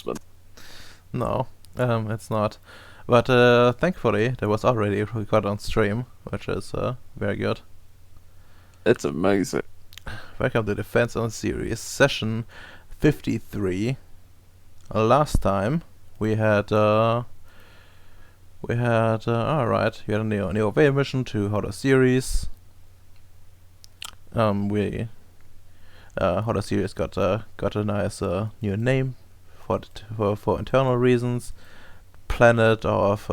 but No, it's not. But thankfully, there was already recorded on stream, which is very good. it's amazing. Welcome to Defense on Series, session 53. Last time alright, we had a new away mission to Horror Series. Horror Series got a nice new name for internal reasons. Planet of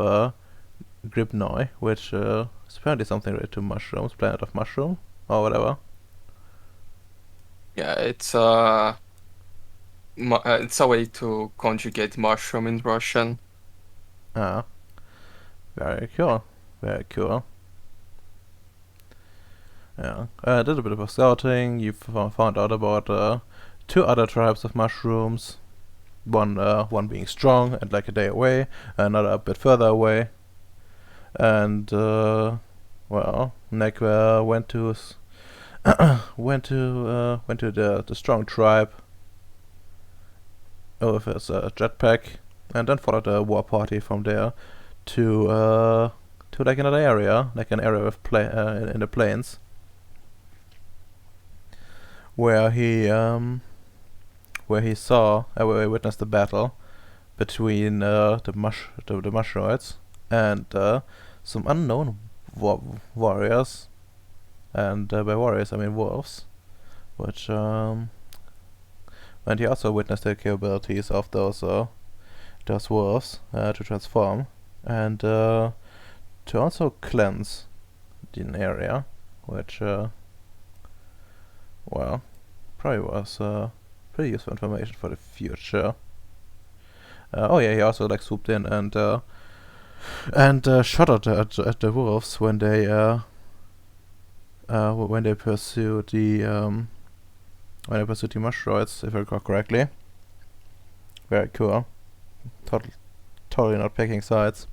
Gribnoi, which is apparently something related to mushrooms, planet of mushroom, or whatever. Yeah, it's it's a way to conjugate mushroom in Russian. Ah, very cool, very cool. Yeah, I did a bit of scouting. You found out about two other tribes of mushrooms. One being strong and like a day away, another a bit further away. And well, Nick went to the strong tribe with his jetpack, and then followed a war party from there to like another area, like an area of in the plains, where he witnessed the battle between the mushrooms and some unknown warriors, and by warriors I mean wolves, which and he also witnessed the capabilities of those wolves to transform and to also cleanse the area, which well, probably was pretty useful information for the future. Oh yeah, he also like swooped in and shot at the wolves when they pursued the mushrooms, if I recall correctly. Very cool. Totally not picking sides.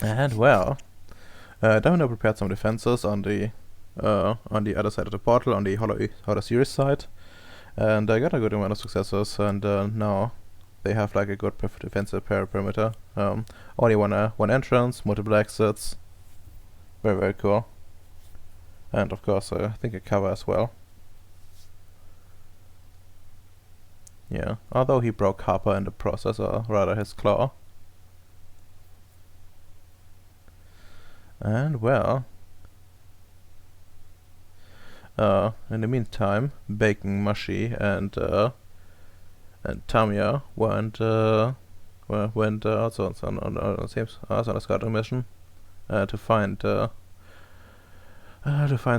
And well, Domino prepared some defenses on the other side of the portal, on the Horror Series side, and I got a good amount of successes. And now they have like a good defensive perimeter. Only one entrance, multiple exits. Very cool. And of course, I think a cover as well. Yeah, although he broke Harper in the process, or rather his claw. And well, in the meantime, Bacon, Mushy, and Tamia went also on a scouting mission to find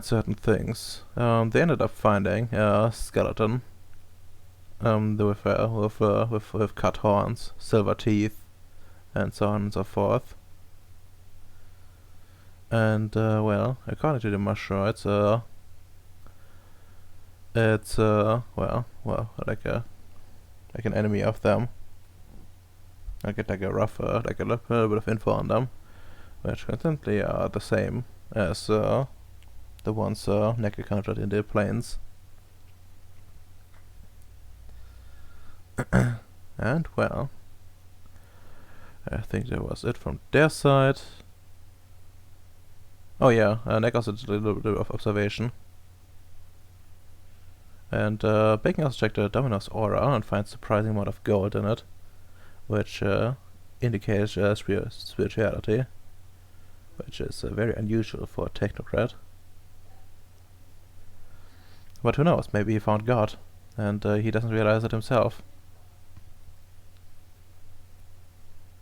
certain things. They ended up finding a skeleton with cut horns, silver teeth, and so on and so forth. And well, according to the mushrooms, it's like an enemy of them. I get like a little bit of info on them, which coincidentally are the same as the ones Nick encountered in the plains. And well, I think that was it from their side. Oh yeah, Nick also did a little bit of observation. And Bacon also checked the Domino's aura and finds a surprising amount of gold in it, which indicates spirituality, which is very unusual for a technocrat. But who knows, maybe he found God, and he doesn't realize it himself.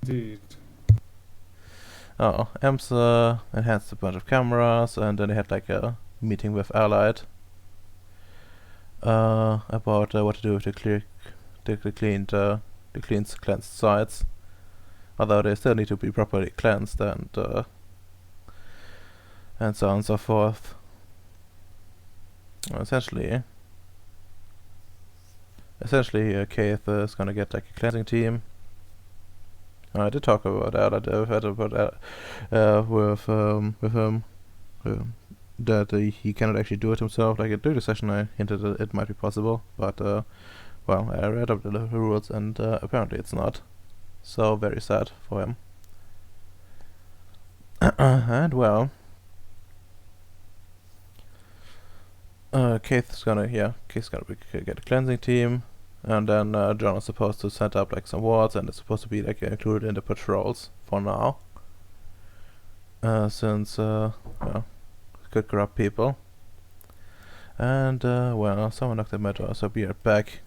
Indeed. Oh, Ems enhanced a bunch of cameras, and then they had like a meeting with Allied about what to do with the cleansed sites. Although they still need to be properly cleansed and so on and so forth. Essentially, Keith is gonna get like a cleansing team. I did talk about that. With him that he cannot actually do it himself. Like during the session, I hinted that it might be possible, but well, I read up the rules and apparently it's not. So very sad for him. And well, Keith's gonna get a cleansing team, and then John is supposed to set up like some wards, and it's supposed to be like included in the patrols for now. Since well, could corrupt people. And well, someone knocked at my door, so be right back.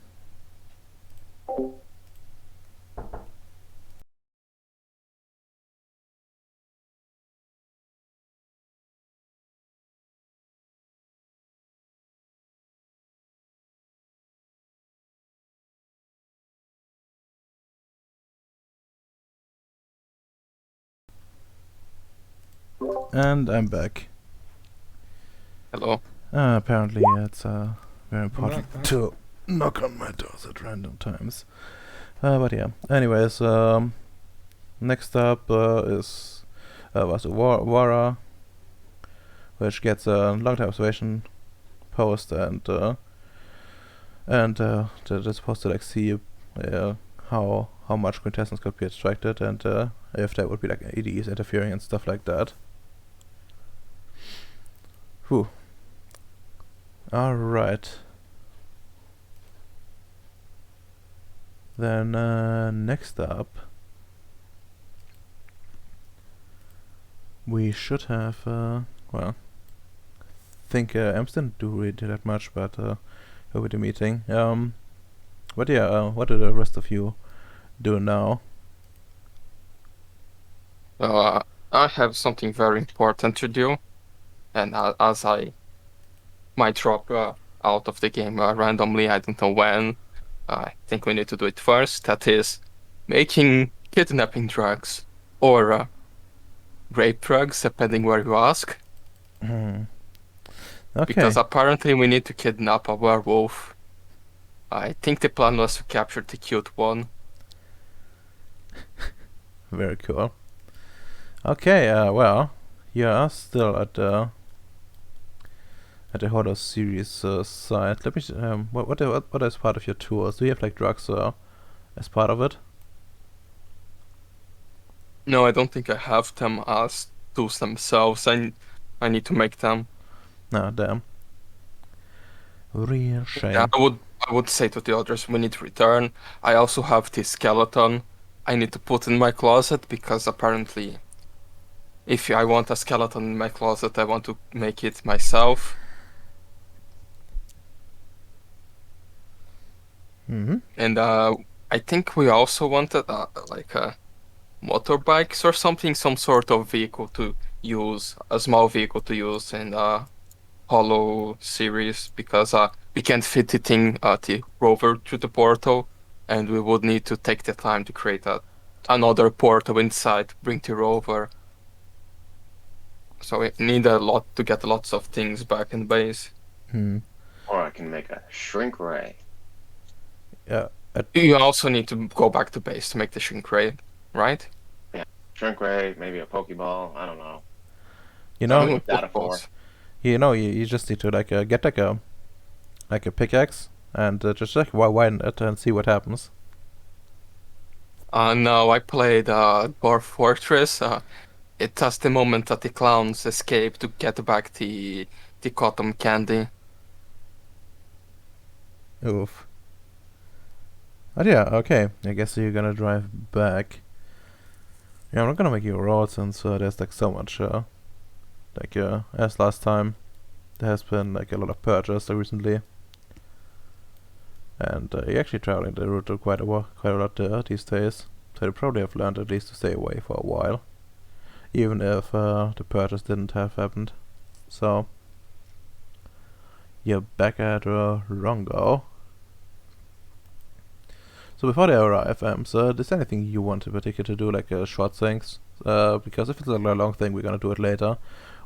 And I'm back. Hello. Apparently it's very important to knock on my doors at random times. But yeah, anyways, next up is Vara, which gets a long-time observation post, and they're supposed to like see how much quintessence could be extracted, and if there would be like ADs interfering and stuff like that. Whew. Alright. Then next up we should have well, think Ems didn't do really that much, but over the meeting. But yeah, what do the rest of you do now? I have something very important to do, and as I might drop out of the game randomly, I don't know when. I think we need to do it first. That is making kidnapping drugs or rape drugs, depending where you ask. Hmm. Okay. Because apparently we need to kidnap a werewolf. I think the plan was to capture the cute one. Very cool. Okay, well, you are still at the Horror Series site. Let me. What is part of your tours? Do you have like drugs as part of it? No, I don't think I have them as tools themselves. I need to make them. Ah, damn. Real shame. Yeah, I would say to the others we need to return. I also have this skeleton I need to put in my closet because apparently if I want a skeleton in my closet, I want to make it myself. Mm-hmm. And I think we also wanted like motorbikes or something, some sort of vehicle to use, a small vehicle to use in Hollow series because we can't fit the thing, the rover through the portal, and we would need to take the time to create another portal inside to bring the rover. So we need a lot to get lots of things back in base. Hmm. Or I can make a shrink ray. Yeah. You also need to go back to base to make the shrink ray, right? Shrink ray, maybe a Pokeball. I don't know. You know, Something with data for. you just need to like get like a pickaxe and just like widen it and see what happens. No, I played Dwarf Fortress. It does the moment that the clowns escape to get back the cotton candy. Oof. But yeah, okay. I guess you're gonna drive back. Yeah, I'm not gonna make you roll since there's like so much as last time. There has been like a lot of purges recently. And you're actually traveling the route quite a lot these days. So you probably have learned at least to stay away for a while. Even if the purges didn't have happened. So you're back at Rongo. So before they arrive, so is there anything you want in particular to do, like short things? Because if it's a long thing, we're gonna do it later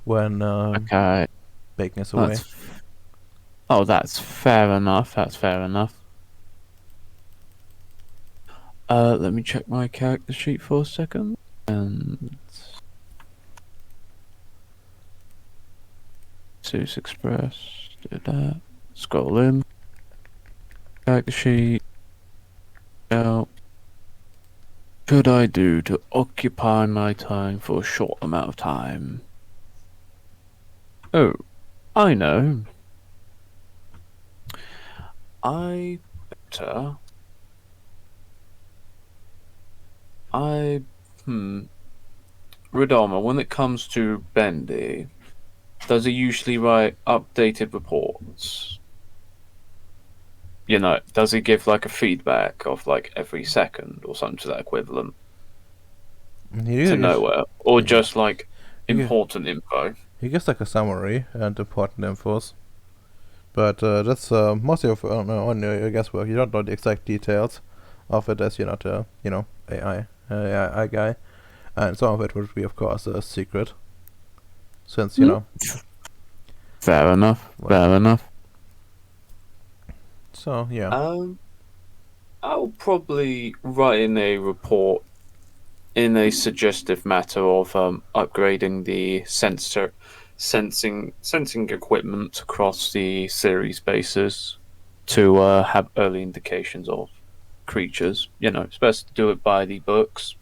when Okay. Bacon is away. That's fair enough. That's fair enough. Let me check my character sheet for a second. And Ceres Express. Do that. Scroll in. Character sheet. Out. Could I do to occupy my time for a short amount of time? Oh, I know. I better. Ridoma, when it comes to Bendy, does he usually write updated reports? You know, does he give like a feedback of like every second or something to that equivalent to nowhere? Or yeah. just like You get- important info? He gives like a summary and important infos. But that's mostly on your guesswork. You don't know the exact details of it as you're not a, AI guy. And some of it would be, of course, a secret. Since, you know. Fair enough. Well. Fair enough. So, yeah. I'll probably write in a report in a suggestive matter of upgrading the sensing equipment across the Ceres bases to have early indications of creatures. You know, it's best to do it by the books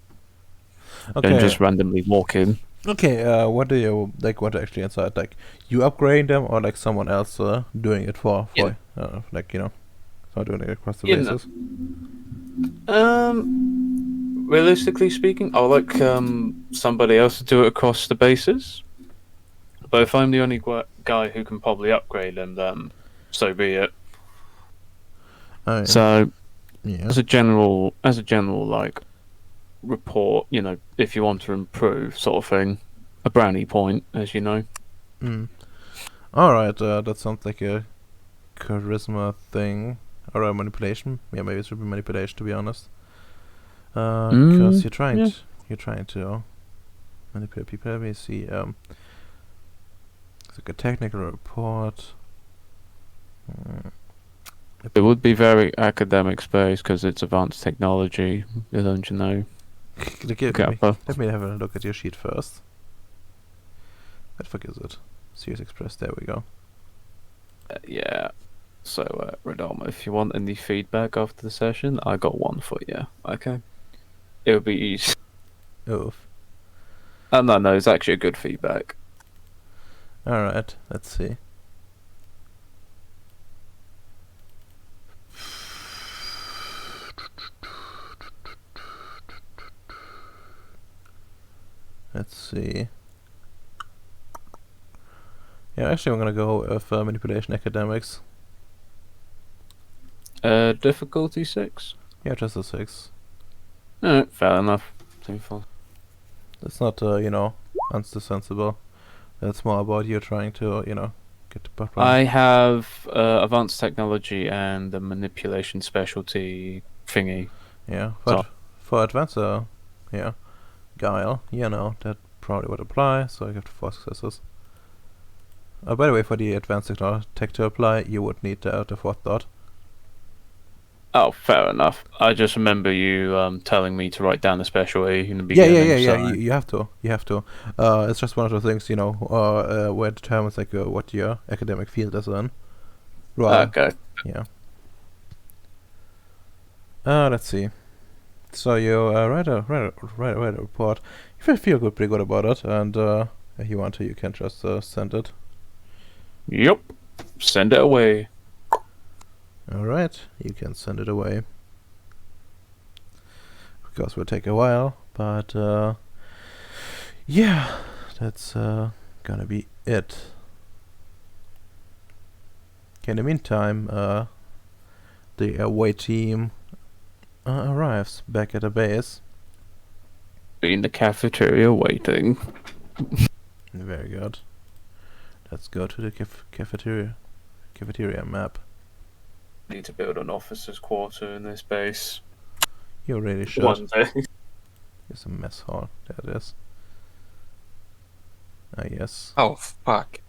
Okay. than just randomly walk in. Okay, what do you want to actually inside? Like, you upgrading them or like someone else doing it for Yeah. someone doing it across the You know. bases? Realistically speaking, I would like somebody else to do it across the bases. But if I'm the only guy who can probably upgrade them, then so be it. So, yeah. as a general like report, you know, if you want to improve, sort of thing, a brownie point, as you know. Alright, that sounds like a charisma thing. Or a manipulation. Yeah, maybe it should be manipulation, to be honest. Because you're trying to manipulate people. Let me see. It's like a technical report. It would be very academic space because it's advanced technology, don't you know? Let me have a look at your sheet first. What the fuck is it? Ceres Express, there we go. Yeah. So, Rodolmo, if you want any feedback after the session, I got one for you. Okay. It'll be easy. Oof. Oh, no, it's actually a good feedback. Alright, let's see. Let's see. Yeah, actually I'm gonna go with manipulation academics. Difficulty 6? Yeah, just a 6. Fair enough. 2-4. That's not, unsensible. That's more about you trying to, get the button. I have advanced technology and the manipulation specialty thingy. Yeah, but for advanced, guile, that probably would apply, so you have 4 successes. By the way, for the advanced tech to apply, you would need the 4th dot. Oh, fair enough. I just remember you telling me to write down the specialty in the beginning. Yeah. You have to. It's just one of those things, where it determines like what your academic field is in. Right. Okay. Yeah. Let's see. So you write a report. If you feel pretty good about it, and if you want to, you can just send it. Yep. Send it away. Alright, you can send it away. Of course, it will take a while, but yeah, that's gonna be it. Okay, in the meantime, the away team arrives back at the base. In the cafeteria waiting. Very good. Let's go to the cafeteria map. Need to build an officer's quarter in this base. You really should. One day. Here's a mess hall. There it is. Yes. Oh, fuck.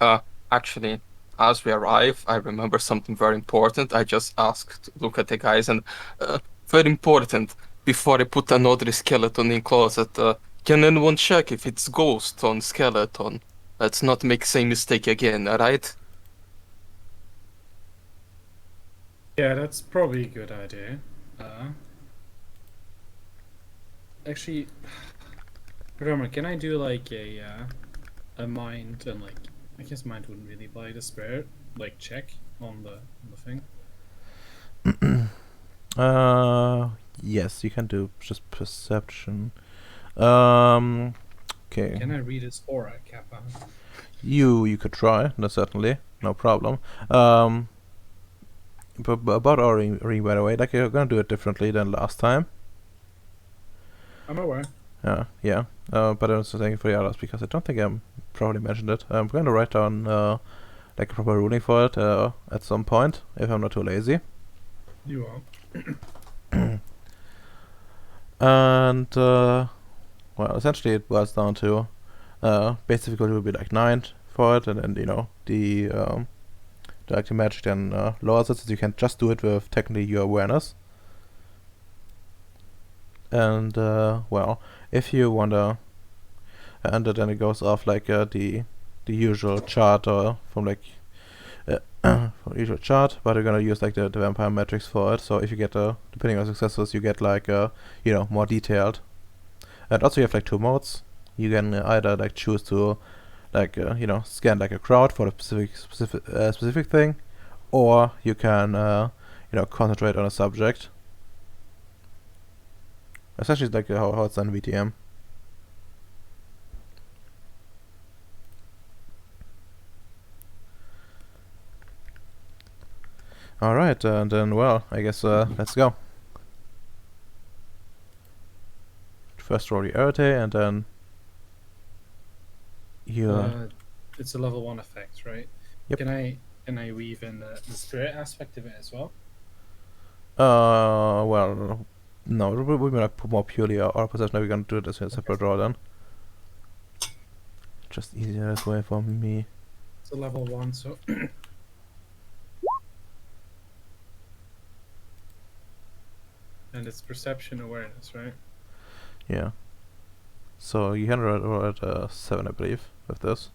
Actually, as we arrive, I remember something very important. I just asked, look at the guys, and very important, before I put another skeleton in closet, can anyone check if it's ghost on skeleton? Let's not make same mistake again, alright? Yeah, that's probably a good idea. Actually, remember, can I do like a mind and like I guess mind wouldn't really apply the spirit like check on the thing. Yes, you can do just perception. Um, okay. Can I read his aura, Kappa? You could try, that's certainly no problem. But about our ring, by the way, like you're gonna do it differently than last time. I'm aware. Yeah. But I'm also saying for the others because I don't think I probably mentioned it. I'm going to write down like a proper ruling for it at some point if I'm not too lazy. You are. And well, essentially it boils down to basically it will be like 9 for it, and then the active magic then lowers it, so you can just do it with technically your awareness. And well, if you wanna and then it goes off like the usual chart from like from the usual chart, but we're gonna use like the vampire metrics for it. So if you get depending on successes, you get like more detailed. And also you have like 2 modes. You can either like choose to like scan like a crowd for a specific thing, or you can concentrate on a subject. Essentially like how it's done in VTM. Alright, and then, well, I guess let's go. First roll the Arete, and then you. It's a level 1 effect, right? Yep. Can I weave in the spirit aspect of it as well? Well, no, we will like more purely our possession. We're gonna do it as a separate roll then. Just easier this way for me. It's a level 1, so. And it's perception awareness, right? Yeah. So you can roll at 7, I believe, with this.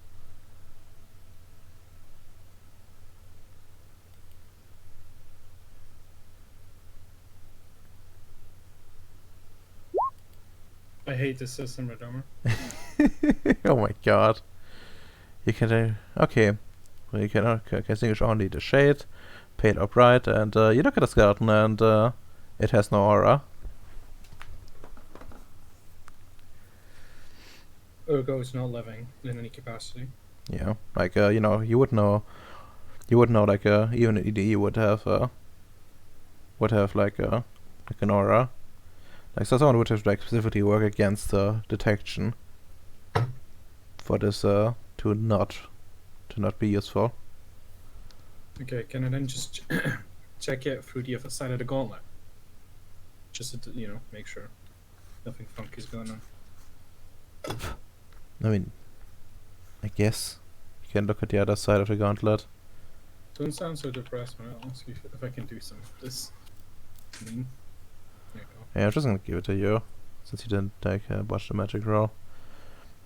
I hate this system, Redomer. Oh my god. You can okay. Well, you can distinguish only the shade, pale or bright, and you look at the skeleton and it has no aura. Ergo is not living in any capacity. Yeah, like you would know like even an EDE would have like an aura. Like so someone would have like specifically work against detection for this to not be useful. Okay, can I then just check it through the other side of the gauntlet? Just to, make sure nothing funky is going on. I mean, I guess you can look at the other side of the gauntlet. Don't sound so depressed when I ask you if I can do some of this. There you go. Yeah, I'm just gonna give it to you since you didn't like watch the magic roll.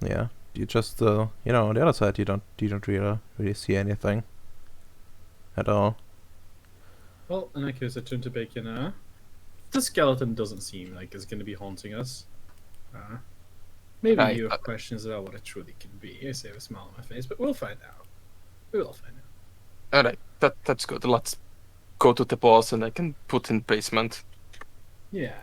Yeah, you just on the other side you don't really see anything at all. Well, in that case, I turn to Bacon. The skeleton doesn't seem like it's going to be haunting us. Maybe you have questions about what it truly can be. I say with a smile on my face, but we'll find out. We will find out. Alright, that's good. Let's go to the boss and I can put in placement. Yeah.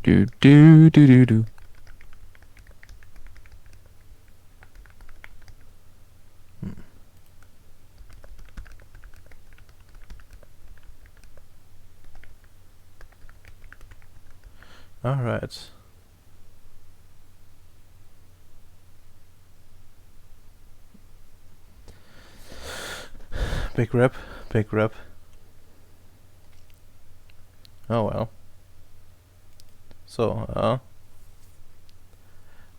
Do do do do do. All right. Big rip. Oh well. So,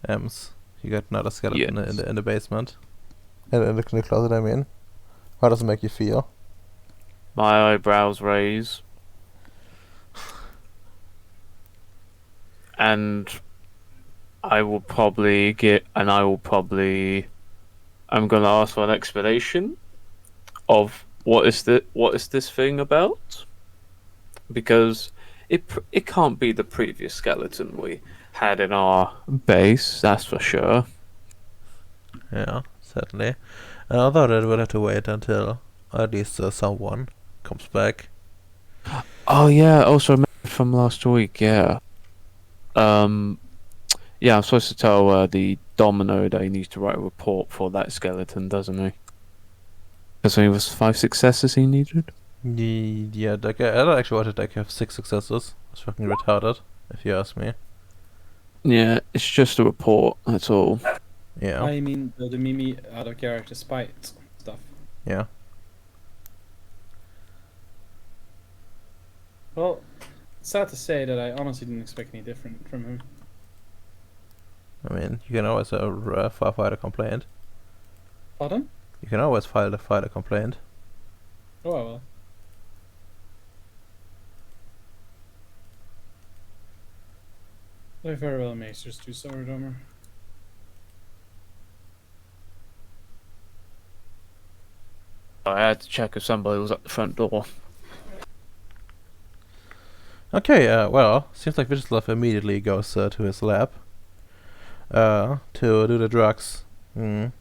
Ems, you got another skeleton Yes. in the basement. In the closet, I mean. How does it make you feel? My eyebrows raise. And I will probably I'm gonna ask for an explanation of what is this thing about? Because it can't be the previous skeleton we had in our base, that's for sure. Yeah, certainly. And I thought I would have to wait until at least someone comes back. Oh yeah, also from last week, yeah. Um, yeah, I'm supposed to tell the Domino that he needs to write a report for that skeleton, doesn't he? Because it was 5 successes he needed. Yeah, I don't actually want to have 6 successes. It's fucking retarded, if you ask me. Yeah, it's just a report. That's all. Yeah, I mean the Mimi out of character spite stuff. yeah. Well, sad to say that I honestly didn't expect any different from him. I mean, you can always file a complaint. Pardon? You can always file a complaint. Oh well. I very well may just do so, Redomer. I had to check if somebody was at the front door. Okay, well, seems like Vyacheslav immediately goes to his lab to do the drugs. Mm.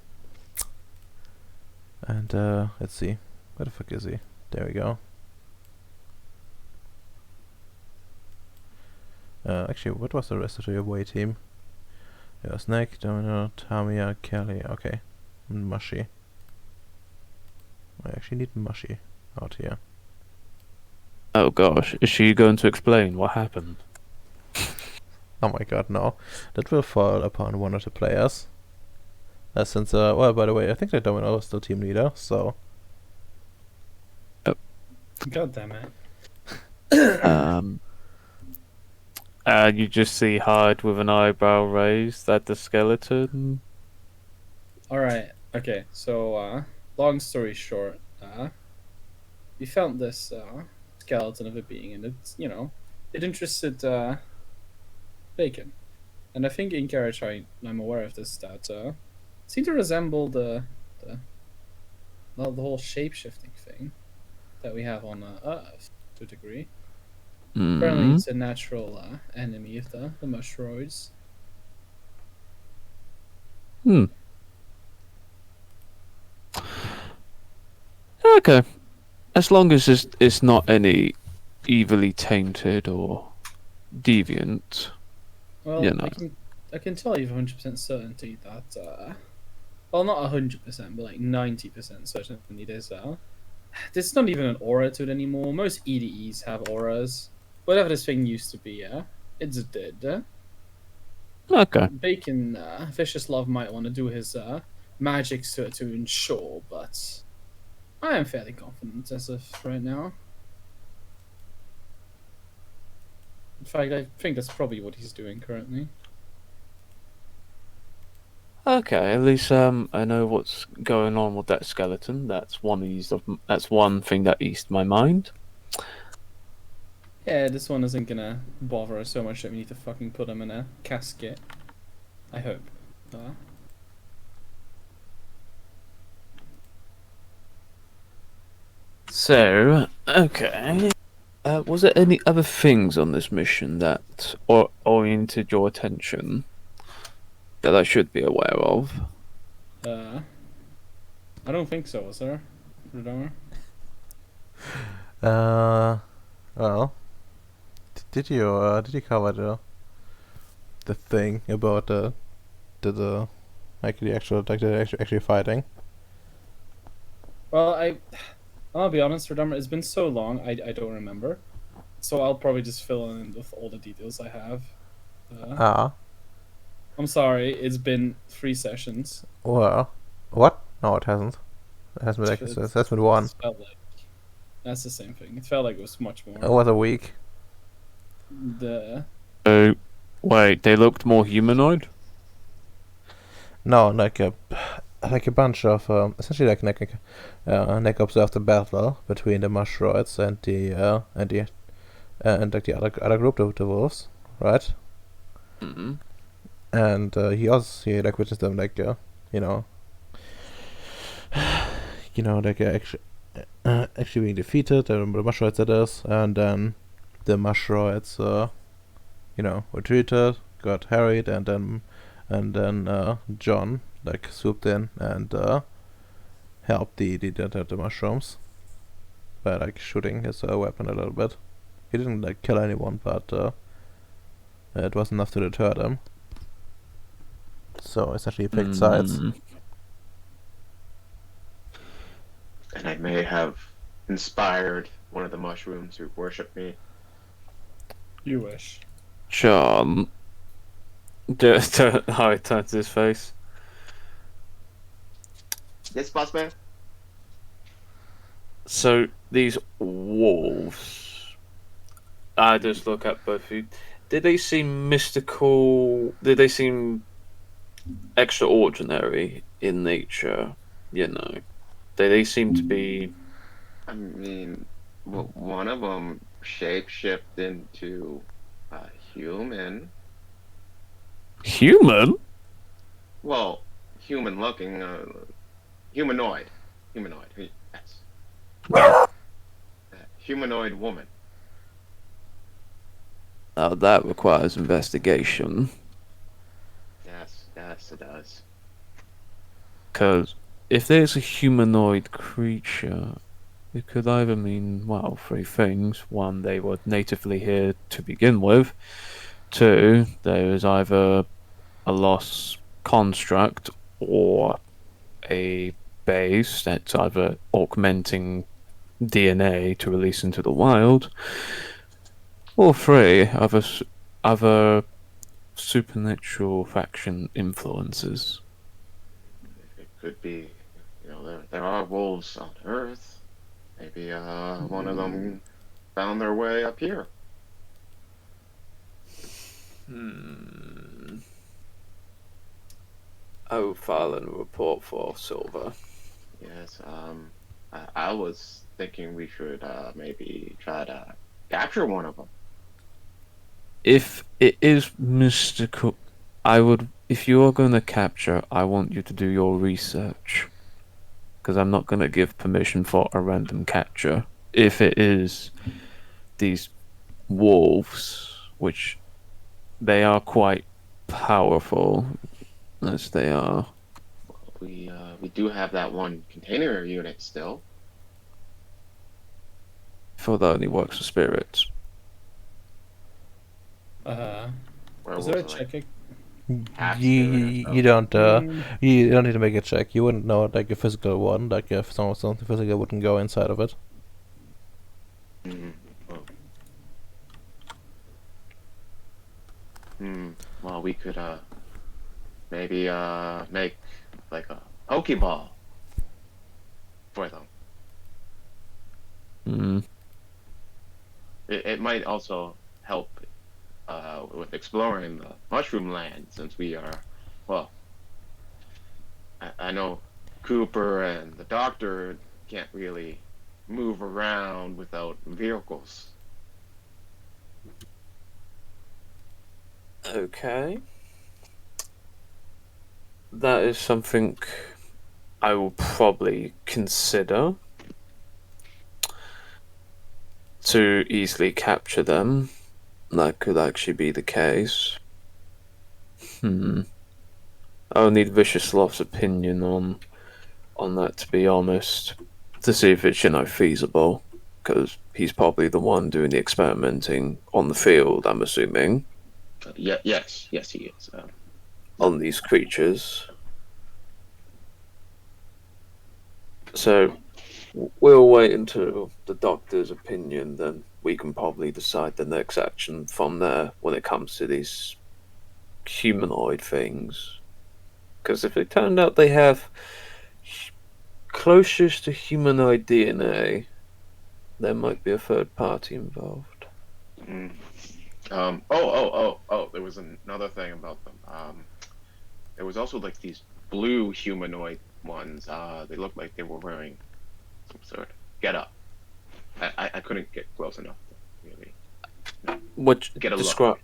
And let's see, where the fuck is he? There we go. Actually, what was the rest of your away team? It was Nick, Domino, Tamia, Kelly. Okay, and Mushy. I actually need Mushy out here. Oh gosh, is she going to explain what happened? Oh my god, no. That will fall upon one of the players. Since, well, by the way, I think that Domino is still team leader, so... God damn it. You just see Hyde with an eyebrow raised at the skeleton. Alright, okay, so, long story short, we found this, skeleton of a being, and it's, it interested, Bacon. And I think in character I'm aware of this, that, seemed to resemble the whole shape-shifting thing that we have on, Earth, to a degree. Apparently it's a natural, enemy of the mushroids. Okay. As long as it's not any evilly tainted or deviant. Well, You know. I can tell you with 100% certainty that, well, not 100%, but like 90% certainty there's not even an aura to it anymore. Most EDEs have auras. Whatever this thing used to be, it's dead. Okay. Bacon, Vicious Love might want to do his, magics to ensure, but I am fairly confident as of right now. In fact, I think that's probably what he's doing currently. Okay, at least I know what's going on with that skeleton. That's one thing that eased my mind. Yeah, this one isn't gonna bother us so much that we need to fucking put him in a casket. I hope. So, okay. Was there any other things on this mission that oriented your attention that I should be aware of? I don't think so, was there? Redomer? Well, did you cover the thing about the actually fighting? Well, I'll be honest, Redomer, it's been so long, I don't remember. So I'll probably just fill in with all the details I have. I'm sorry, it's been 3 sessions. Well, what? No, it hasn't. It has been it has been one. It felt like that's the same thing. It felt like it was much more. It was a week. The Oh, wait, they looked more humanoid? No, like a bunch of essentially Nick observed a battle between the Mushroids and like the other group, the wolves, right? Mm-hmm. And he like witnessed them like you know like actually being defeated, the Mushroids that is, and then the Mushroids retreated, got harried, and then John like swooped in and helped the mushrooms by like shooting his weapon a little bit. He didn't like kill anyone, but it was enough to deter them. So essentially, he picked sides. And I may have inspired one of the mushrooms who worship me. you wish. John. How it turns his face. Yes, boss man? So, these wolves. I just look at both of you. Did they seem mystical? Did they seem extraordinary in nature? Did they seem to be I mean, well, one of them shape-shifted into a human. human? Well, human-looking, humanoid. Humanoid, yes. Humanoid woman. Now that requires investigation. Yes, it does. Because if there's a humanoid creature, it could either mean, well, three things. One, they were natively here to begin with. Two, there is either a lost construct or a base that's either augmenting DNA to release into the wild. Or three, other supernatural faction influences. It could be, there are wolves on Earth. Maybe one of them found their way up here. Oh, file a report for Silver. Yes, I was thinking we should maybe try to capture one of them. If it is mystical, if you are going to capture, I want you to do your research. Because I'm not going to give permission for a random capture. If it is these wolves, which they are quite powerful, as they are. We do have that one container unit still. For that only works for spirits. Is there a Werewolves are like check? half You, spirit or you so. don't you don't need to make a check. You wouldn't know like a physical one. Like if something physical wouldn't go inside of it. Mm. Well, well, we could maybe make like a Pokeball for them. It might also help with exploring the mushroom land, since we are, well, I know Cooper and the doctor can't really move around without vehicles. Okay. That is something I will probably consider to easily capture them. That could actually be the case. I'll need Vicious Sloth's opinion on that, to be honest, to see if it's feasible. Because he's probably the one doing the experimenting on the field, I'm assuming. Yes, he is. On these creatures. So we'll wait until the doctor's opinion, then we can probably decide the next action from there when it comes to these humanoid things. Because if it turned out they have closest to humanoid DNA, there might be a third party involved. Oh. There was another thing about them. There was also like these blue humanoid ones. They looked like they were wearing some sort of get-up. I couldn't get close enough to really What get a describe? look.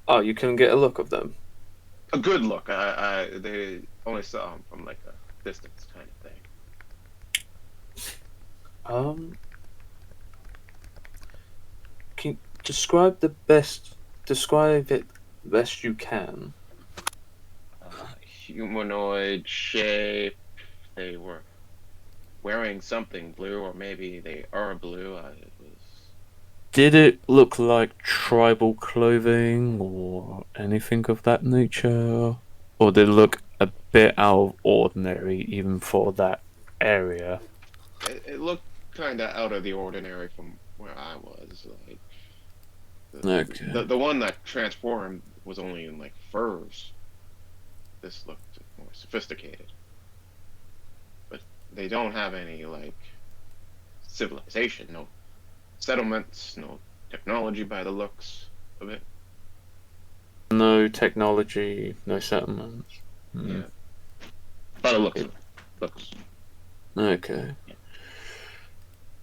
Oh, you can get a look of them. A good look. They only saw them from like a distance kind of thing. Um, can you describe the best? Describe it the best you can. Humanoid shape. They were wearing something blue, or maybe they are blue. It was. Did it look like tribal clothing or anything of that nature? Or did it look a bit out of ordinary even for that area? It looked kind of out of the ordinary from where I was. Like Okay. the one that transformed was only in like furs. This looked more sophisticated, but they don't have any like civilization, no settlements, no technology by the looks of it. No technology, no settlements. Yeah, by the looks of it. Looks. Okay.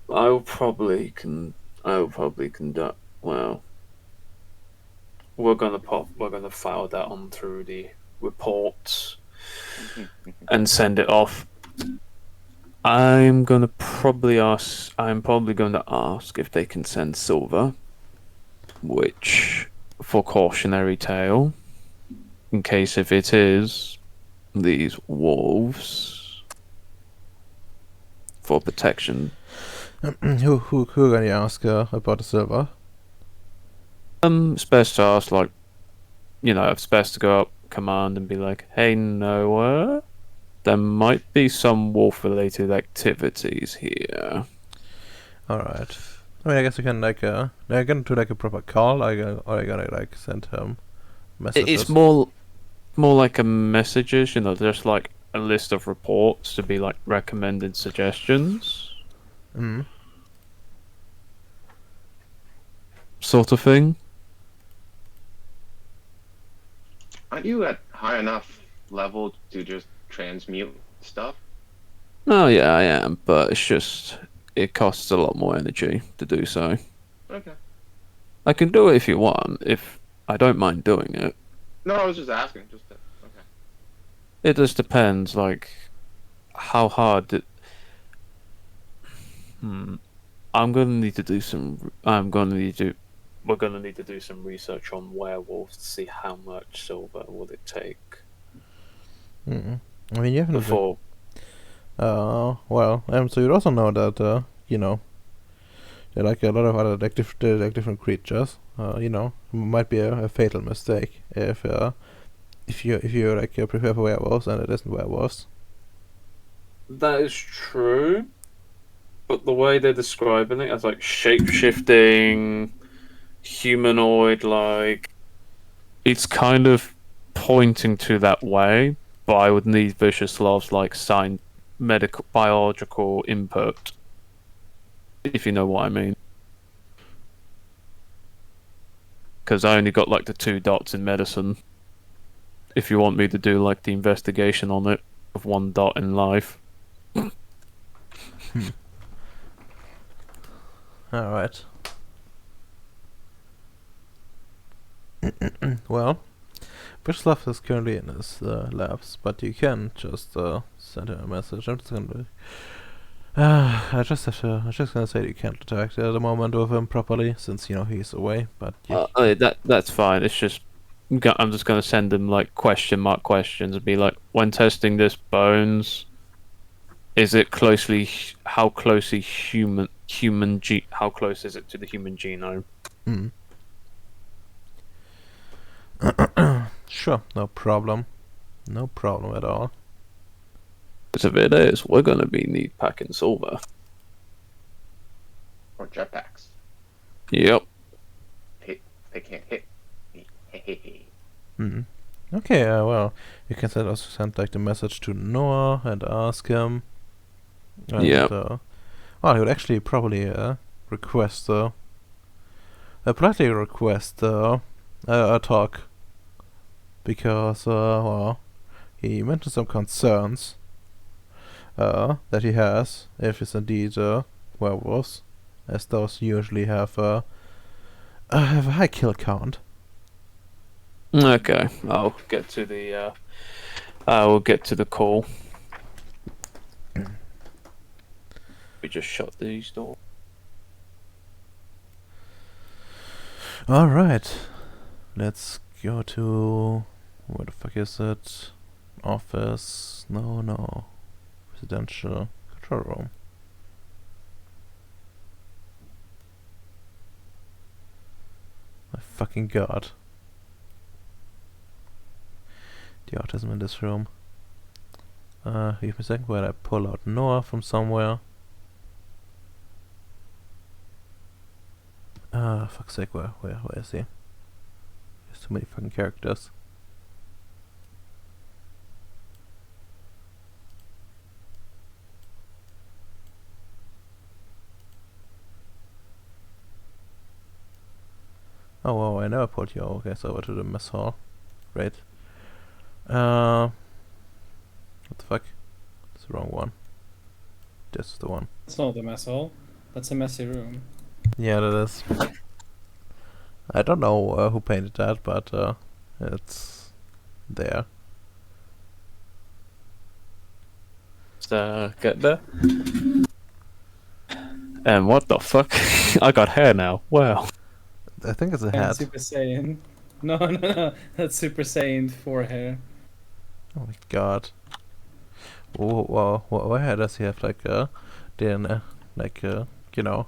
I'll probably con. I'll probably conduct. Well, We're gonna file that on through the reports and send it off. I'm probably going to ask if they can send silver, which for cautionary tale, in case if it is these wolves for protection. Who can you ask about the silver? It's best to ask, like, it's best to go up command and be like, "Hey, Noah, there might be some wolf-related activities here." All right. I mean, I guess you can like I can do like a proper call. Or I gonna like send messages. It's more like a messages, just like a list of reports to be like recommended suggestions, Mm. sort of thing. Aren't you at high enough level to just transmute stuff? Oh yeah, I am, but it costs a lot more energy to do so. Okay. I can do it if you want, if I don't mind doing it. No, I was just asking. Okay. It just depends, like, how hard it. I'm gonna need to do some. I'm gonna need to. We're gonna need to do some research on werewolves to see how much silver would it take Mm. I mean, you haven't. before. Well, so you also know that there are like a lot of other like different creatures. Might be a fatal mistake if you like prepare for werewolves and it isn't werewolves. That is true, but the way they're describing it as like shape shifting, humanoid, like it's kind of pointing to that way. But I would need vicious loves like sign medical biological input, if you know what I mean. Because I only got like the 2 dots in medicine. If you want me to do like the investigation on it of 1 dot in life. All right. Well, Bishlav is currently in his labs, but you can just send him a message. I'm just gonna. I'm just gonna say that you can't interact at the moment with him properly since he's away. But That's fine. It's just I'm just gonna send them like question mark questions and be like, when testing this bones, is it how closely how close is it to the human genome? Mm. Sure, no problem. No problem at all. Because if it is, we're gonna be need packing silver. Or jetpacks. Yep. They can't hit me. Mm. Okay, well, you can also send like the message to Noah and ask him. And, Yep. Well, he would actually probably request politely request a talk because well, he mentioned some concerns that he has if it's indeed werewolves, as those usually have a high kill count. Okay, I'll get to the. I will get to the call. We just shut these doors. All right, let's go to where the fuck is it? Office? No. Residential control room. My fucking god. The autism in this room. Give me a second while I pull out Noah from somewhere. Fuck's sake, where is he? There's too many fucking characters. Oh, wow, I never pulled you. Okay, so over to the mess hall. Great. What the fuck? It's the wrong one. This is the one. That's not the mess hall. That's a messy room. Yeah, that is. I don't know who painted that, but it's there. Get there. And what the fuck? I got hair now. Wow. I think it's a And hat. Super Saiyan. No. That's Super Saiyan 4 hair. Oh my god. Whoa, why does he have like DNA, like you know,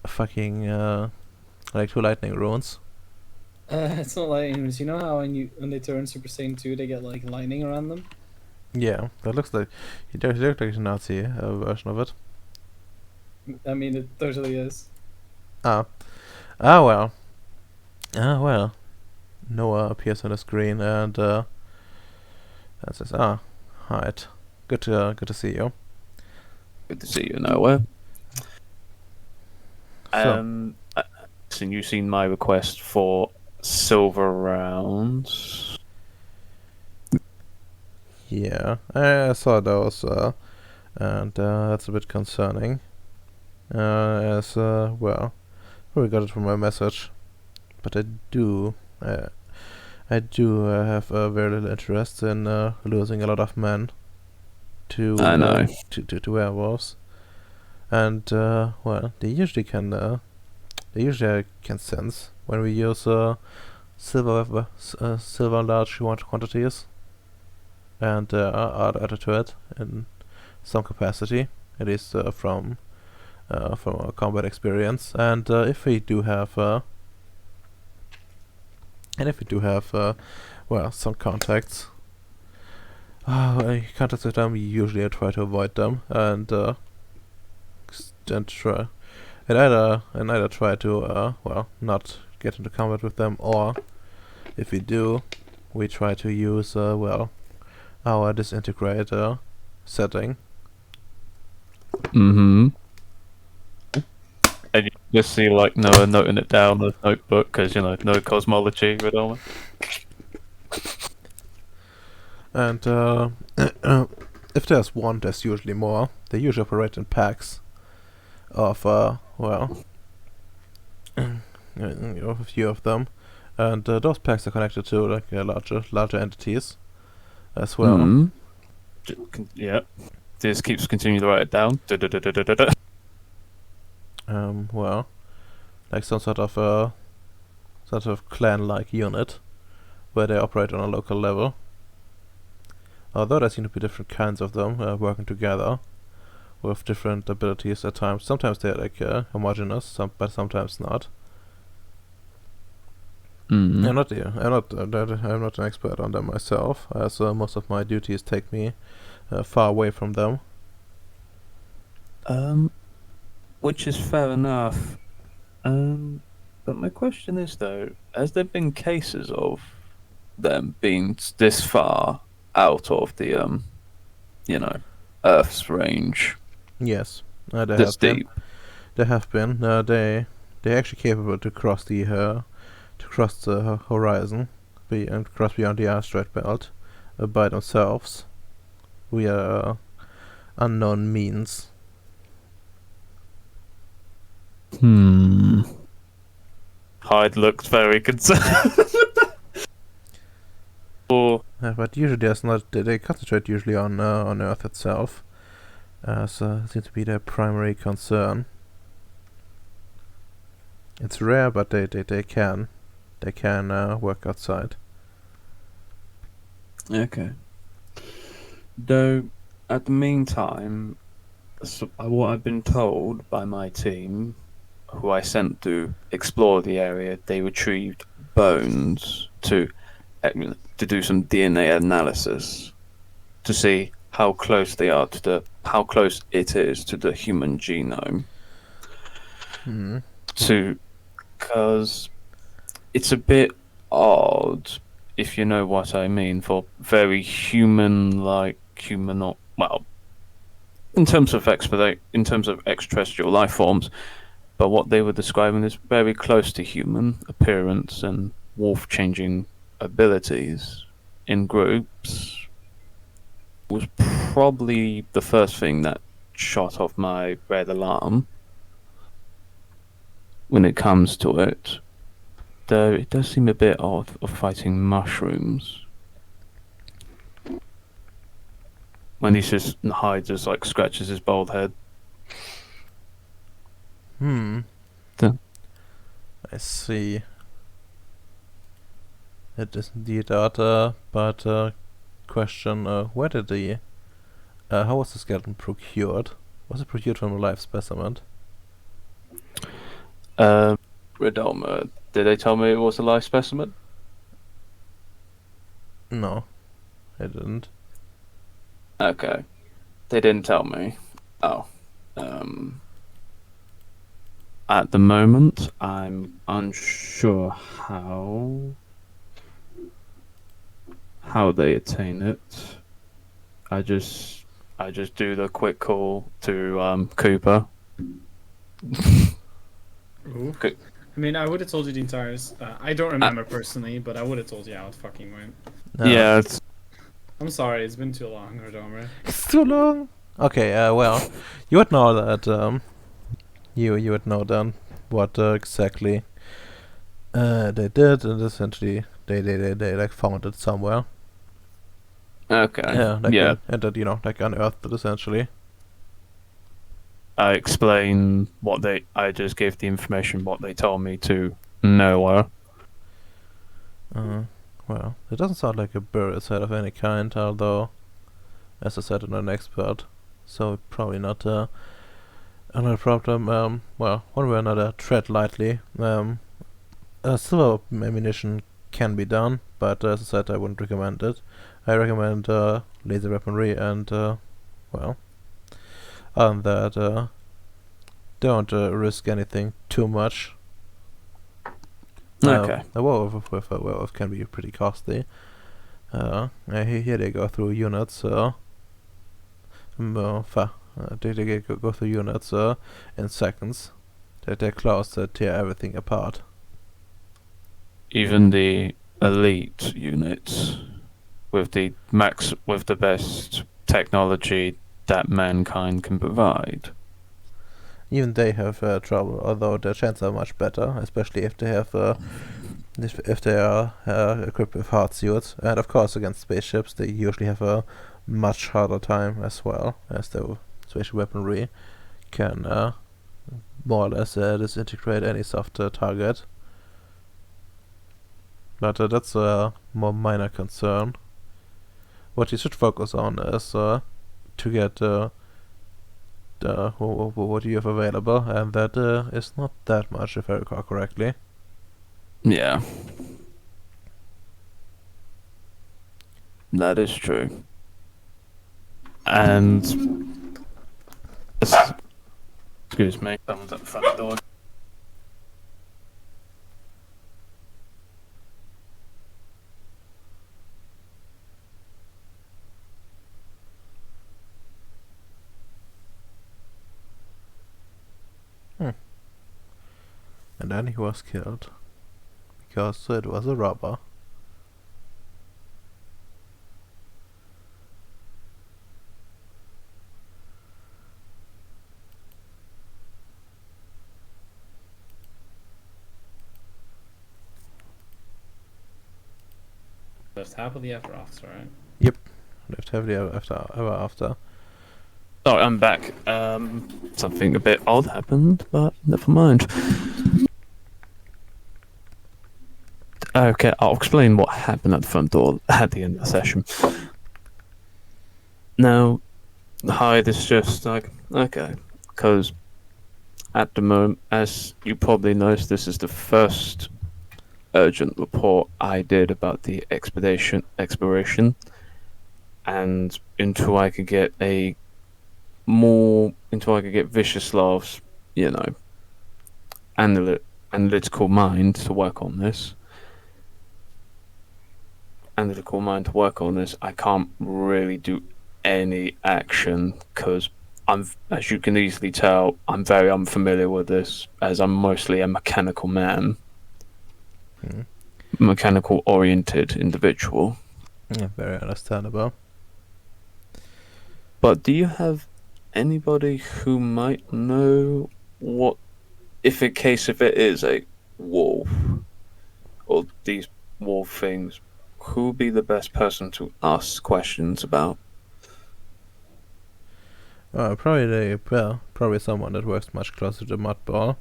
fucking like 2 lightning runes? It's not lightning. You know how when they turn Super Saiyan 2, they get like lightning around them? Yeah, that looks like he looks like a Nazi version of it. I mean, it totally is. Ah well. Noah appears on the screen and says, alright, good to see you. Good to see you, Noah. So, So you've seen my request for silver rounds. yeah, I saw those, and that's a bit concerning. As well, we got it from my message, but I do have very little interest in losing a lot of men to I know. to werewolves, and well, they usually can sense when we use silver large quantities, and are added to it in some capacity, at least from our combat experience. And if we do have well, some contacts with them, usually I try to avoid them and try and either try to well, not get into combat with them, or if we do, we try to use well, our disintegrator setting. Mm-hmm. And you just see like Noah noting it down in the notebook because no cosmology, with all. And if there's one, there's usually more. They usually operate in packs of well, a few of them, and those packs are connected to like larger entities as well. Mm-hmm. Yeah. This keeps continuing to write it down. Well, like some sort of clan-like unit where they operate on a local level. Although there seem to be different kinds of them working together with different abilities at times. Sometimes they're like homogeneous, but sometimes not. Mm-hmm. I'm not an expert on them myself, as most of my duties take me far away from them. Which is fair enough. But my question is though, has there been cases of them being this far out of the Earth's range? Yes, This deep. there have been. they're actually capable to cross the horizon, and cross beyond the asteroid belt by themselves via unknown means. Hyde looked very concerned. Or But usually there's not. They concentrate usually on Earth itself, so seems to be their primary concern. It's rare, but they can work outside. okay. Though, at the meantime, what I've been told by my team, who I sent to explore the area, they retrieved bones to do some DNA analysis to see how close they are to how close it is to the human genome. Because it's a bit odd, if you know what I mean, for very human-like well, in terms of extraterrestrial life forms, but what they were describing is very close to human appearance and wolf-changing abilities in groups was probably the first thing that shot off my red alarm when it comes to it. Though it does seem a bit odd of fighting mushrooms. When he just hides, like scratches his bald head. I see. It is indeed odd, but question, where did how was the skeleton procured? Was it procured from a live specimen? Redoma, did they tell me it was a live specimen? No, I didn't. Okay. They didn't tell me. Oh. At the moment, I'm unsure how they attain it. I just do the quick call to Cooper. Ooh. Good. I mean, I would have told you the entire. I don't remember personally, but I would have told you how it fucking went. No. Yeah, it's I'm sorry, it's been too long, Redoma. It's too long. Okay, well, you would know that. You would know then what exactly they did, and essentially they like found it somewhere. okay. Yeah, like Yeah. and that like unearthed it essentially. I explain I just gave the information what they told me to Noah. Well, it doesn't sound like a burial site of any kind, although, as I said, I'm not an expert, so probably not another problem. Well, one way or another, tread lightly. Silver ammunition can be done, but as I said, I wouldn't recommend it. I recommend laser weaponry and, well, other than that, don't risk anything too much. Okay. A werewolf with a werewolf can be pretty costly. Here they go through units. They go through units in seconds. Their claws tear everything apart. Even the elite units with the best technology that mankind can provide. Even they have trouble, although their chances are much better, especially if they have if they are equipped with hard suits. And of course, against spaceships, they usually have a much harder time as well, as their spatial weaponry can more or less disintegrate any soft target. But that's a more minor concern. What you should focus on is to get what you have available, and that is not that much, if I recall correctly. Yeah. That is true. And excuse me, someone's at the front door. then he was killed. Because it was a robber. Lived happily ever after, right? Lived happily ever after. Sorry, I'm back. Something a bit odd happened, but never mind. Okay, I'll explain what happened at the front door at the end of the session. Now, Hyde is just like, okay, because at the moment, as you probably noticed, this is the first urgent report I did about the exploration, and until I could get Viciouslav's, analytical mind to work on this. I can't really do any action because as you can easily tell, I'm very unfamiliar with this, as I'm mostly a mechanical man, mechanical-oriented individual. Yeah, very understandable. But do you have anybody who might know what, if it is a wolf, or these wolf things, who would be the best person to ask questions about? Probably someone that works much closer to the mud ball.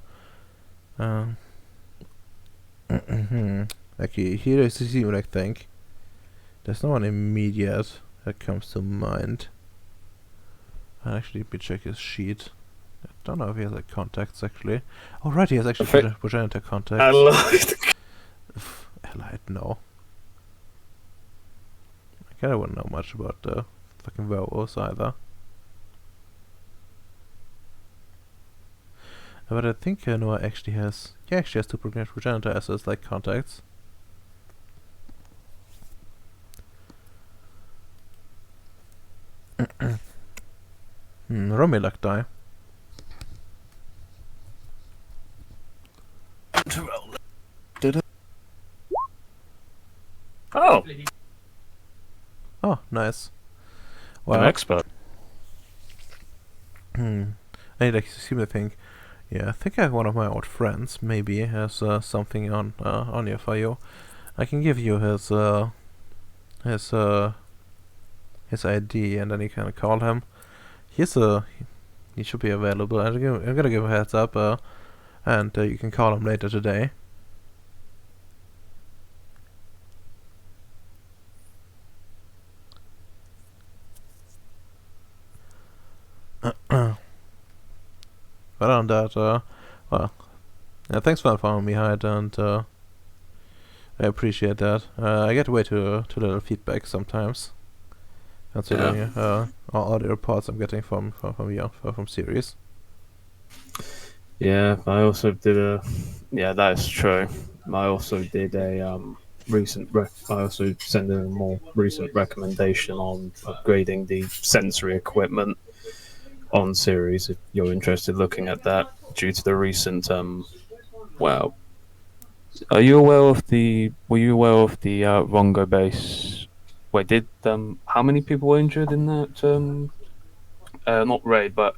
Like here is the I think. There's no one immediate that comes to mind. I actually need to check his sheet. I don't know if he has like contacts actually. Oh right, he has actually progenitor contacts. Allied, no. I kinda wouldn't know much about the fucking werewolves either. But I think Noah actually has... He actually has two progenitor as his, like, contacts. Romilak die. Did it? Oh! Oh, nice. An expert. I like see the thing. Yeah, I think I have one of my old friends. Maybe has something on here for you. I can give you his ID, and then you can call him. He should be available. I'm gonna give a heads up, and you can call him later today. But on that, well, yeah, thanks for informing me, Hyde, and I appreciate that. I get way too little feedback sometimes, considering all the reports I'm getting from Ceres. Yeah, I also did yeah, that is true. I also did a I also sent in a more recent recommendation on upgrading the sensory equipment on Ceres, if you're interested looking at that, due to the recent well, were you aware of the Rongo base? Wait, how many people were injured in that not raid but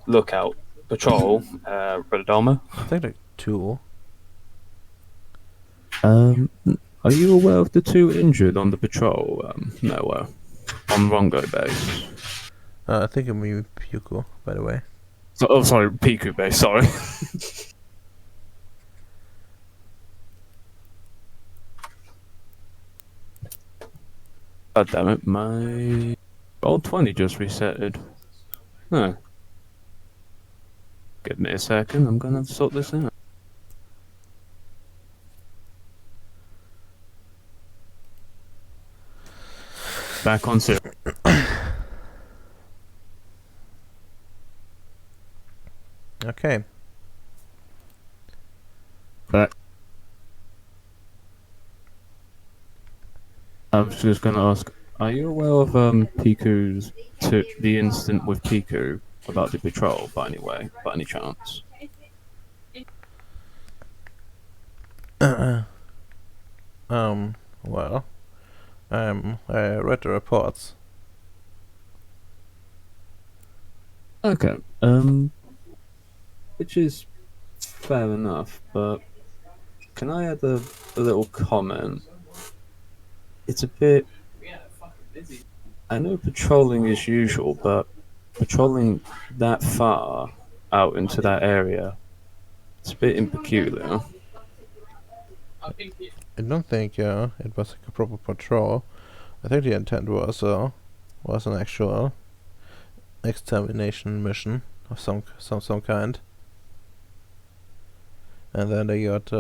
lookout patrol, Radama? I think like 2. Are you aware of the 2 injured on the patrol, Noah, on Rongo base? I think I mean Pyuko, by the way. Sorry, Piku base, sorry. God damn it, my old 20 just resetted. Huh. Give me a second, I'm gonna sort this out. Back on zero. Okay. But I was just going to ask, are you aware of the incident with Piku about the patrol by any chance? Well, I read the reports. Okay. Which is fair enough, but can I add a little comment? It's a bit. I know patrolling is usual, but patrolling that far out into that area, it's a bit peculiar. I don't think it was like a proper patrol. I think the intent was an actual extermination mission of some kind. And then they got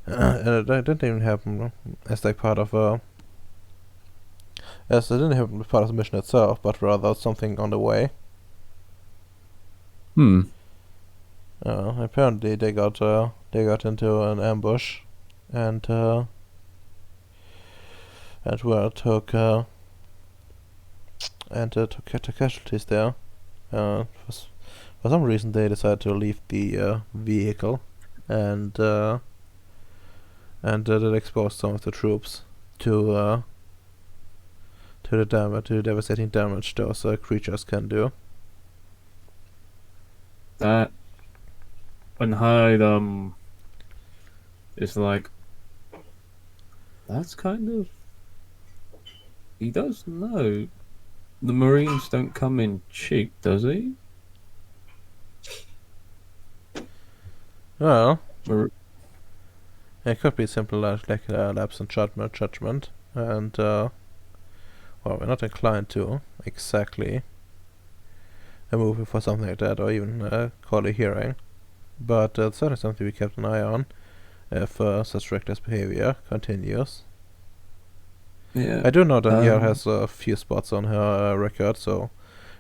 and it didn't even happen as like part of as it didn't happen as part of the mission itself, but rather something on the way. Apparently they got into an ambush, and well took casualties there. For some reason they decided to leave the vehicle, and that exposed some of the troops to the devastating damage those creatures can do. That and Hyde is like that's kind of he does know the Marines don't come in cheap, does he? Well, Mar- it could be simple like lapse in judgment, and well, we're not inclined to exactly a movie for something like that, or even call a hearing. But it's certainly something we kept an eye on if such reckless behavior continues. yeah. I do know Danielle has a few spots on her record, so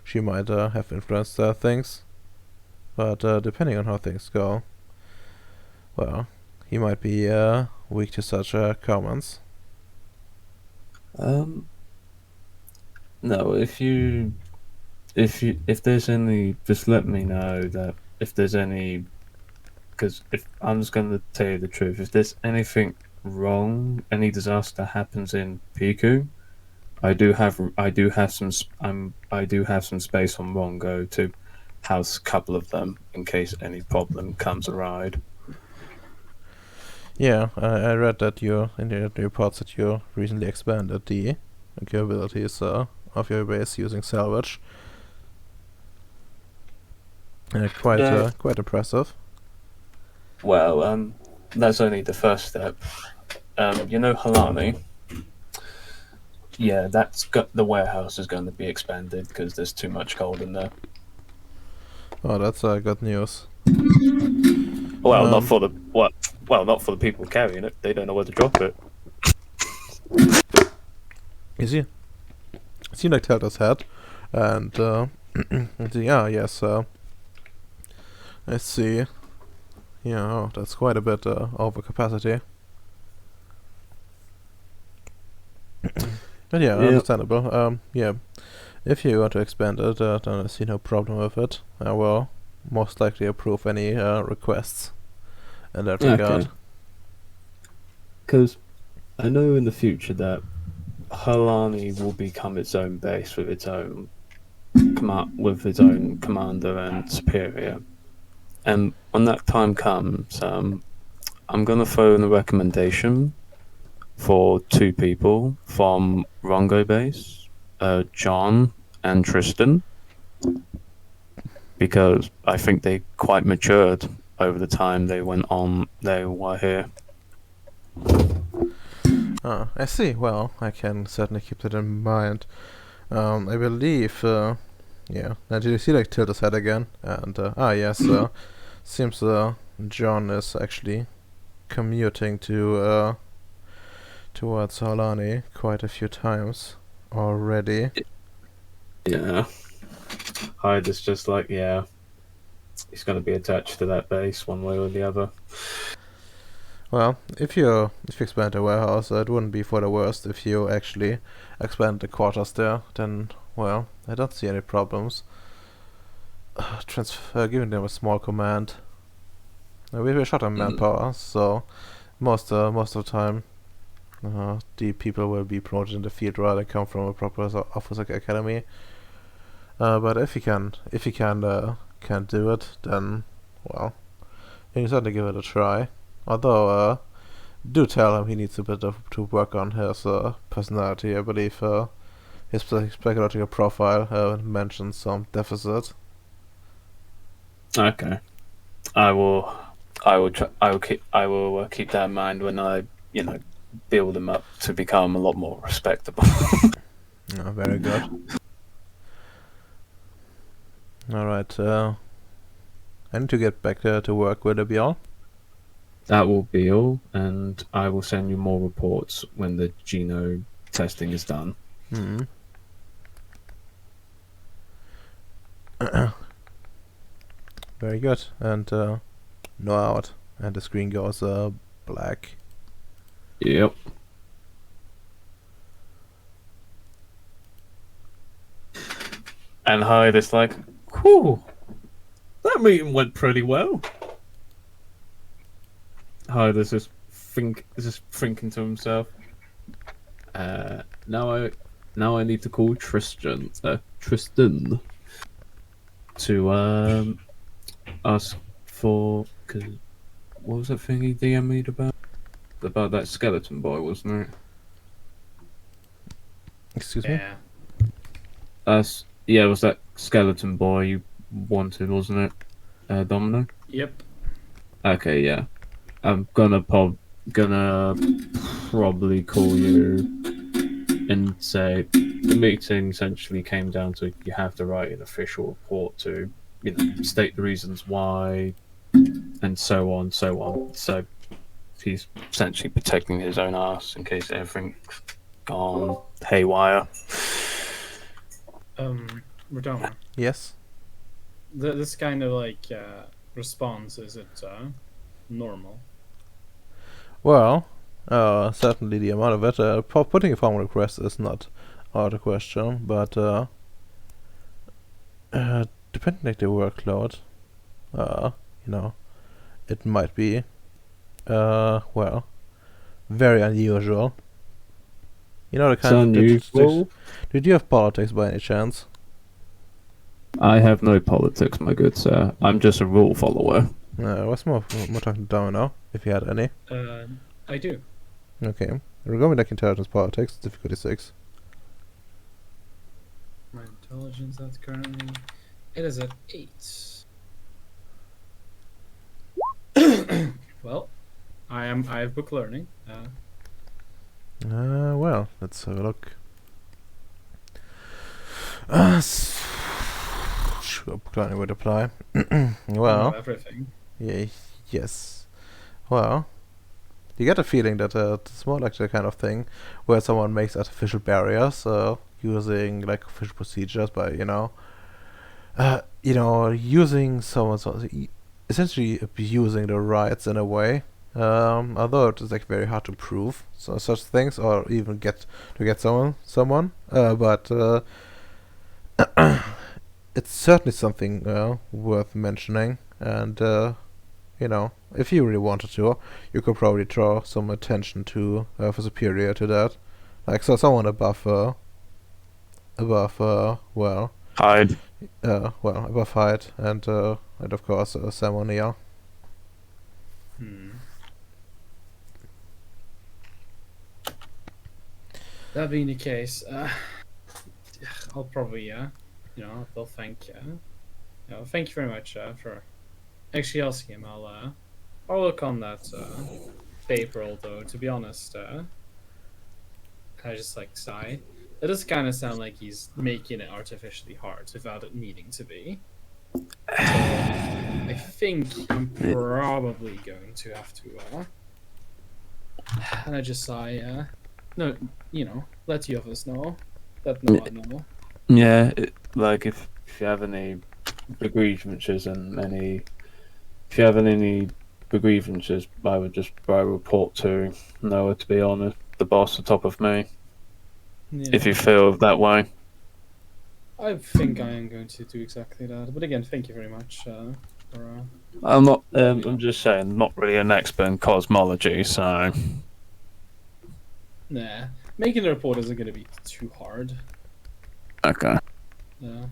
she might have influenced things. But depending on how things go, well, he might be weak to such comments. No, if there's any, just let me know that if there's any, because if I'm just going to tell you the truth, if there's anything wrong, any disaster happens in Piku, I do have some I do have some space on Rongo to house a couple of them in case any problem comes around. Yeah, I read that you in the reports that you recently expanded the capabilities of your base using salvage. Quite impressive. Well, that's only the first step. You know Halani? Yeah, that's got the warehouse is going to be expanded because there's too much gold in there. Oh, that's good news. Well, not for the what? Well, not for the people carrying it. They don't know where to drop it. You see, it seemed like Telda's had, and yeah, yes. Let's see. Yeah, oh, that's quite a bit over capacity. But yeah, understandable. Yeah, if you want to expand it, then I see no problem with it. I will most likely approve any requests in that regard. Because I know in the future that Halani will become its own base with its own commander and superior. And when that time comes, I'm gonna throw in a recommendation for two people from Rongo base, John and Tristan, because I think they quite matured over the time they were here. I see. Well, I can certainly keep that in mind. I believe, yeah. Now, did you see like Tilda's head again? And yes, seems John is actually commuting to towards Halani quite a few times already. Yeah, Hyde is just like, yeah, he's going to be attached to that base one way or the other. Well, if you expand the warehouse, it wouldn't be for the worst if you actually expand the quarters there. Then, well, I don't see any problems. Giving them a small command We short on manpower, so most of the time, the people will be promoted in the field rather than come from a proper officer academy. But if you can't do it, then well, you can certainly give it a try. Although, do tell him he needs a bit to work on his personality. I believe his psychological profile mentions some deficit. Okay, I will keep that in mind when I build him up to become a lot more respectable. Very good. All right. I need to get back to work. Will it be all? That will be all, and I will send you more reports when the genome testing is done. Hmm. Very good. And no out, and the screen goes black. Yep. And Hyde is like, whew, that meeting went pretty well. Hyde is just thinking to himself. Now I need to call Tristan to ask for, cause what was that thing he DM'd about? About that skeleton boy, wasn't it? Excuse me? Yeah. Yeah, it was that skeleton boy you wanted, wasn't it? Domino? Yep. Okay, yeah. I'm gonna probably call you and say the meeting essentially came down to you have to write an official report to, state the reasons why, and so on, so on. So he's essentially protecting his own ass in case everything's gone haywire. Radoma, Yes. this kind of response, is it normal? Well, certainly the amount of it. Putting a formal request is not out of question, but depending on the workload, it might be, well, very unusual. You know the It's kind of unusual. Did you have politics by any chance? I have no politics, my good sir. I'm just a rule follower. What's more talking to Domino, if you had any. I do. Okay. Regarding like intelligence politics, difficulty 6. My intelligence, that's currently, it is at 8. Well, I have book learning. Well, let's have a look. Sure, book learning would apply. I Well, know everything. yeah, yes. Well, you get a feeling that it's more like the kind of thing where someone makes artificial barriers, using like official procedures by using someone's essentially abusing the rights in a way. Although it is like very hard to prove such things or even get someone, but it's certainly something worth mentioning. And if you really wanted to, you could probably draw some attention to for superior to that, like someone above well, Hyde. above height and of course Sam O'Neill. That being the case, I'll probably, they'll thank, thank you very much for actually asking him. I'll look on that paper. Although, to be honest, I just sigh. It does kind of sound like he's making it artificially hard without it needing to be. So I think I'm probably going to have to, and I just sigh. No, let you others know. Let no one know. Yeah, if you have any grievances I would just report to Noah, to be honest, the boss on top of me. Yeah. If you feel that way. I think I am going to do exactly that. But again, thank you very much for I'm not. I'm just saying, not really an expert in cosmology, so Nah, making a report isn't going to be too hard. okay. Yeah.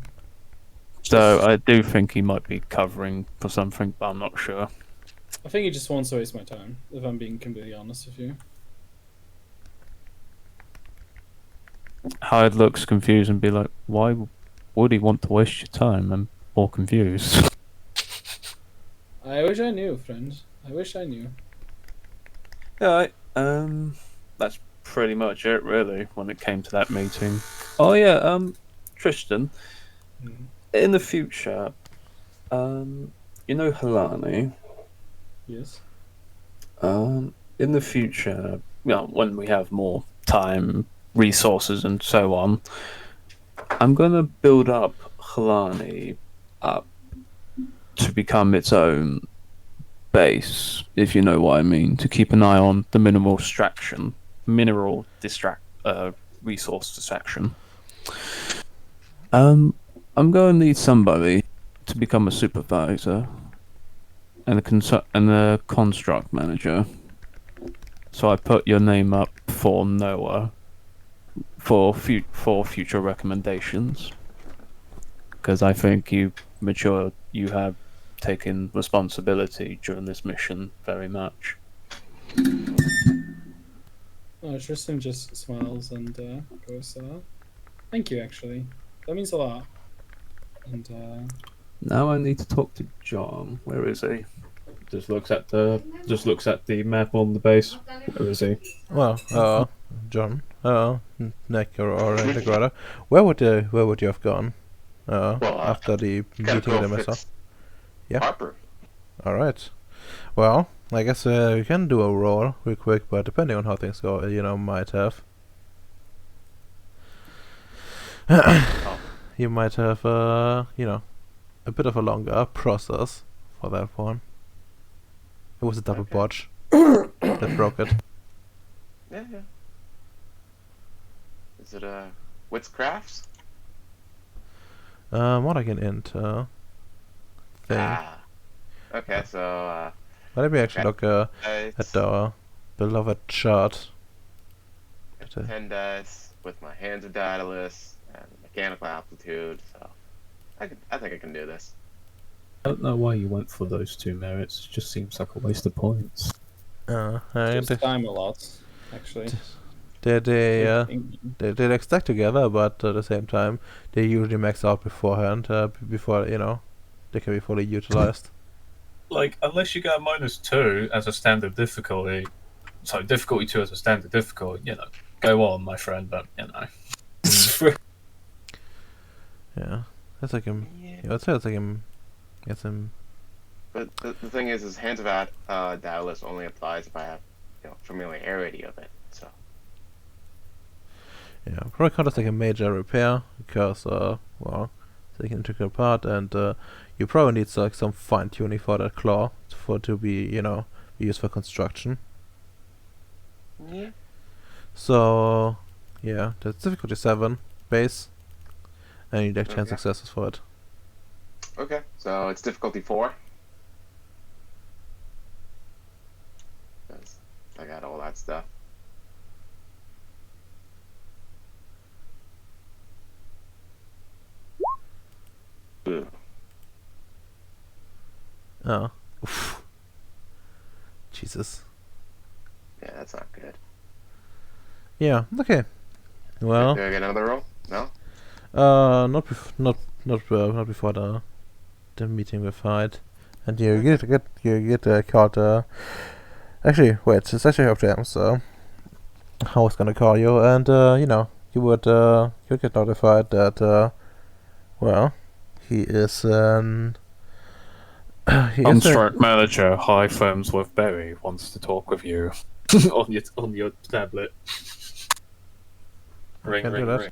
So I do think he might be covering for something, but I'm not sure. I think he just wants to waste my time, if I'm being completely honest with you. Hyde looks confused and be like, "Why would he want to waste your time?" I'm more confused. I wish I knew, friend. I wish I knew. Yeah, that's pretty much it, really, when it came to that meeting. Oh yeah, Tristan, Mhm. in the future, you know Halani, Yes. in the future, when we have more time, resources, and so on, I'm gonna build up Halani up to become its own base, if you know what I mean, to keep an eye on the mineral resource distraction. Um, I'm going to need somebody to become a supervisor and a construct manager. So I put your name up for Noah for future recommendations because I think you have taken responsibility during this mission very much. Tristan just smiles and goes, thank you, actually. That means a lot. And, Now I need to talk to John. Where is he? Just looks at the map on the base. Where is he? Well, John, Nick or Nick rather, where would you have gone? Well, After the gotta meeting go in the mesa. fix Yeah. Harper. All right. Well, I guess we can do a roll real quick, but depending on how things go, might have. You might have, a bit of a longer process for that one. It was a double Okay. botch that broke it. Yeah, yeah. Is it Wits Crafts? More like an int thing. Ah. Okay, so Let me actually look at it's the beloved chart. 10 dice with my hands of Daedalus and mechanical aptitude, so I think I can do this. I don't know why you went for those two merits. It just seems like a waste of points. And just time a lot, actually. they stack together, but at the same time, they usually max out beforehand, before they can be fully utilized. Like, unless you get a -2 as a standard difficulty, so difficulty 2 as a standard difficulty, go on, my friend, but, Yeah, that's like him. Yeah. Yeah, I'd say it's like him. It's him. But the thing is hands of Daedalus only applies if I have familiarity of it. So Yeah, probably count as like a major repair because well, they can take it apart, and you probably need like some fine tuning for that claw to be be used for construction. yeah. So yeah, that's difficulty 7 base, and you need like 10 Okay. successes for it. Okay, so it's difficulty 4. 'Cause I got all that stuff. Ooh. Oh, oof. Jesus. Yeah, that's not good. Yeah. Okay. Well, Do I get another roll? No. not before the meeting with Hyde, and you get called. Actually, wait, it's actually up to him. So I was gonna call you, and you get notified that well, he is he is Construct manager, High Firms with Berry wants to talk with you on your tablet. Ring, can do ring, that. ring.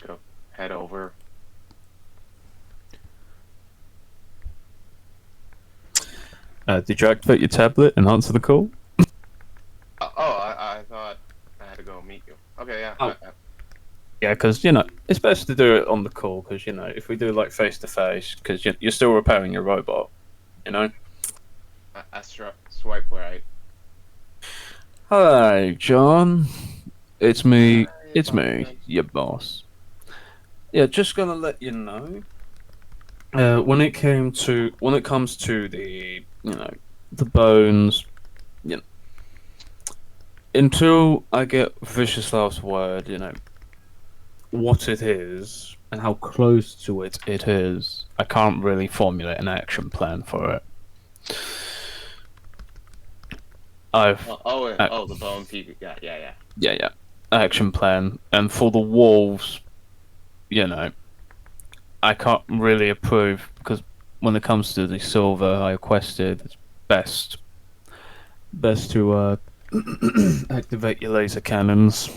Go head over. Did you activate your tablet and answer the call? I thought I had to go meet you. Okay, yeah. Oh. Yeah, because it's best to do it on the call. Because if we do like face to face, because you're still repairing your robot. You know. Swipe right. Hi, John. It's me. Hey, It's me, Boston. your boss. Yeah, just gonna let you know. When it comes to the bones, you know, until I get Viciouslav's word, what it is and how close to it is, I can't really formulate an action plan for it. I've The bone people. Yeah, yeah, yeah. yeah, action plan, and for the wolves, you know, I can't really approve because when it comes to the silver I requested, it's best to activate your laser cannons.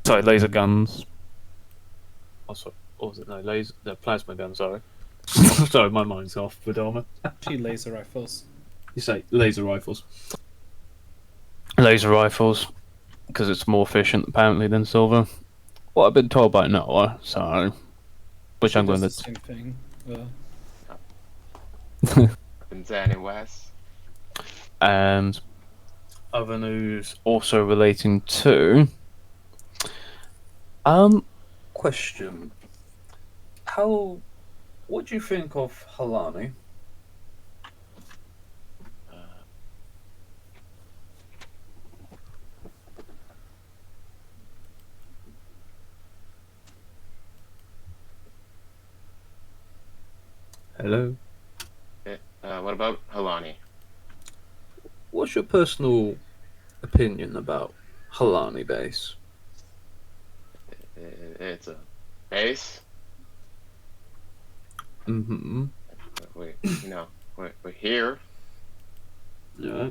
Sorry, laser guns. Also, what was it? No, the plasma gun. Sorry, sorry, my mind's off. Vidama. Actually, laser rifles. You say laser rifles. Laser rifles, because it's more efficient apparently than silver. What I've been told by Noah, so which She I'm does going the to. same thing. In Zanny West. And other news also relating to question. How what do you think of Halani? Uh, Hello? what about Halani? What's your personal opinion about Halani base? It's a base. Mm-hmm. We, we're here. Yeah.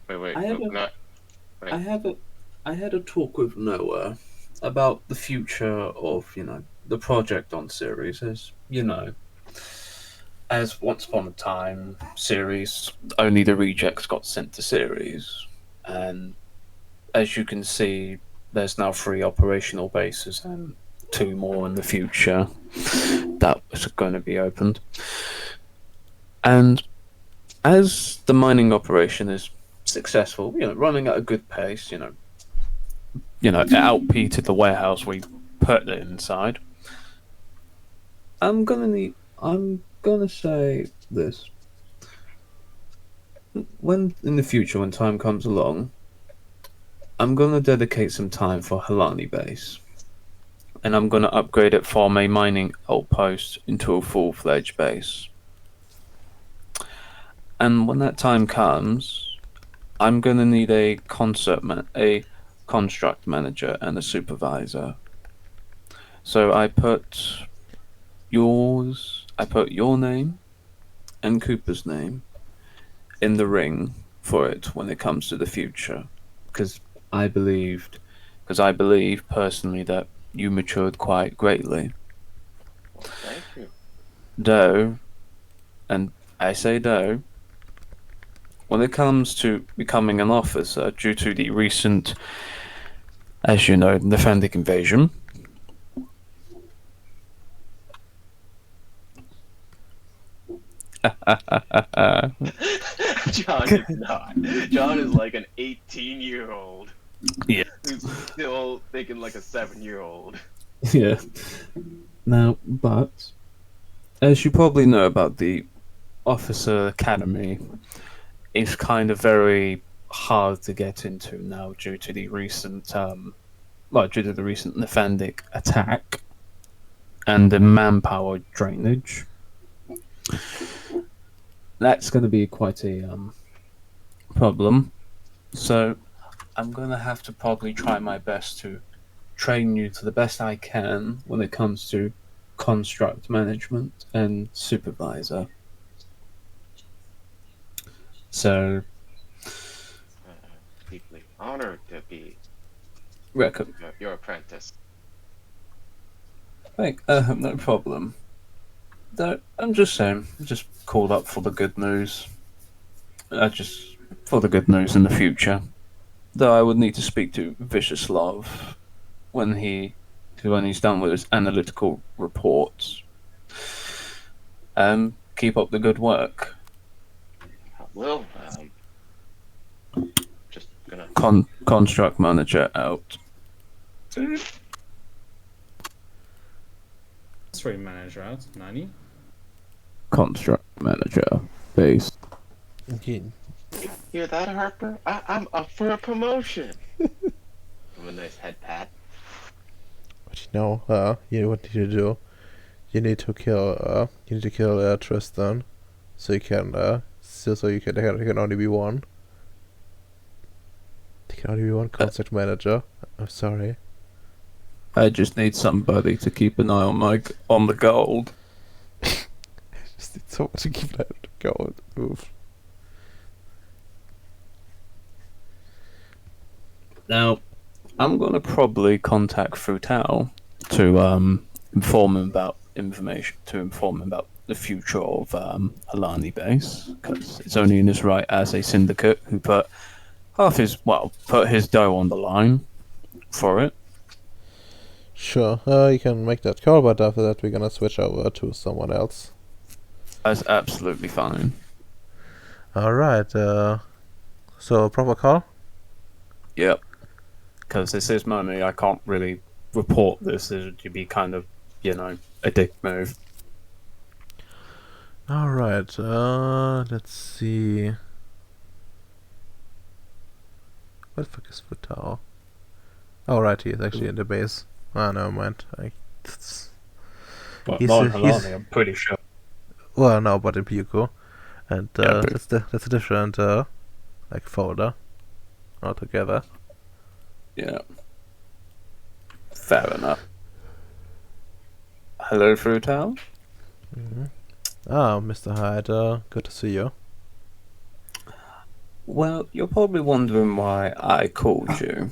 Wait. I had No, a not. I have a I had a talk with Noah about the future of, the project on Ceres as once upon a time, Ceres, only the rejects got sent to Ceres. And as you can see, there's now 3 operational bases and 2 more in the future that is going to be opened. And as the mining operation is successful, running at a good pace, it outpeated the warehouse we put it inside. I'm gonna say this. When in the future, when time comes along, I'm gonna dedicate some time for Halani base, and I'm gonna upgrade it from a mining outpost into a full-fledged base. And when that time comes, I'm gonna need a construct manager and a supervisor. So I put your name and Cooper's name in the ring for it when it comes to the future, because I believed, because I believe personally that you matured quite greatly. Well, thank you. Though, and I say though, when it comes to becoming an officer, due to the recent, as you know, Nephandic invasion. John is not. John is like an 18-year-old Yeah. who's still thinking like a 7-year-old. Yeah. Now, but as you probably know about the officer academy, it's kind of very hard to get into now due to the recent, Nephandic attack and the manpower drainage. That's going to be quite a problem. So I'm going to have to probably try my best to train you to the best I can when it comes to construct management and supervisor. So, Deeply honored to be reckon, your apprentice. no problem. Though, I'm just saying, I just called up for the good news. Just for the good news in the future. Though I would need to speak to Vicioslav when he's done with his analytical reports. Keep up the good work. Will, just gonna. Construct manager out. Sorry, manager out. Nani? Construct manager base. Ye- Hear that, Harper? I'm up for a promotion. Have a nice head pat. But you know, what you need to do? You need to kill Tristan, so you can there can only be one. There can only be one construct manager. I'm sorry. I just need somebody to keep an eye on the gold. Just need someone to keep that going. Oof. Now, I'm gonna probably contact Frutal to inform him about the future of Alani Base, because it's only in his right as a syndicate who put his dough on the line for it. Sure, you can make that call, but after that we're gonna switch over to someone else. That's absolutely fine. Alright, so proper call? Yep. Because this is money, I can't really report this. It would be kind of, a dick move. Alright, let's see. What the fuck is Futao? Oh, right, he is actually in the base. Ah, never mind. But He's not a- in he's- Halani, I'm pretty sure. Well, no, but in Pyuko. And Yeah, but- that's a different folder altogether. Yeah. Fair enough. Hello, Frutal? Mm-hmm. Ah, Mr. Hyde, good to see you. Well, you're probably wondering why I called you.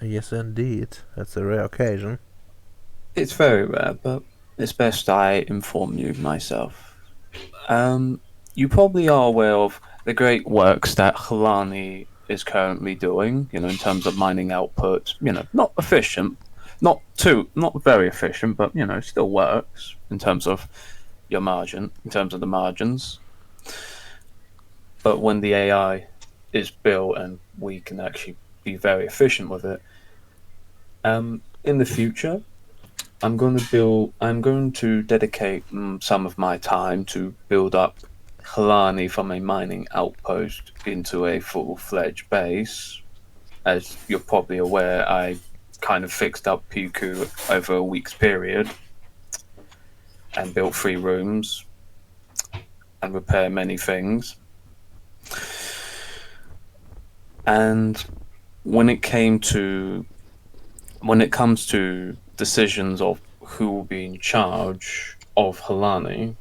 Yes, indeed. That's a rare occasion. It's very rare, but it's best I inform you myself. You probably are aware of the great works that Halani is currently doing, in terms of mining output, not efficient, not very efficient, but, still works in terms of the margins. But when the AI is built and we can actually be very efficient with it, in the future, I'm going to dedicate some of my time to build up Halani from a mining outpost into a full-fledged base. As you're probably aware, I kind of fixed up Puku over a week's period and built 3 rooms and repaired many things. And when it comes to decisions of who will be in charge of Halani,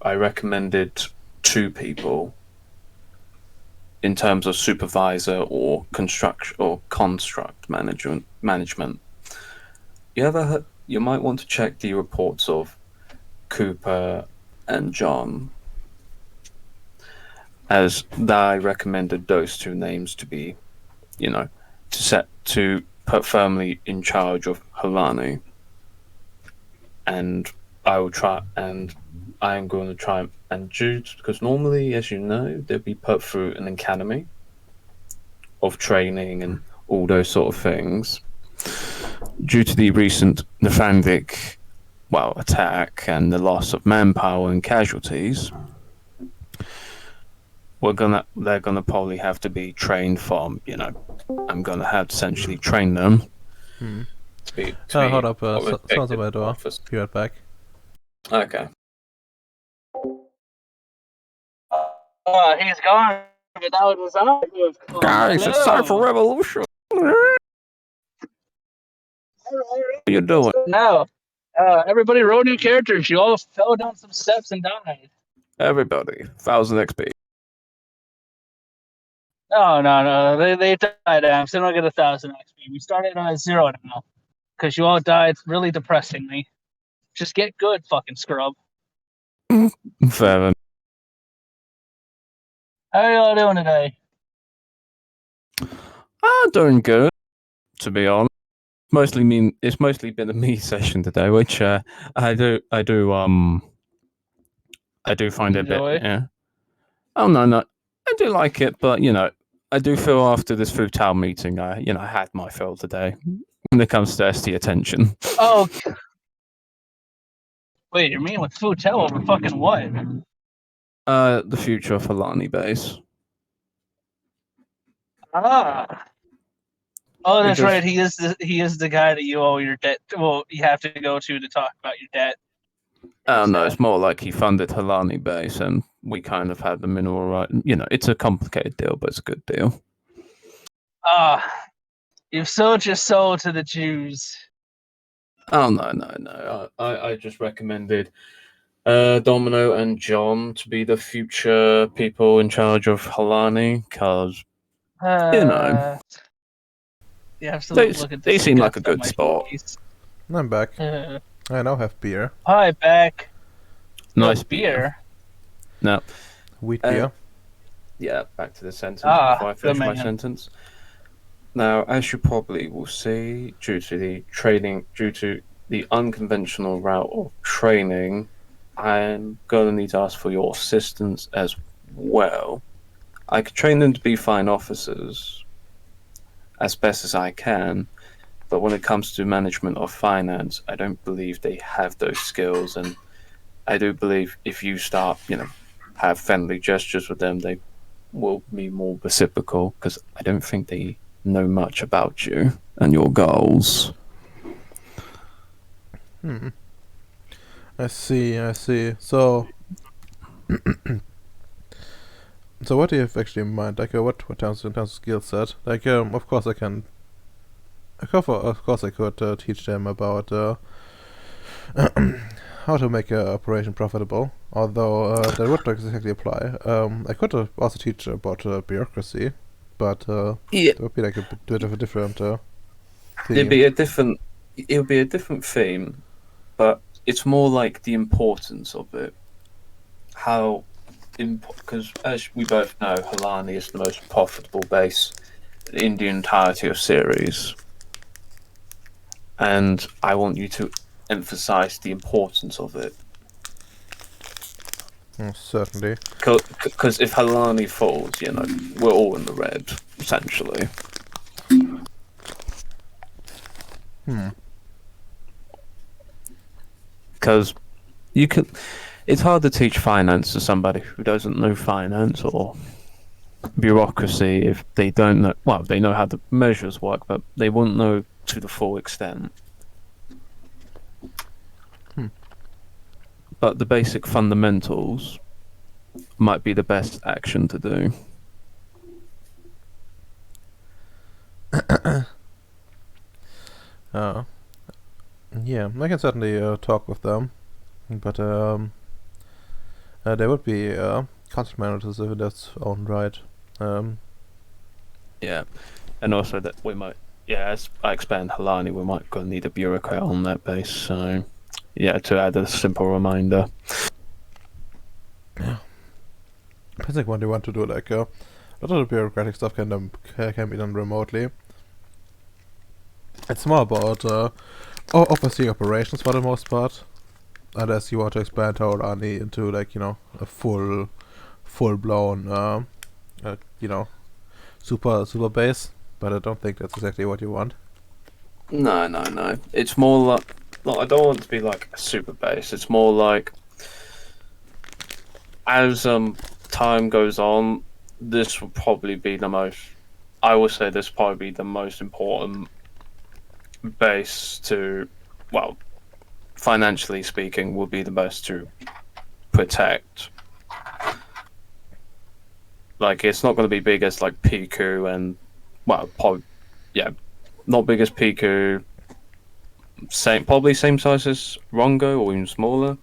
I recommended 2 people in terms of supervisor or construct management. You might want to check the reports of Cooper and John, as I recommended those 2 names to be, to put firmly in charge of Halani. And I am going to try and because normally, as you know, they'll be put through an academy of training and all those sort of things. Due to the recent Nathandic, attack and the loss of manpower and casualties, they're gonna probably have to be trained from, I'm gonna have to essentially train them. Hmm. To Hold up, of someone's at my door. office. Be right back. Okay. He's gone without his eye. Guys, it's time for revolution. What are you doing? No. Everybody wrote new characters. You all fell down some steps and died. Everybody, 1000 XP. No. They died. I'm still gonna get 1,000 XP. We started at 0 now. Because you all died really depressingly. Just get good, fucking scrub. Fair enough. How are y'all doing today? I'm doing good, to be honest. It's mostly been a me session today, which I do I do find it a bit. Enjoy? Yeah. Oh no, I do like it, but I do feel after this Futal meeting, I had my fill today when it comes to ST attention. Oh, wait, you're mean with Futel over fucking what? The future of Halani base. Ah. Oh, that's Because- right. He is the guy that you owe your debt. Well, you have to go to talk about your debt. Oh no, it's more like he funded Halani base, and we kind of had the mineral right. It's a complicated deal, but it's a good deal. Ah, you've sold your soul to the Jews. Oh no. I just recommended Domino and John to be the future people in charge of Halani, because You absolutely look at they this seem like a disgust on good my spot. face. I'm back. I now have beer. Hi, back. Nice beer. No. Wheat beer. Yeah, back to the sentence Ah, before I good finish my man. sentence. Now, as you probably will see, due to the unconventional route of training, I'm going to need to ask for your assistance as well. I could train them to be fine officers as best as I can, but when it comes to management of finance, I don't believe they have those skills, and I do believe if you start, have friendly gestures with them, they will be more reciprocal, because I don't think they know much about you and your goals. I see. So, so what do you have actually in mind? Like, what terms in terms of skill set? Like, of course I can. Of course I could teach them about how to make an operation profitable. Although that would not exactly apply. I could also teach about bureaucracy, but Yeah, it would be like a bit of a different it'd theme. be a different theme, but it's more like the importance of it. How, because as we both know, Halani is the most profitable base in the entirety of Ceres, and I want you to emphasize the importance of it. Certainly. Because if Halani falls, we're all in the red, essentially. Because it's hard to teach finance to somebody who doesn't know finance or bureaucracy if they don't know. Well, they know how the measures work, but they won't know to the full extent. But the basic fundamentals might be the best action to do. Yeah, I can certainly talk with them, but they would be content managers in their own right. Yeah, and also that we might, as I expand Halani, we might gonna need a bureaucrat on that base. So, to add a simple reminder. I think when they want to do like a lot of the bureaucratic stuff can be done remotely. It's more about overseeing operations for the most part, unless you want to expand our army into like a full blown super base. But I don't think that's exactly what you want. No. It's more like I don't want it to be like a super base. It's more like as time goes on, this will probably be the most. I would say this will probably be the most important base to, well, financially speaking, will be the best to protect. Like, it's not going to be big as like Piku and, well, not big as Piku. Probably same size as Rongo or even smaller.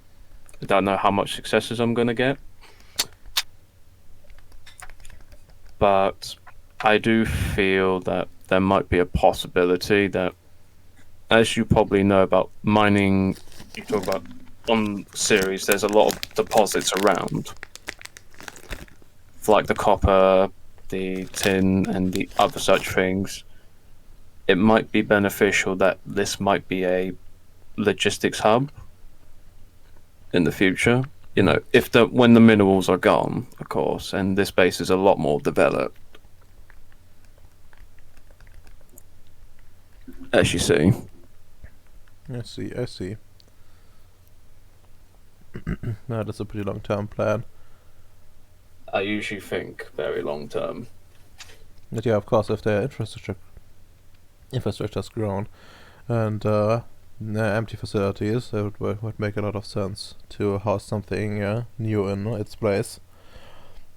I don't know how much successes I'm going to get, but I do feel that there might be a possibility that, as you probably know about mining, you talk about on Ceres, there's a lot of deposits around, like the copper, the tin, and the other such things. It might be beneficial that this might be a logistics hub in the future. you know, when the minerals are gone, of course, and this base is a lot more developed, as you see. I see, I see. No, that's a pretty long-term plan. I usually think very long term. But yeah, of course, if their infrastructure's grown and empty facilities, it would make a lot of sense to house something new in its place.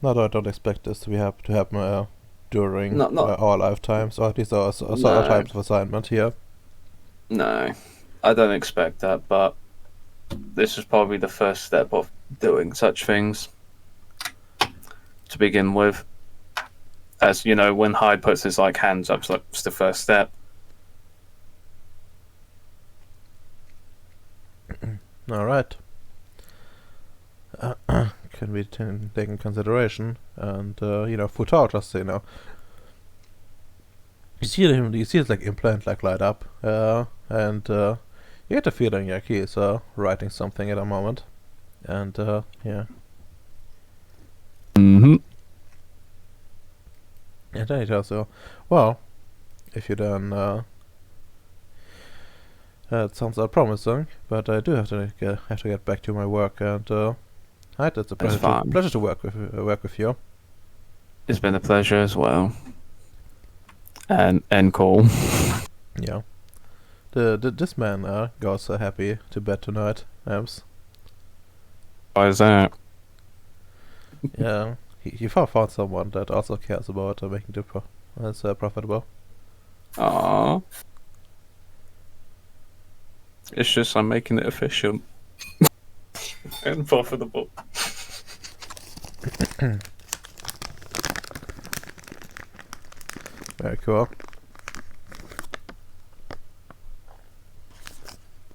No, I don't expect this to happen during Not our lifetimes, or at least our No. times of assignment here. No, I don't expect that, but this is probably the first step of doing such things to begin with. As you know, when Hyde puts his like hands up, it's the first step. All right. Can be taken in consideration, and Futao just you see his like implant like light up, and you get the feeling like he is writing something at a moment, and yeah. Mm-hmm. And then he tells you, well, if you then it sounds promising, but I do have to get back to my work, and Hyde, it's a That's pleasure fine. to work with you. It's been a pleasure as well. And cool. Yeah. This man goes happy to bed tonight, Ems. Why is that? Yeah, he found someone that also cares about making it profitable. Aww. It's just I'm making it efficient and profitable. Very cool.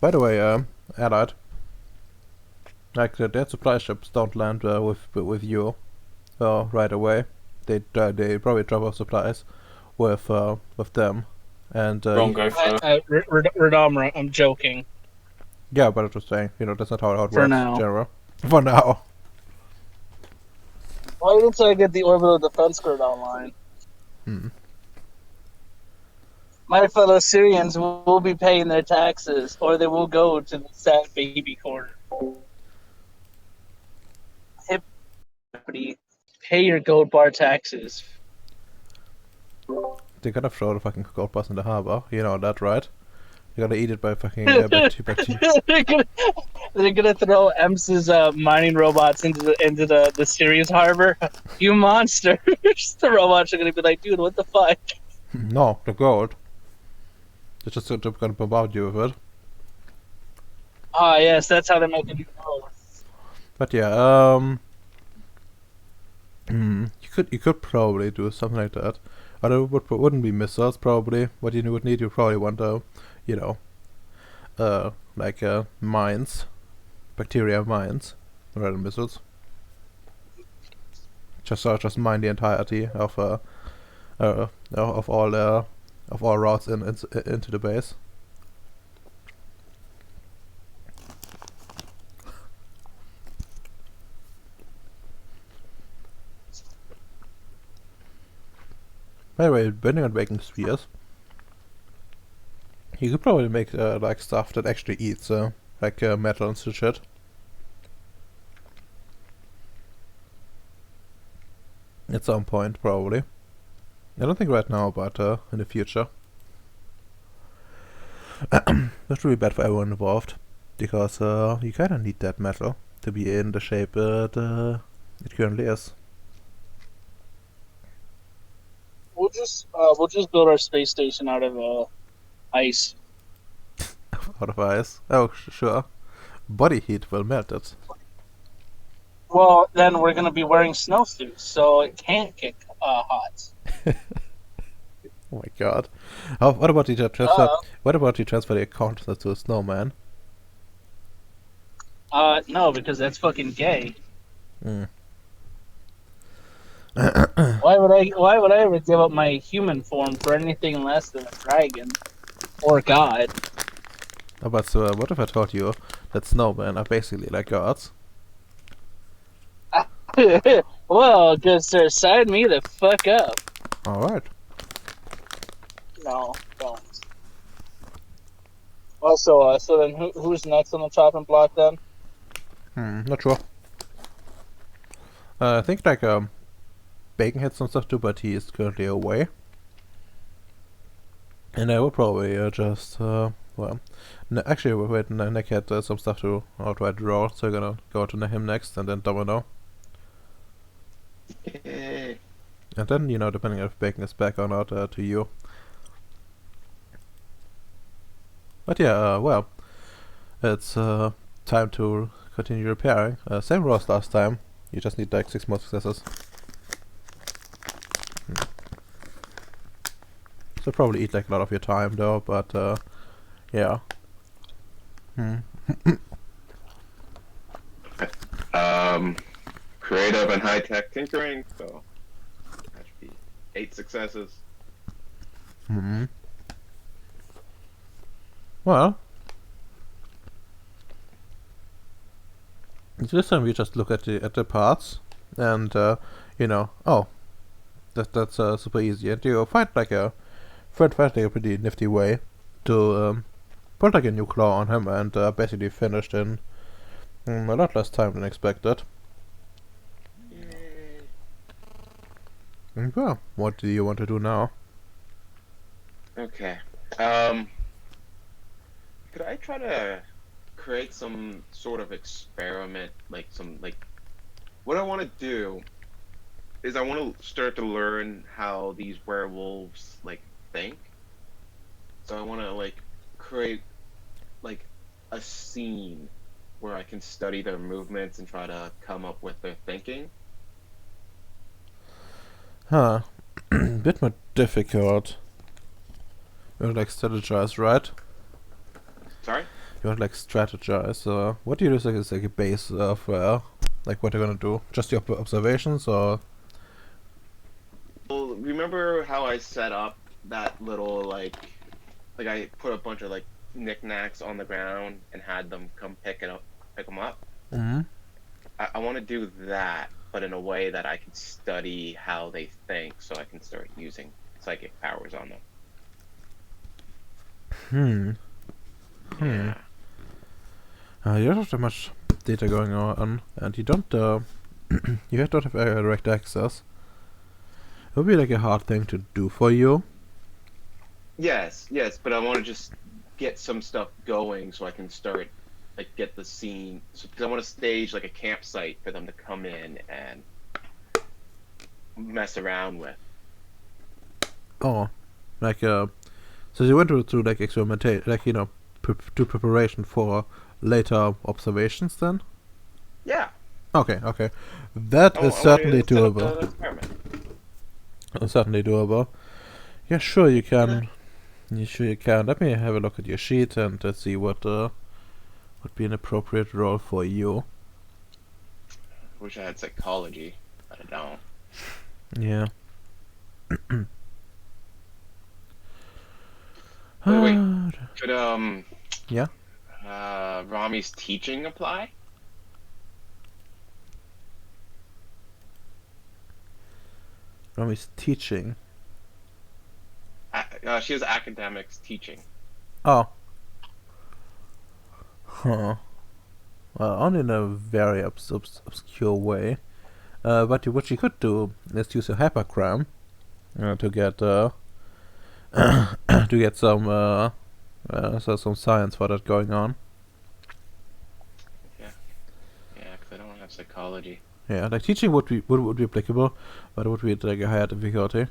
By the way, Allied, like their supply ships don't land with you right away. They probably drop off supplies with them, and Wrong go first. Radamra, I'm joking. yeah, but I was saying, that's not how it For works now. in general. For now. Why didn't I get the orbital defense grid online? Hmm. My fellow Syrians will be paying their taxes, or they will go to the sad baby corner. Pay your gold bar taxes. They're gonna throw the fucking gold bars in the harbor. You know that, right? You're gonna eat it by fucking back to They're gonna throw Ems's mining robots into the Ceres harbor. You monsters! The robots are gonna be like, dude, what the fuck? No, the gold. They're just gonna bombard you with it. Ah, yes, that's how they make it go. But yeah, you could probably do something like that. Although it wouldn't be missiles probably. What you would need, you probably want like mines, bacteria mines, rather than missiles. Just mine the entirety of all routes into the base. By the way, depending on making spheres, you could probably make like stuff that actually eats like metal and such shit. At some point, probably. I don't think right now, but in the future. That's really bad for everyone involved, because you kinda need that metal to be in the shape it currently is. We'll just build our space station out of ice. Out of ice. Oh, sure. Body heat will melt it. Well, then we're gonna be wearing snowsuits, so it can't get hot. Oh my god. What about you transfer? What about you transfer the account to a snowman? No, because that's fucking gay. Mm. Why would I ever give up my human form for anything less than a dragon or a god? But what if I told you that snowmen are basically like gods? Well, good sir, sign me the fuck up. Alright. No, don't. Also, so then who's next on the chopping block then? Not sure. I think like Bacon had some stuff too, but he is currently away. And I will probably just well, actually wait, Nick had some stuff to outright draw, so we're gonna go to him next, and then Domino, Yay. and then depending if Bacon is back or not, to you. But yeah, well, it's time to continue repairing. Same row as last time. You just need like 6 more successes. So probably eat like a lot of your time though, but yeah. Creative and high-tech tinkering, so that should be 8 successes. Well, this time we just look at the parts, and oh, that's super easy, and you find like a pretty nifty way to put like a new claw on him, and basically finished in a lot less time than expected. And well, what do you want to do now? Okay. Could I try to create some sort of experiment, like what I want to do is I want to start to learn how these werewolves like think. So I want to like create like a scene where I can study their movements and try to come up with their thinking. Huh. Bit more difficult. You want to like strategize, right? Sorry? You want to like strategize. What do you do is like a base of like what you're gonna do? Just your observations, or? Well, remember how I set up that little like I put a bunch of like knickknacks on the ground and had them come pick them up. Mm-hmm. I want to do that, but in a way that I can study how they think, so I can start using psychic powers on them. Yeah. You don't have that much data going on, and you don't you don't have direct access. It would be like a hard thing to do for you. Yes, but I want to just get some stuff going so I can start like get the scene. Because I want to stage like a campsite for them to come in and mess around with. Oh, like so you went through like experimentation, like do preparation for later observations then? Yeah. Okay. That is certainly doable. Certainly doable. Yeah, sure you can. Sure you can. Let me have a look at your sheet and let's see what would be an appropriate role for you. Wish I had psychology, but I don't. Yeah. Wait. Could Yeah. Rami's teaching apply? Rami's teaching. She has academics teaching. Oh. Huh. Well, only in a very obscure way. But what you could do is use a hypergram to get to get some some science for that going on. Yeah, because I don't have psychology. Yeah, like teaching would be applicable, but it would be like a higher difficulty.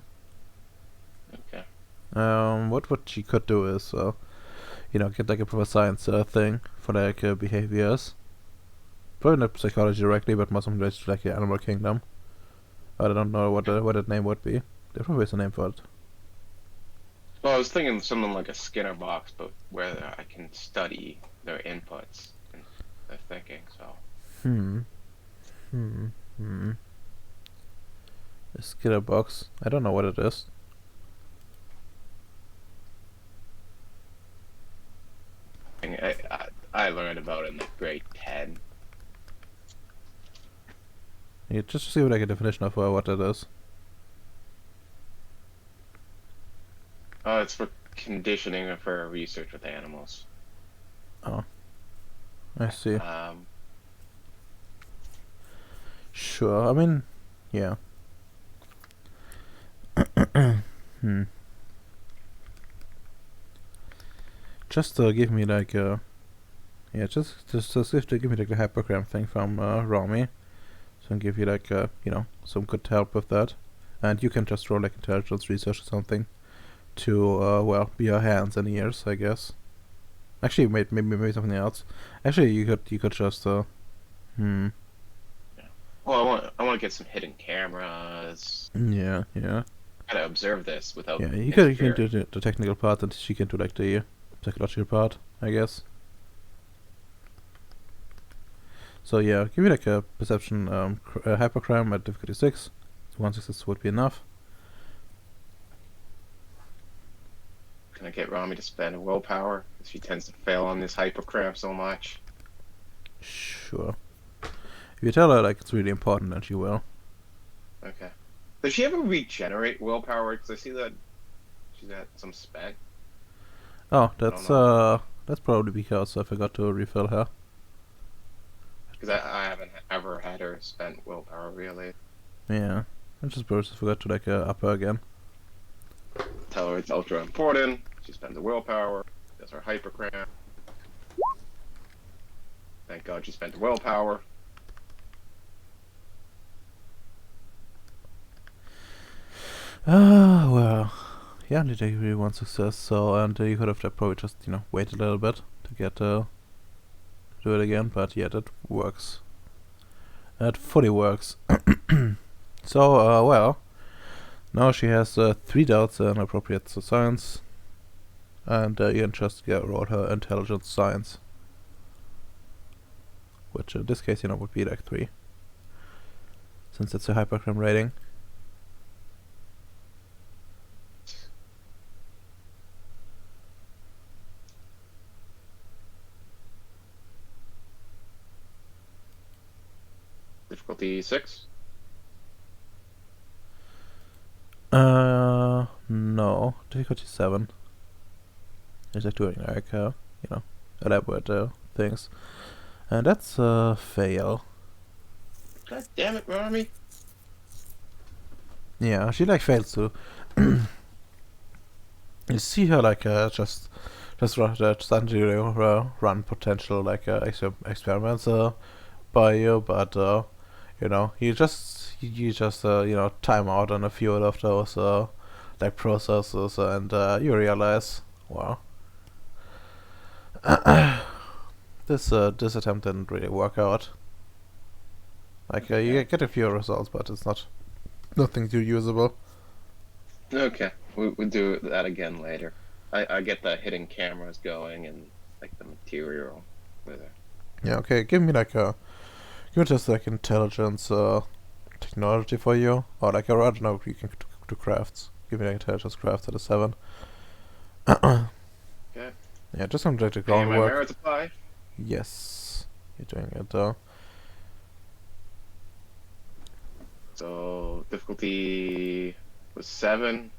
Okay. What she could do is get like a proper science thing for like behaviors. Probably not psychology directly, but more something related to like the animal kingdom. I don't know what that name would be. There probably is a name for it. Well, I was thinking something like a Skinner box, but where I can study their inputs and their thinking. So. A Skinner box. I don't know what it is. I learned about it in like grade 10. Yeah, just to see like a definition of what that is. It's for conditioning and for research with animals. I see. Um, Sure. I mean, yeah. Hmm. Just give me like yeah, just give me like the hypergram thing from Rami, so I can give you like you know, some good help with that, and you can just roll like intelligence research or something to well, be your hands and ears, I guess. Actually, maybe something else. Actually, you could just hmm. well, I want to get some hidden cameras. Yeah. Gotta observe this without Yeah, you can do interfering. the technical part, and she can do like the psychological part, I guess. So yeah, give me like a perception hypercrime at difficulty 6. 1 success would be enough. Can I get Rami to spend willpower? 'Cause she tends to fail on this hypercram so much. Sure. If you tell her like it's really important, then she will. Okay. Does she ever regenerate willpower? Because I see that she's got some spec. Oh, know. that's probably because I forgot to refill her. Because I haven't ever had her spend willpower really. Yeah, I just forgot to like up her again. Tell her it's ultra important. She spends the willpower. Does her hypercram. Thank God she spent the willpower. Ah, well, yeah, only take really 1 success. So and you could have probably just wait a little bit to get do it again. But yeah, that works. That fully works. So well, now she has 3 doubts in appropriate science, and you can just roll her intelligence science, which in this case would be like 3, since it's a hypercrime rating. Difficulty 6. No, difficulty 7. It's like doing like elaborate things, and that's a fail. God damn it, Rami. Yeah, she like fails to. You see her like just suddenly run potential like experiments by you, but you just time out on a few of those like processes, and you realize, wow, this attempt didn't really work out. Like you get a few results, but it's nothing too usable. Okay, we'll do that again later. I get the hidden cameras going and like the material with it. Yeah, okay, give me just like intelligence technology for you, or like I don't know, you can do crafts. Give me like intelligence crafts at a 7. Okay. Yeah, just some like the Paying my groundwork. merit supply. Yes, you're doing it. So difficulty was 7.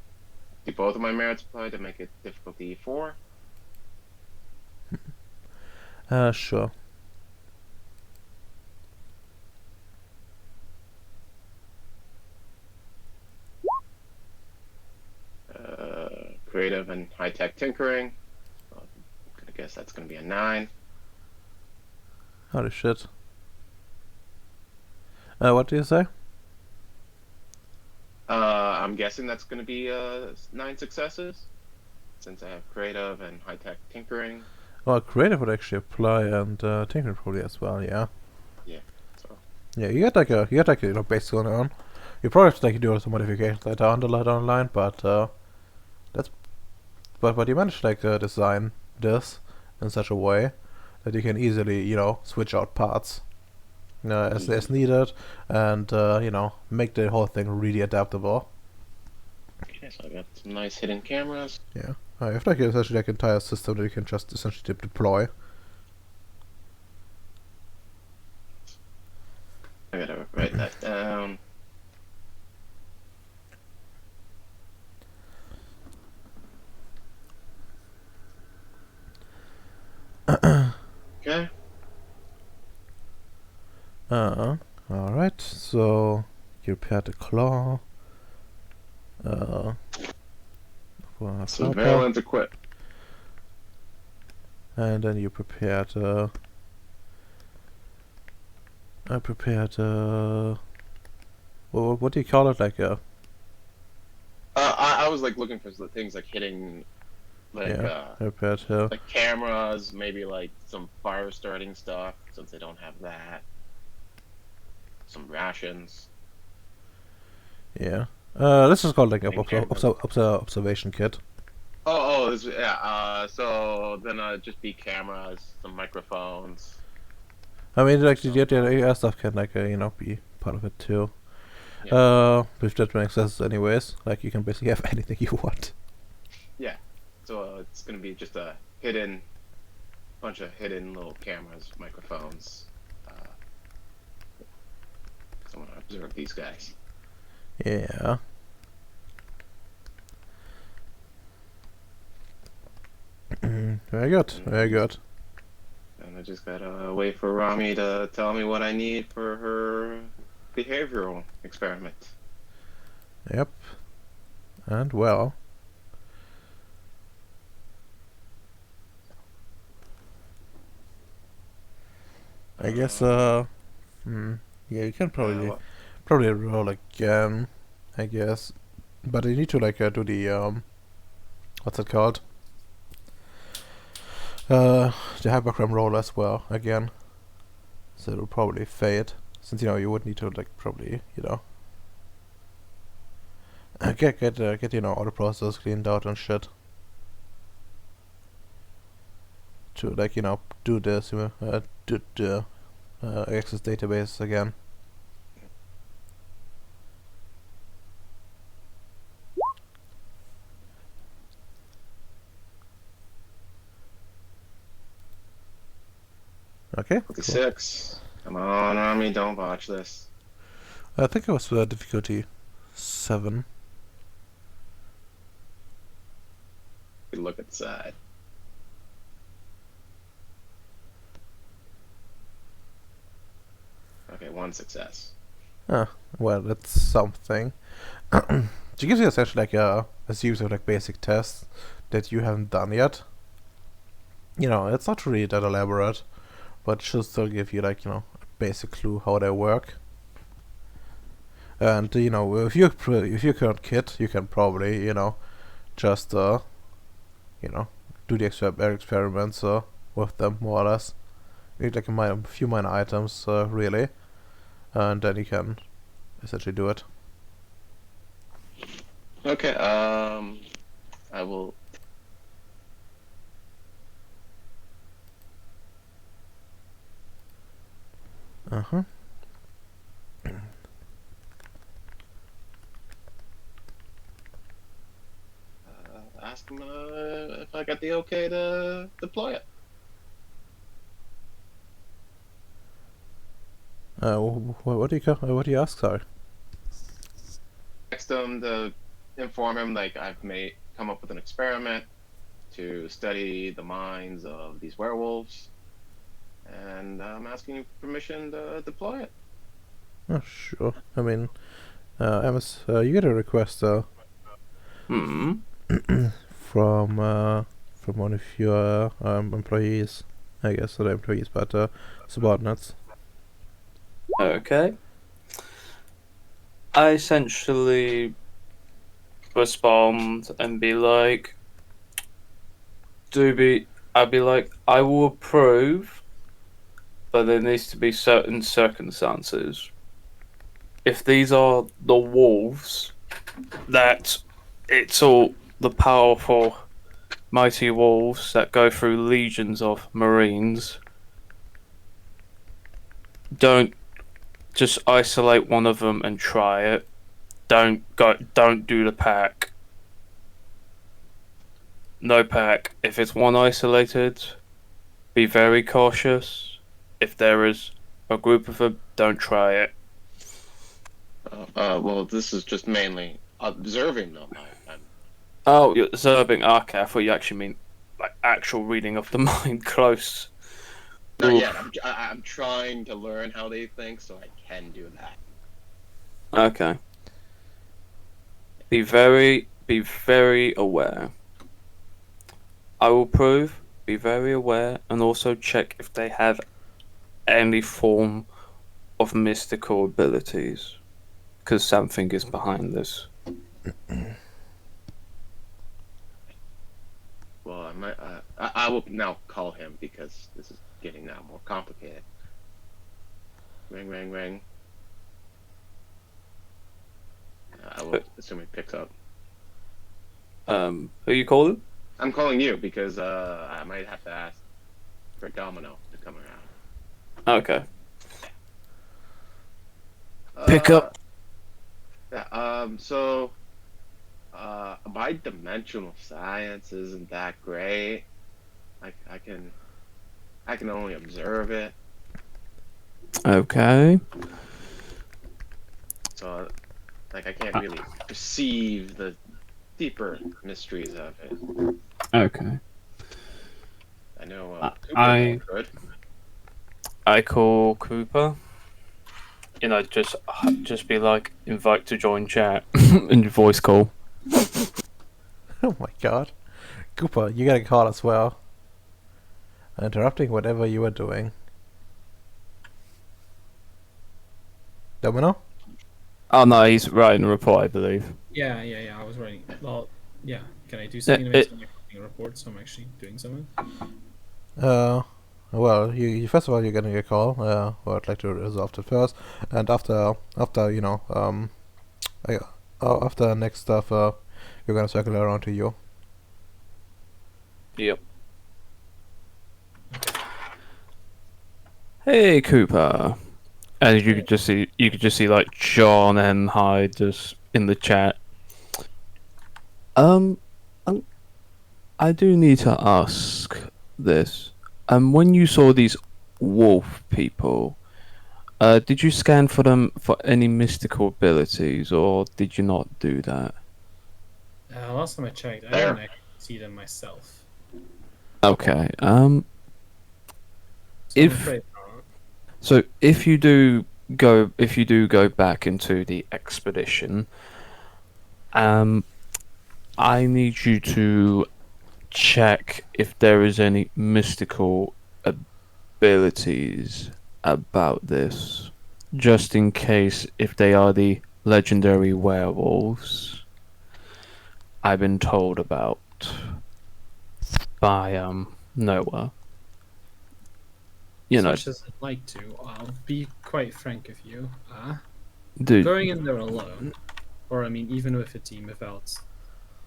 Do both of my merit supply to make it difficulty 4. Sure. Creative and high-tech tinkering. So I guess that's going to be a 9. Holy shit. What do you say? I'm guessing that's going to be 9 successes, since I have creative and high-tech tinkering. Well, creative would actually apply, and tinkering probably as well. Yeah. Yeah. So. Yeah, you get like a basic on your own. You probably have to like do some modifications later on the line, but but you managed to like design this in such a way that you can easily switch out parts as needed, and make the whole thing really adaptable. Okay, so I got some nice hidden cameras. Yeah, you have like essentially like an entire system that you can just essentially deploy. I gotta write that down. Okay. Alright, so you prepared the claw. For a flopper, Surveillance equip. and then you prepared I prepared what do you call it, like I was like looking for the things like hitting like yeah, I prepared like cameras, maybe like some fire starting stuff since they don't have that. Some rations. yeah. This is called like a And cameras. observation kit. This, yeah. So then just be cameras, some microphones. I mean, like Some, the other stuff can like be part of it too. yeah. With that access anyways, like you can basically have anything you want. Yeah. So it's gonna be just a hidden bunch of hidden little cameras, microphones. So I want to observe these guys. Yeah. Very good. Very good. And I just gotta wait for Rami to tell me what I need for her behavioral experiment. Yep. And well. I guess yeah, you can probably What? roll again, I guess. But you need to like do the what's it called? The hypercram roll as well again. So it'll probably fade, since you would need to like probably get all the processes cleaned out and shit to like do this do the access database again. Okay. Cool. 56. Come on, Rami, don't botch this. I think it was difficulty 7. We look at the side. Okay, 1 success. Well, that's something. She gives you essentially like a series of like basic tests that you haven't done yet. It's not really that elaborate, but it should still give you like a basic clue how they work. And if you current kit, you can probably just do the experiments with them more or less. You need like a few minor items really, and then you can essentially do it. Okay, I will. Uh-huh. Ask him if I got the okay to deploy it. What do you ask, sorry? Text him to inform him like I've come up with an experiment to study the minds of these werewolves, and I'm asking you permission to deploy it. Oh, sure. I mean, Amos, you get a request Hmm. from one of your employees. I guess not employees, but subordinates. Okay. I essentially respond and be like, I'd be like, I will approve, but there needs to be certain circumstances. If these are the wolves, that it's all the powerful, mighty wolves that go through legions of marines. Don't just isolate one of them and try it. Don't do the pack. No pack. If it's one isolated, be very cautious. If there is a group of them, don't try it. Well, this is just mainly observing them. Oh, you're observing. Okay, I thought you actually mean like actual reading of the mind close. Not Oof. yet. I'm trying to learn how they think so I can do that. Okay. Be very aware. I will prove. Be very aware, and also check if they have any form of mystical abilities, because something is behind this. Well, I might. I will now call him because this is getting now more complicated. Ring, ring, ring. I will assume he picks up. Who you calling? I'm calling you because I might have to ask for Domino to come around. Okay. Pick up. Yeah. So. My dimensional science isn't that great. I can only observe it. Okay. So like I can't really perceive the deeper mysteries of it. Okay. I know I Cooper could. I call Cooper. You know, just be like, invite to join chat in your voice call. Oh my god. Cooper, you gotta call as well. Interrupting whatever you are doing. Domino? Oh no, he's writing a report, I believe. Yeah. I was writing. Well, yeah. Can I do something to make something like a report so I'm actually doing something? Well, you first of all, you're getting a call. Well, I'd like to resolve it first, and after you know, I, after next stuff, you're gonna circle around to you. Yep. Hey Cooper. And you could just see like John and Hyde just in the chat. Um, I do need to ask this. When you saw these wolf people, did you scan for them for any mystical abilities, or did you not do that? Last time I checked, I There. didn't actually see them myself. Okay. So I'm If afraid not. so, if you do go back into the expedition, I need you to check if there is any mystical abilities about this, just in case if they are the legendary werewolves I've been told about by Noah. You As know, much as I'd like to, I'll be quite frank with you. dude. Going in there alone, or I mean, even with a team without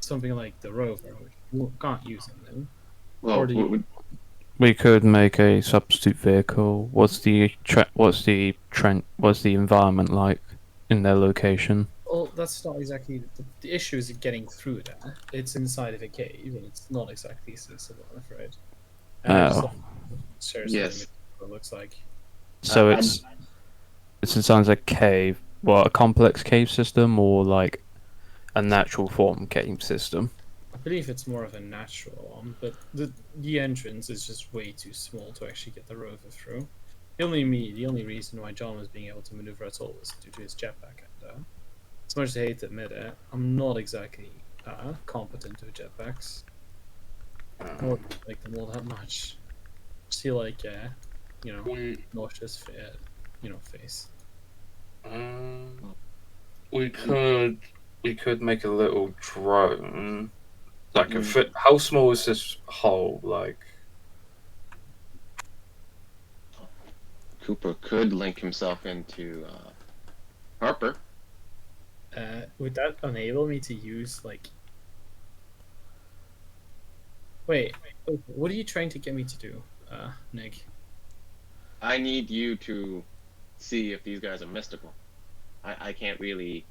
something like the rover, which we can't use in them. Well, Or do you- We could make a substitute vehicle. What's the environment like in their location? Well, that's not exactly the issue. Is getting through there. It's inside of a cave, and it's not exactly accessible, I'm afraid. And I just Oh, share Yes. what it looks like. so I'm- it sounds like cave. Well, a complex cave system or like a natural form cave system. I believe it's more of a natural one, but the entrance is just way too small to actually get the rover through. The only reason why John was being able to maneuver at all was due to his jetpack. And as much as I hate to admit it, I'm not exactly competent with jetpacks. I don't like them all that much. Just feel like nauseous, face. We could make a little drone. Like how small is this hole? Like Cooper could link himself into Harper. Would that enable me to use like? Wait, what are you trying to get me to do, Nick? I need you to see if these guys are mystical. I can't really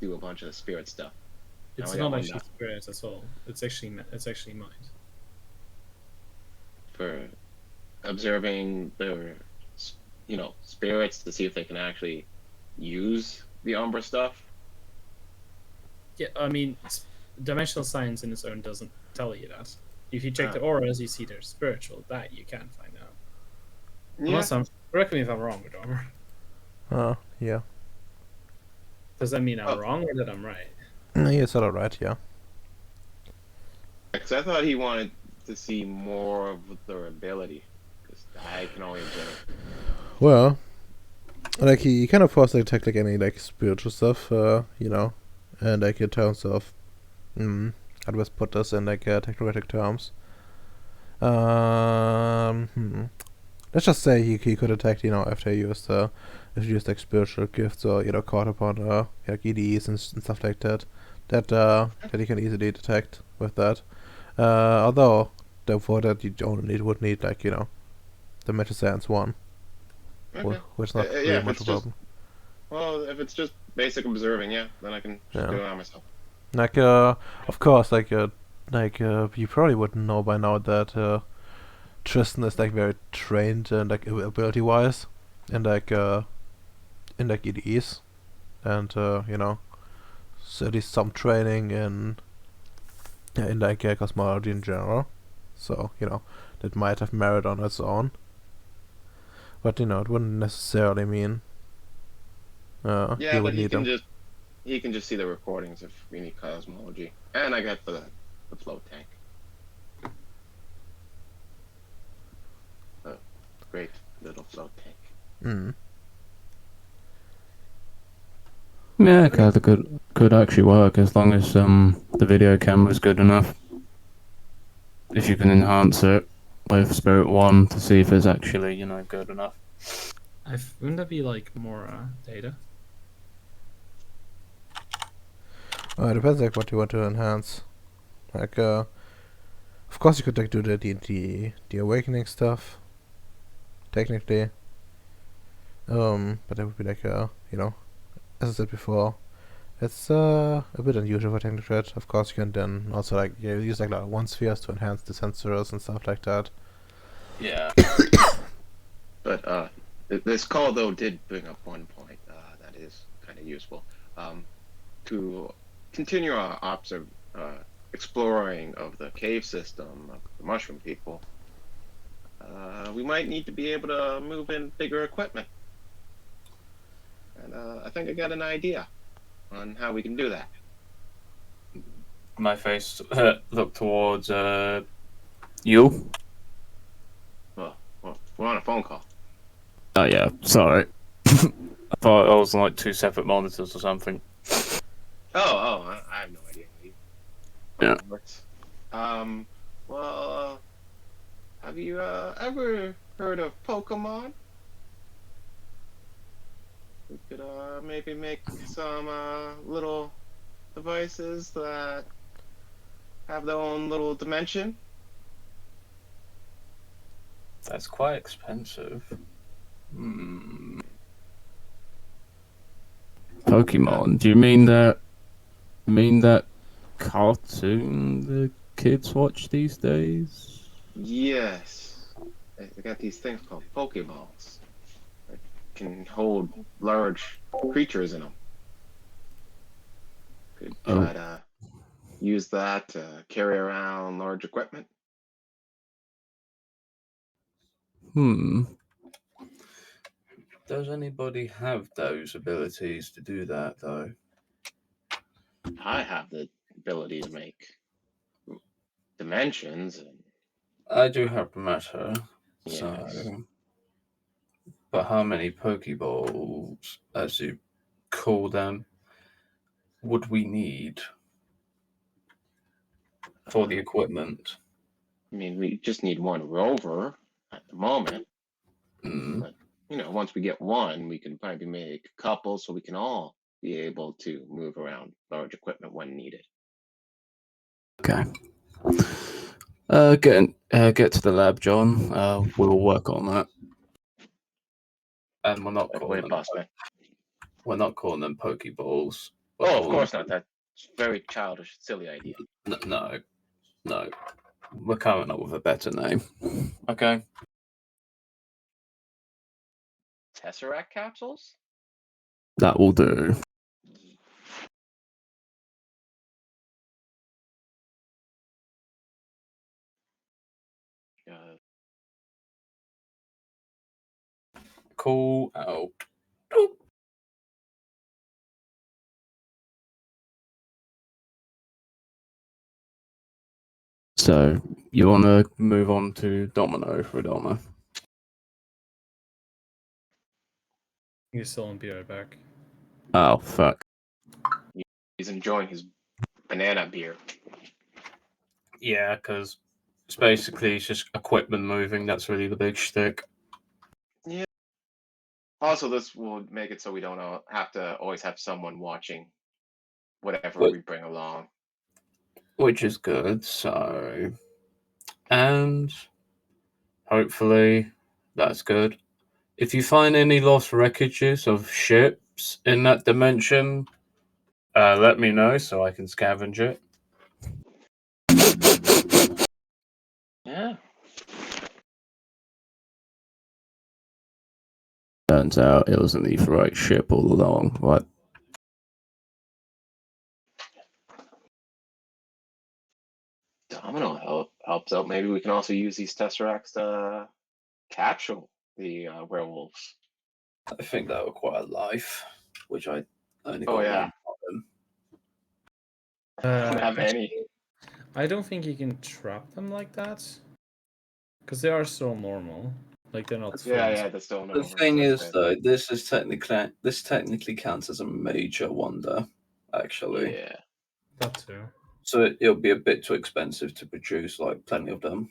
do a bunch of the spirit stuff. It's I got not one actually now. spirits at all. It's actually mind. For observing their, spirits to see if they can actually use the Umbra stuff. Yeah, I mean, dimensional science in its own doesn't tell you that. If you check the auras, you see they're spiritual. That you can find out. Yeah. Unless correct me if I'm wrong with armor. Yeah. Does that mean I'm wrong or that I'm right? You're sort of right, yeah. Because I thought he wanted to see more of their ability. Because I can only observe. Well, like he kind of forced like detect like any like spiritual stuff, you know, and like in terms of, how do I put this in like technocratic terms? Let's just say he could detect, you know, if he used like spiritual gifts or, you know, caught upon like EDs and stuff like that, that he can easily detect with that. Although for that you would need like, you know, the Metal Science one, Okay. which is not Yeah, really if much it's of a just problem. well, if it's just basic observing, yeah, then I can just do it on myself. Like of course, like you probably wouldn't know by now that Tristan is like very trained and like ability wise, and like EDs, and you know, so at least some training in like cosmology in general. So you know, that might have merit on its own. But you know, it wouldn't necessarily mean Yeah, you but would need them. he can just see the recordings if we need cosmology, and I got the float tank. The great little float tank. Yeah, okay, that could actually work as long as the video camera's good enough. If you can enhance it with Spirit 1 to see if it's actually, you know, good enough. Wouldn't that be like more data? It depends like what you want to enhance. Like of course you could like do the awakening stuff. Technically. But that would be like you know, as I said before, it's a bit unusual for Technocrat. Of course, you can then also like use like one spheres to enhance the sensors and stuff like that. Yeah. But this call though did bring up one point that is kind of useful. To continue our exploring of the cave system of the mushroom people, we might need to be able to move in bigger equipment. And I think I got an idea on how we can do that. My face looked towards you. Well, we're on a phone call. Oh yeah, sorry. I thought I was on like two separate monitors or something. I have no idea. Yeah. Works. Well, have you ever heard of Pokemon? We could maybe make some little devices that have their own little dimension. That's quite expensive. Pokemon? Do you mean that? Cartoon the kids watch these days? Yes. They got these things called Pokeballs that can hold large creatures in them. Could try to use that to carry around large equipment. Does anybody have those abilities to do that, though? I have the ability to make dimensions, and I do have matter, yes. so... But how many Pokeballs, as you call them, would we need for the equipment? I mean, we just need one rover at the moment. But, you know, once we get one, we can probably make a couple so we can all be able to move around large equipment when needed. Okay. Get to the lab, John. We'll work on that. And we're not calling them. We're not calling them Pokeballs. Oh, of course not. That's a very childish, silly idea. No. We're coming up with a better name. Okay. Tesseract capsules? That will do. technical out. So, you want to move on to Domino for Doma? He's still on. Be right back. Oh, fuck. He's enjoying his banana beer. Yeah, because it's just equipment moving. That's really the big shtick. Yeah. Also, this will make it so we don't have to always have someone watching whatever we bring along. Which is good, so... And... hopefully, that's good. If you find any lost wreckages of ships in that dimension, let me know so I can scavenge it. Yeah. Turns out it wasn't the right ship all along. What? Domino helps out. Maybe we can also use these tesseracts to capture the werewolves. I think that require life, which I only Oh, got yeah. one button. I don't have any. I don't think you can trap them like that. Because they are so normal. Like, they're not Yeah, that's still no. The thing is, though, this technically counts as a major wonder, actually. Yeah. That too. So it'll be a bit too expensive to produce like plenty of them.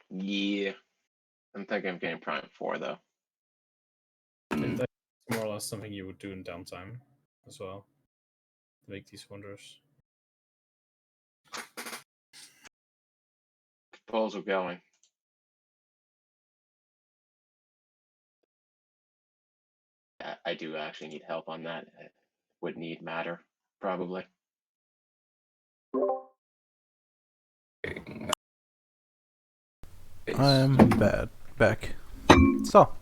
Yeah. I'm thinking of getting Prime 4, though. That's more or less something you would do in downtime as well. To make these wonders. Proposal going. I do actually need help on that. It would need matter, probably. I'm back. So,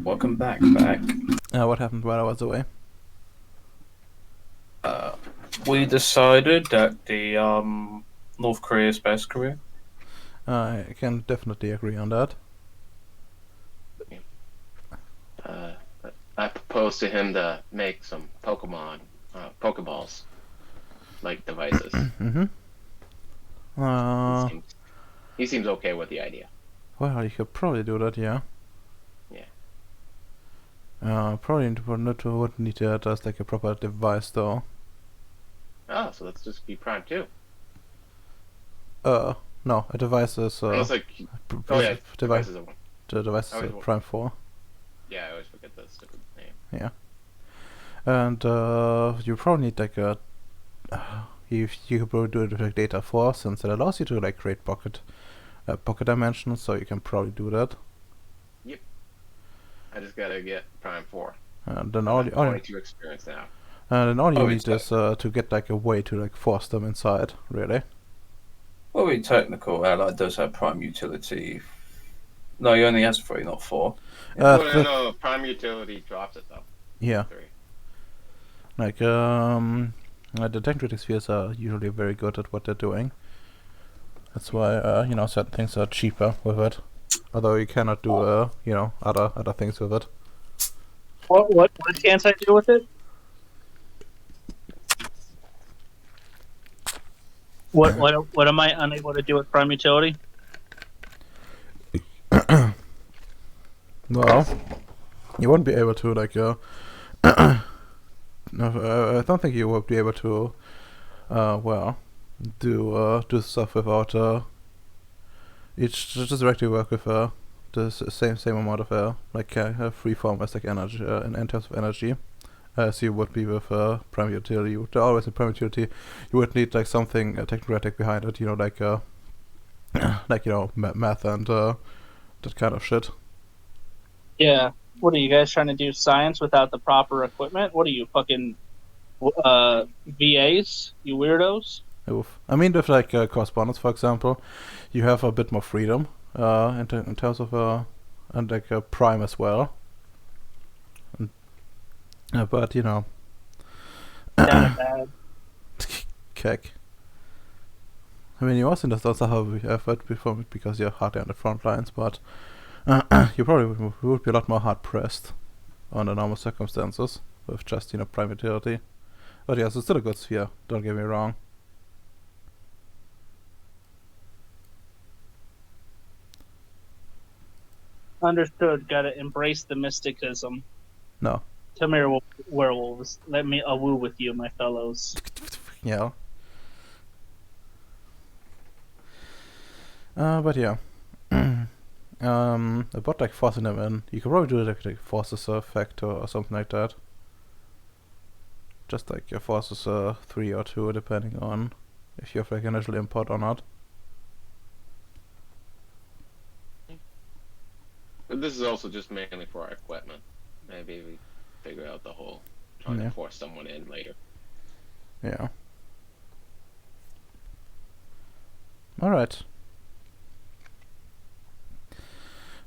Welcome back. what happened while I was away? We decided that the North Korea is best Korea. I can definitely agree on that. I proposed to him to make some Pokeballs, like devices. Mm-hmm. He seems okay with the idea. Well, you could probably do that, yeah. Yeah. Probably would need to just like a proper device though. Oh, so let's just be Prime 2. No, a device is Unless, like, devices are one. the device is Prime 4. Yeah, I always forget the stupid name. Yeah. And you probably need like a you could probably do it with like data 4 since it allows you to like create pocket dimensions, so you can probably do that. Yep. I just gotta get Prime 4. And then I'm 22 experience now. then all you need is to get like a way to like force them inside, really. Well, in technical, Ally does have prime utility. No, he only has 3, not 4. No, Prime utility drops it though. Yeah. 3. Like the Technocritic spheres are usually very good at what they're doing. That's why certain things are cheaper with it. Although you cannot do other things with it. What can't I do with it? What am I unable to do with Prime Utility? Well, you won't be able to like no, I don't think you will be able to do stuff without it's just directly work with the same amount of free form as like energy in terms of energy as you would be with Prime Utility. You would always in Prime Utility you would need like something technocratic behind it, math and that kind of shit. Yeah. What are you guys trying to do? Science without the proper equipment? What are you fucking VAs? You weirdos? Oof. I mean, with like correspondence, for example, you have a bit more freedom in terms of and like Prime as well. And, but Down and bad. Keck. I mean, you also also have effort before because you're hardly on the front lines, but You probably would be a lot more hard pressed under normal circumstances with just prime utility. But yes, it's still a good sphere. Don't get me wrong. Understood. Gotta embrace the mysticism. No. Come here, werewolves. Let me awoo with you, my fellows. Yeah. But yeah. About like forcing them in, you could probably do it like forces effect or something like that. Just like your forces 3 or 2 depending on if you have like initial import or not. But this is also just mainly for our equipment. Maybe we figure out the whole trying Yeah. to force someone in later. Yeah. Alright.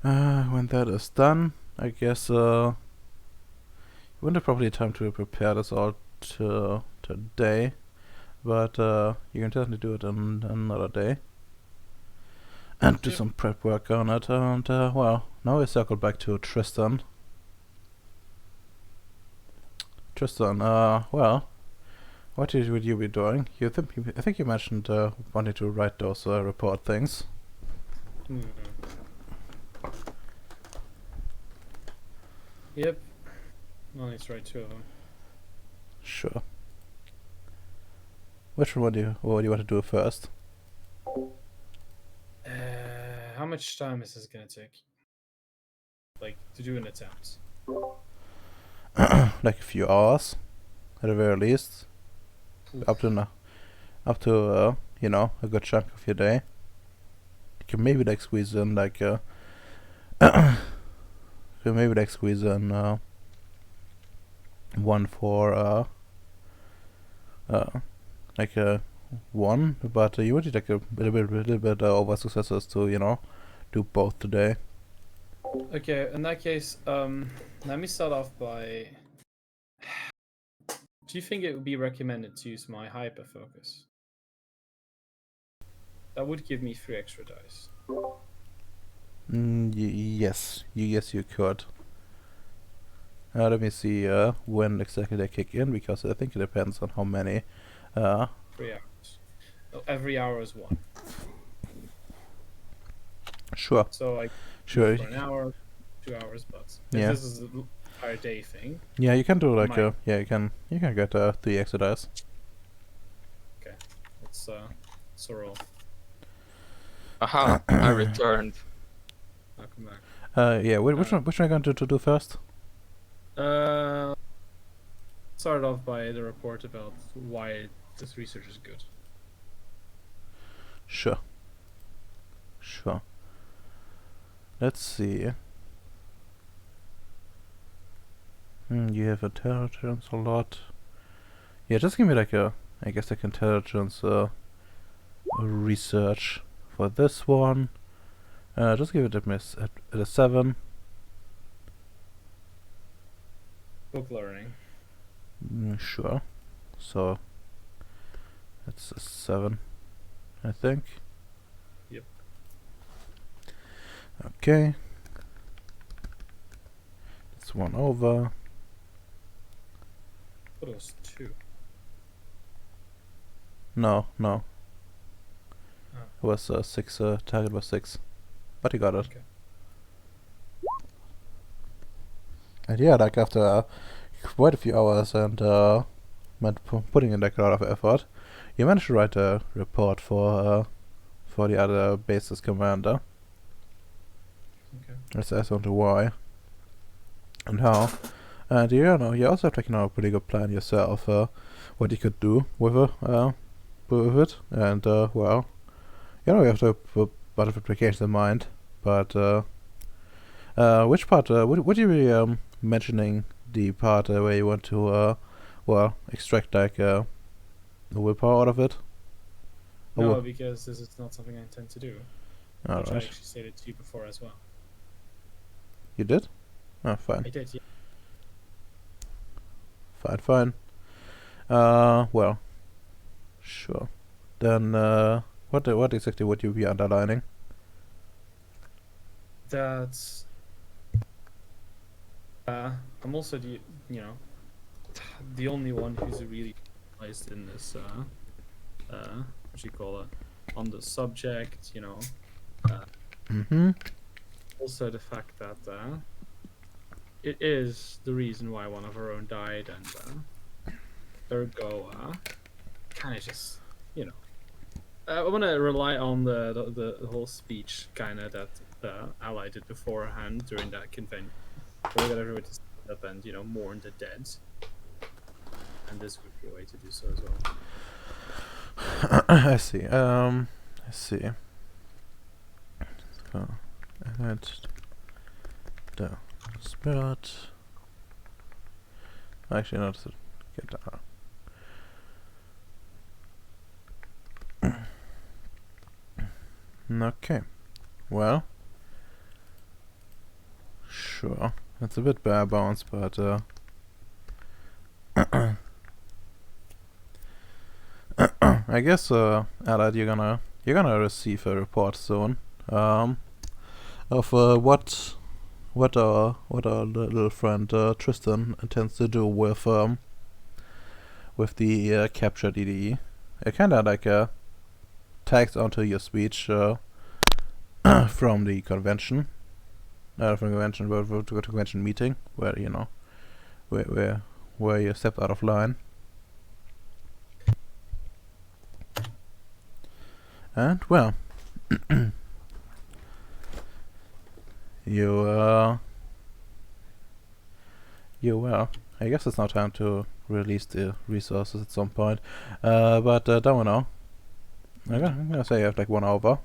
When that is done, I guess wouldn't have probably time to prepare this all today, but you can definitely do it in another day. And do some prep work on it, and well, now we circle back to Tristan. Tristan, well, what would you be doing? I think you mentioned wanting to write those report things. Yep. Well, let's write 2 of them. Sure. Which one do you want to do first? How much time is this gonna take? Like, to do an attempt? Like a few hours, at the very least. Up to a good chunk of your day. You can maybe like squeeze in like one for like one, but you would need like a little bit over successes to do both today. Okay, in that case, let me start off by... Do you think it would be recommended to use my hyper focus? That would give me 3 extra dice. Yes, you could. Let me see when exactly they kick in, because I think it depends on how many. 3 hours. Oh, every hour is 1. Sure. So I Sure. for an hour, 2 hours, but if Yeah. this is an entire day thing. Yeah, you can do like Might. you can get 3 extra dice. Okay, let's roll. Aha! I returned. I'll come back. Yeah. Which one are you going to do first? Start off by the report about why this research is good. Sure. Let's see. You have intelligence a lot. Yeah, just give me like I guess like intelligence research for this one. Just give it a miss at a 7. Book learning. Sure. So that's a 7, I think. Yep. Okay. That's 1 over. What was 2? No. Oh. It was 6. Target was 6, but he got it. Okay. And yeah, like after quite a few hours and putting in like a lot of effort, you managed to write a report for the other base's commander. Okay. Let's wonder why and how. And you also have like a pretty good plan yourself what you could do with it. And well, you have to put a lot of applications in mind. But which part would you be mentioning the part where you want to extract like the willpower out of it? No, because this is not something I intend to do. Which I Alright. actually stated to you before as well. You did? Oh, fine. I did, yeah. Fine. Well, sure. Then, what exactly would you be underlining? that I'm also the only one who's really specialized in this what you call it, on the subject, Mm-hmm. also the fact that it is the reason why one of our own died, and ergo kind of just I want to rely on the whole speech kind of that the ally did beforehand during that convention, where we got everybody to stand up and mourn the dead, and this would be a way to do so as well. I see. I see. So, add the spirit. Actually, not to get that. Okay. Well. Sure. It's a bit bare bones, but I guess Allied, you're gonna receive a report soon. Of what our little friend Tristan intends to do with the captured EDE. It kinda like tags onto your speech from the convention. From convention, to convention meeting, where where you stepped out of line. And well, you well, I guess it's now time to release the resources at some point. But Domino, I'm gonna say you have like 1 hour.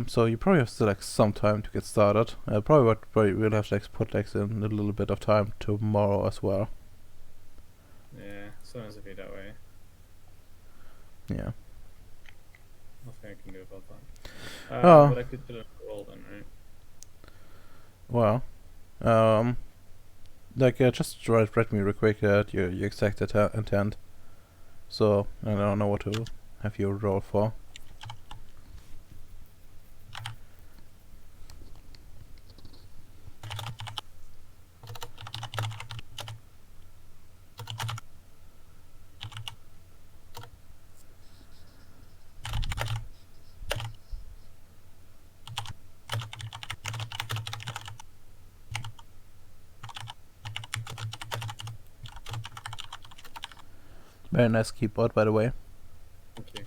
So you probably have still like some time to get started. Probably we'll have to like put like in a little bit of time tomorrow as well. Yeah, sometimes it be that way. Yeah. Nothing I can do about that. Oh. But I could put it on a roll then, right? Well, just write me real quick your exact intent. So I don't know what to have you roll for. Very nice keyboard, by the way. Thank you.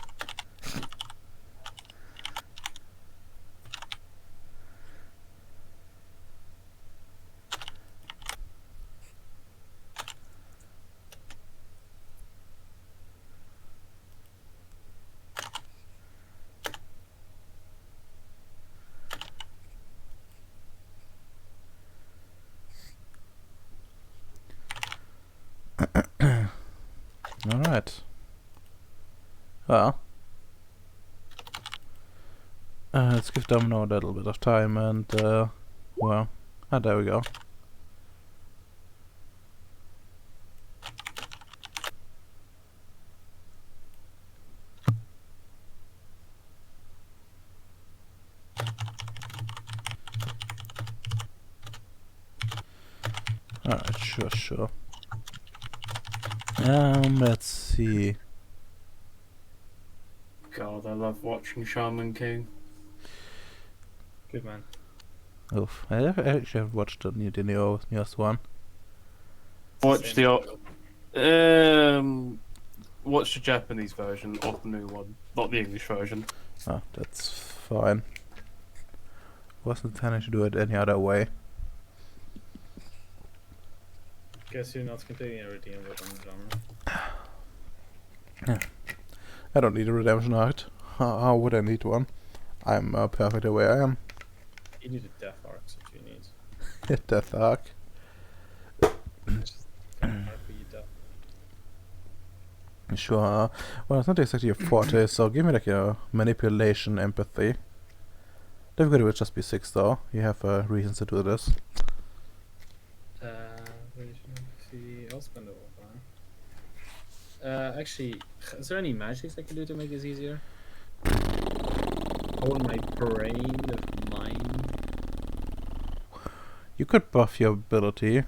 Alright. Well, let's give Domino a little bit of time and, well, there we go. Alright, sure. Let's see. God, I love watching Shaman King. Good man. Oof, I actually have watched the newest one. Watch watch the Japanese version of the new one, not the English version. Oh, that's fine. Wasn't intending to do it any other way. Guess you're not completing everything in the genre. I don't need a redemption arc. How would I need one? I'm perfect the way I am. You need a death arc, so you need. Death arc. Just death arc for you death. Sure. Well, it's not exactly a forte, so give me like a manipulation empathy. Difficulty would just be 6 though. You have reasons to do this. See, I'll spend it all. Actually, is there any magics I can do to make this easier? Oh, my brain of mine. You could buff your ability,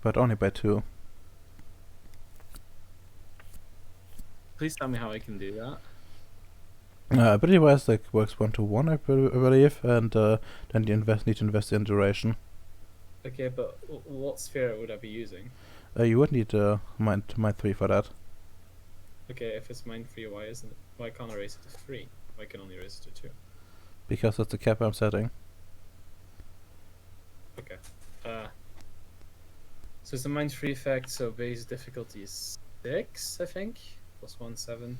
but only by 2. Please tell me how I can do that. Ability wise, like works 1-to-1, I believe, and then you need to invest in duration. Okay, but what sphere would I be using? You would need mind 3 for that. Okay, if it's mine 3, why can't I raise it to 3? Why can I only raise it to 2? Because that's the cap I'm setting. Okay. So it's a mine 3 effect, so base difficulty is 6, I think. Plus 1, 7.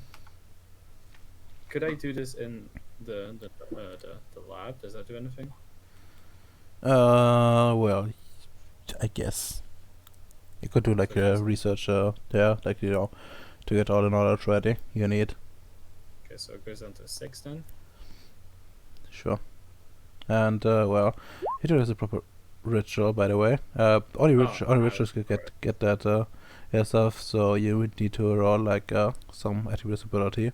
Could I do this in the lab? Does that do anything? Well, I guess. You could do like Okay, a research there, like, you know, to get all the knowledge ready you need. Okay, so it goes down to 6 then. Sure. And, well, it is a proper ritual, by the way. Only rituals can get that stuff, so you would need to roll like some attribute ability,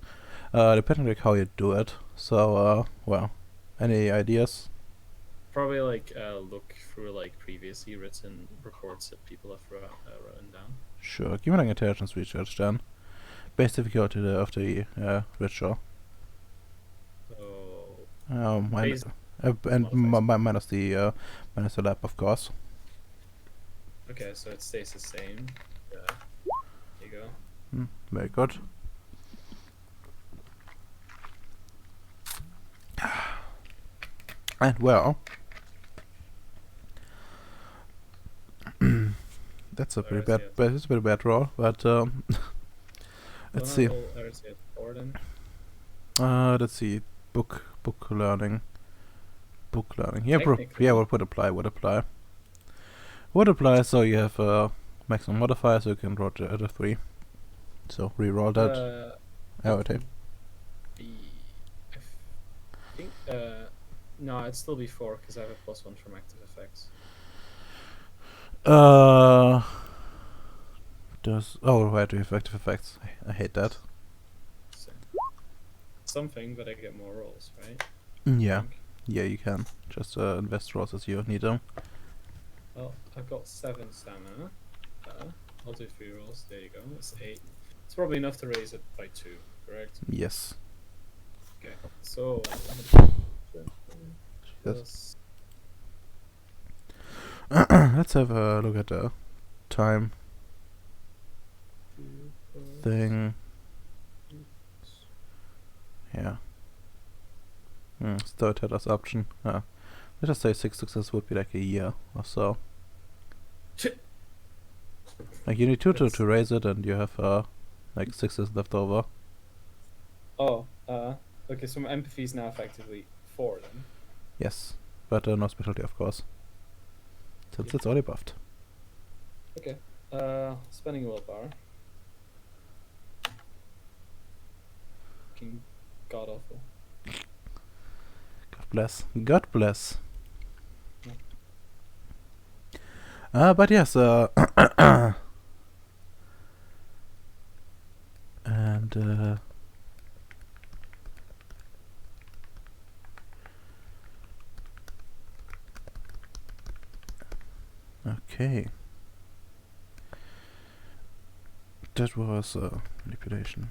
depending like how you do it. So, well, any ideas? Probably like look through like previously written reports that people have written down. Sure. Give me like intelligence research then. Base difficulty of the ritual. So Minus, base and modifies. minus the lab, of course. Okay, so it stays the same. There you go. Very good. And well, that's a pretty bad. That's a pretty bad roll, but let's see. Let's see. Book learning. Book learning. Yeah, would apply. Would apply. So you have maximum modifier, so you can roll the other 3. So re-roll that. Okay. I think no, it'd still be 4 because I have a +1 from active effects. Why do you have active effects? I hate that. So, something, but I get more rolls, right? Yeah. Yeah, you can. Just invest rolls as you need them. Well, I've got 7 stamina. I'll do 3 rolls. There you go. It's 8. It's probably enough to raise it by 2, correct? Yes. Okay. So Yes. Let's have a look at the time thing. Yeah. Storyteller's option. Let's just say 6 success would be like a year or so. Like you need 2 to raise it, and you have like 6s left over. Oh, okay. So my empathy is now effectively 4 then. Yes, but no specialty, of course, since it's already buffed. Okay. Spending a willpower. Fucking god awful. God bless. God bless. But yes, and okay. That was manipulation.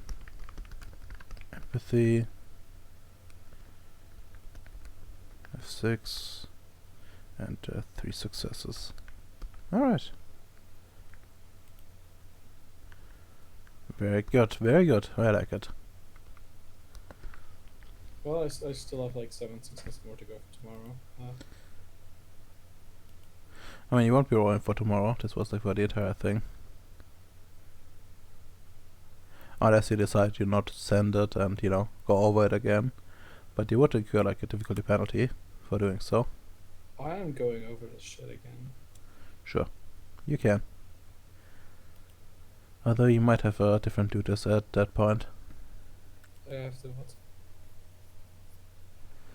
Empathy. F6. And 3 successes. Alright. Very good, very good. I like it. Well, I still have like 7 successes more to go for tomorrow. I mean, you won't be rolling for tomorrow. This was like for the entire thing. Unless you decide you not to send it and, you know, go over it again. But you would incur like a difficulty penalty for doing so. I am going over this shit again. Sure, you can. Although you might have different duties at that point. I have to what?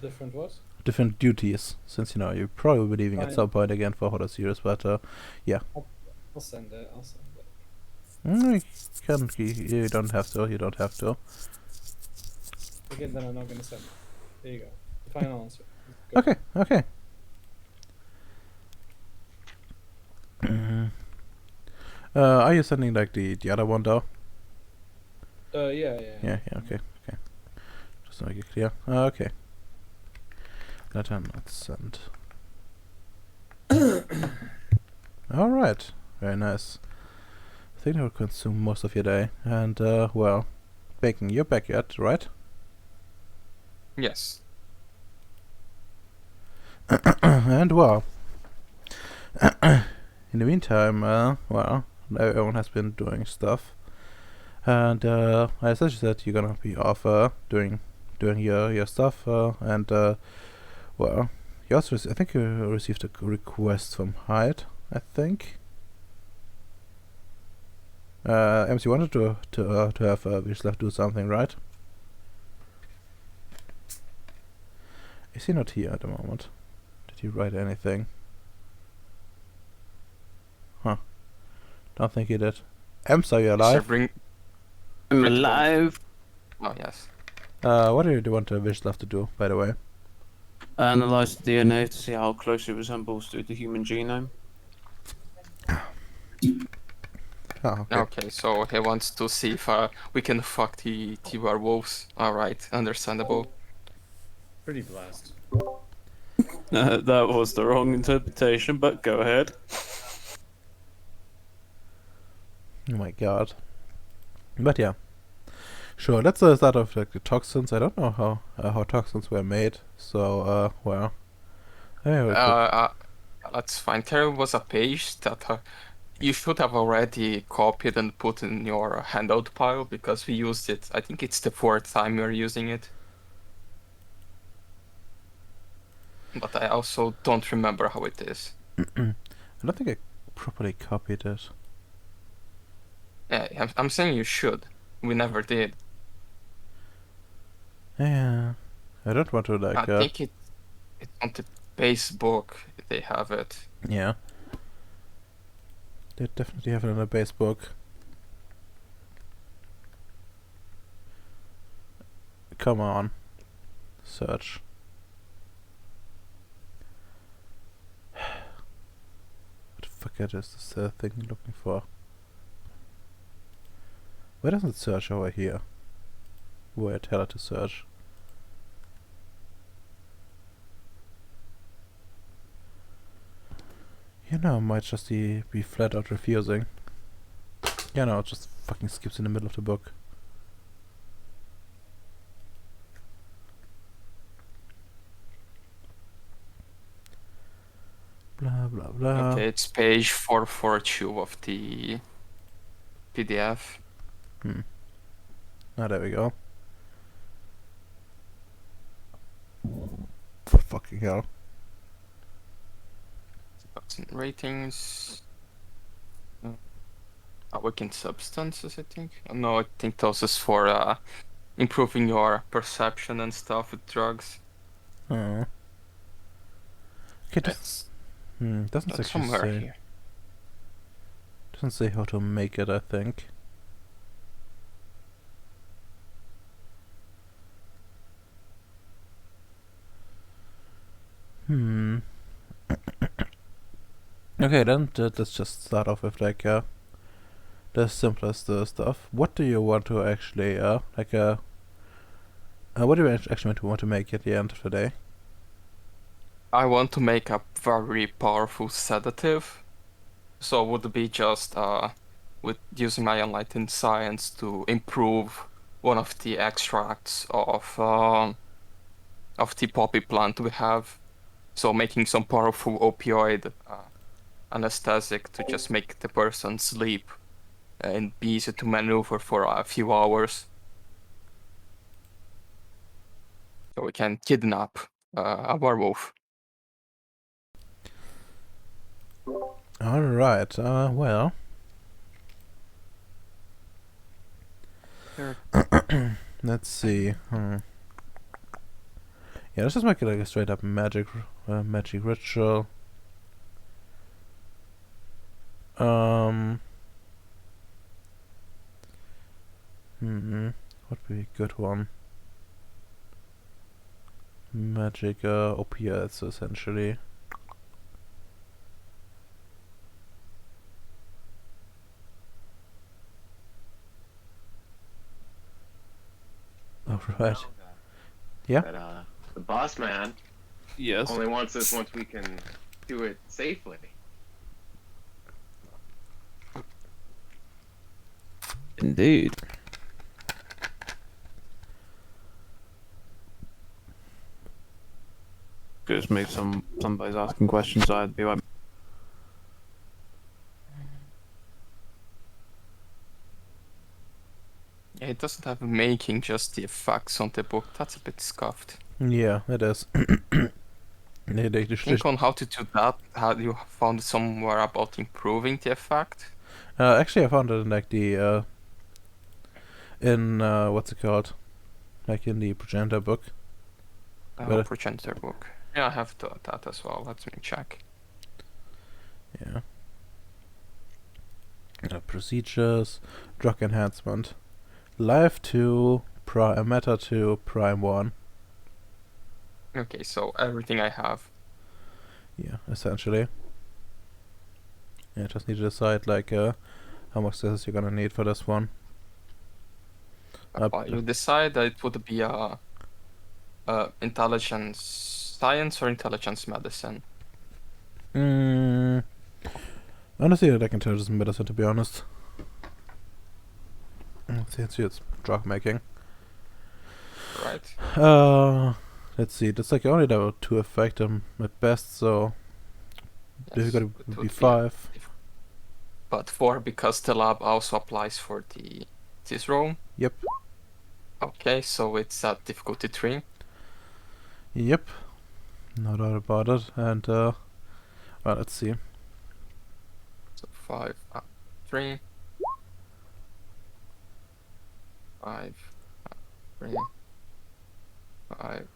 Different what? Different duties, since, you know, you probably will be leaving at some point again for Horror Series, but yeah. I'll send it. You don't have to. Again, then I'm not gonna send it. There you go. The final answer. Go. Okay, okay. Are you sending like the other one though? Yeah. Yeah, okay. Just to make it clear. Okay. Letter not sent. Alright. Very nice. I think that will consume most of your day. And, well, Bacon, you're back yet, right? Yes. And, well, in the meantime, well, everyone has been doing stuff. And, I essentially said you're gonna be off, doing your stuff, and, well, you also, I think you received a request from Hyde, I think. Ems, you wanted to have Wishlav do something, right? Is he not here at the moment? Did he write anything? Huh. Don't think he did. Ems, are you alive? I'm alive. Oh, yes. What do you want Wishlav to do, by the way? Analyze the DNA to see how closely it resembles to the human genome. Oh, okay. Okay, so he wants to see if we can fuck the werewolves. Alright, understandable. Pretty blessed. That was the wrong interpretation, but go ahead. Oh my god. But yeah. Sure, let's start off like the toxins. I don't know how toxins were made, so well. That's fine. There was a page that you should have already copied and put in your handout pile because we used it. I think it's the 4th time we're using it. But I also don't remember how it is. I don't think I properly copied it. Yeah, I'm saying you should. We never did. Yeah, I don't want to like. I think it's on the base book. They have it. Yeah. They definitely have it in the base book. Come on. Search. What the fuck is this thing you're looking for? Why doesn't it search over here? Where I tell it to search? You know, I might just be flat out refusing. Yeah, no, it just fucking skips in the middle of the book. Blah blah blah. Okay, it's page 442 of the PDF. Ah, there we go. For fucking hell. Ratings. Awakened substances, I think. No, I think those is for improving your perception and stuff with drugs. Oh. Okay, It's doesn't that's actually somewhere say. here. Doesn't say how to make it, I think. Okay, then let's just start off with like the simplest stuff. What do you want to actually what do you actually want to make at the end of the day? I want to make a very powerful sedative. So would be just with using my enlightened science to improve one of the extracts of the poppy plant we have. So making some powerful opioid anesthetic to just make the person sleep and be easy to maneuver for a few hours. So we can kidnap a werewolf. Alright, well. There. Let's see. Yeah, let's just make it like a straight up magic ritual. What would be a good one? magic opiates essentially. Alright. Yeah? But the boss man Yes. only wants us once we can do it safely. Indeed. Just make somebody's asking questions. I'd be like, Yeah, it doesn't have making, just the effects on the book. That's a bit scuffed. Yeah, it is. They Think on how to do that. How you found somewhere about improving the effect? actually, I found it in like the in what's it called? Like in the progenitor book. But- Progenitor book. Yeah, I have that as well. Let me check. Yeah. Procedures, drug enhancement, life 2, matter 2, prime 1. Okay, so everything I have. Yeah, essentially. Yeah, just need to decide like how much this you're gonna need for this one. You decide that it would be intelligence science or intelligence medicine. Honestly, I can tell this medicine to be honest. Since it's drug making. Right. Let's see. That's like only level 2 effect at best, so difficulty it would would be be 5. But 4 because the lab also applies for this room. Yep. Okay, so it's at difficulty 3. Yep. No doubt about it. And well, let's see. So 5, 3. 5, 3. 5,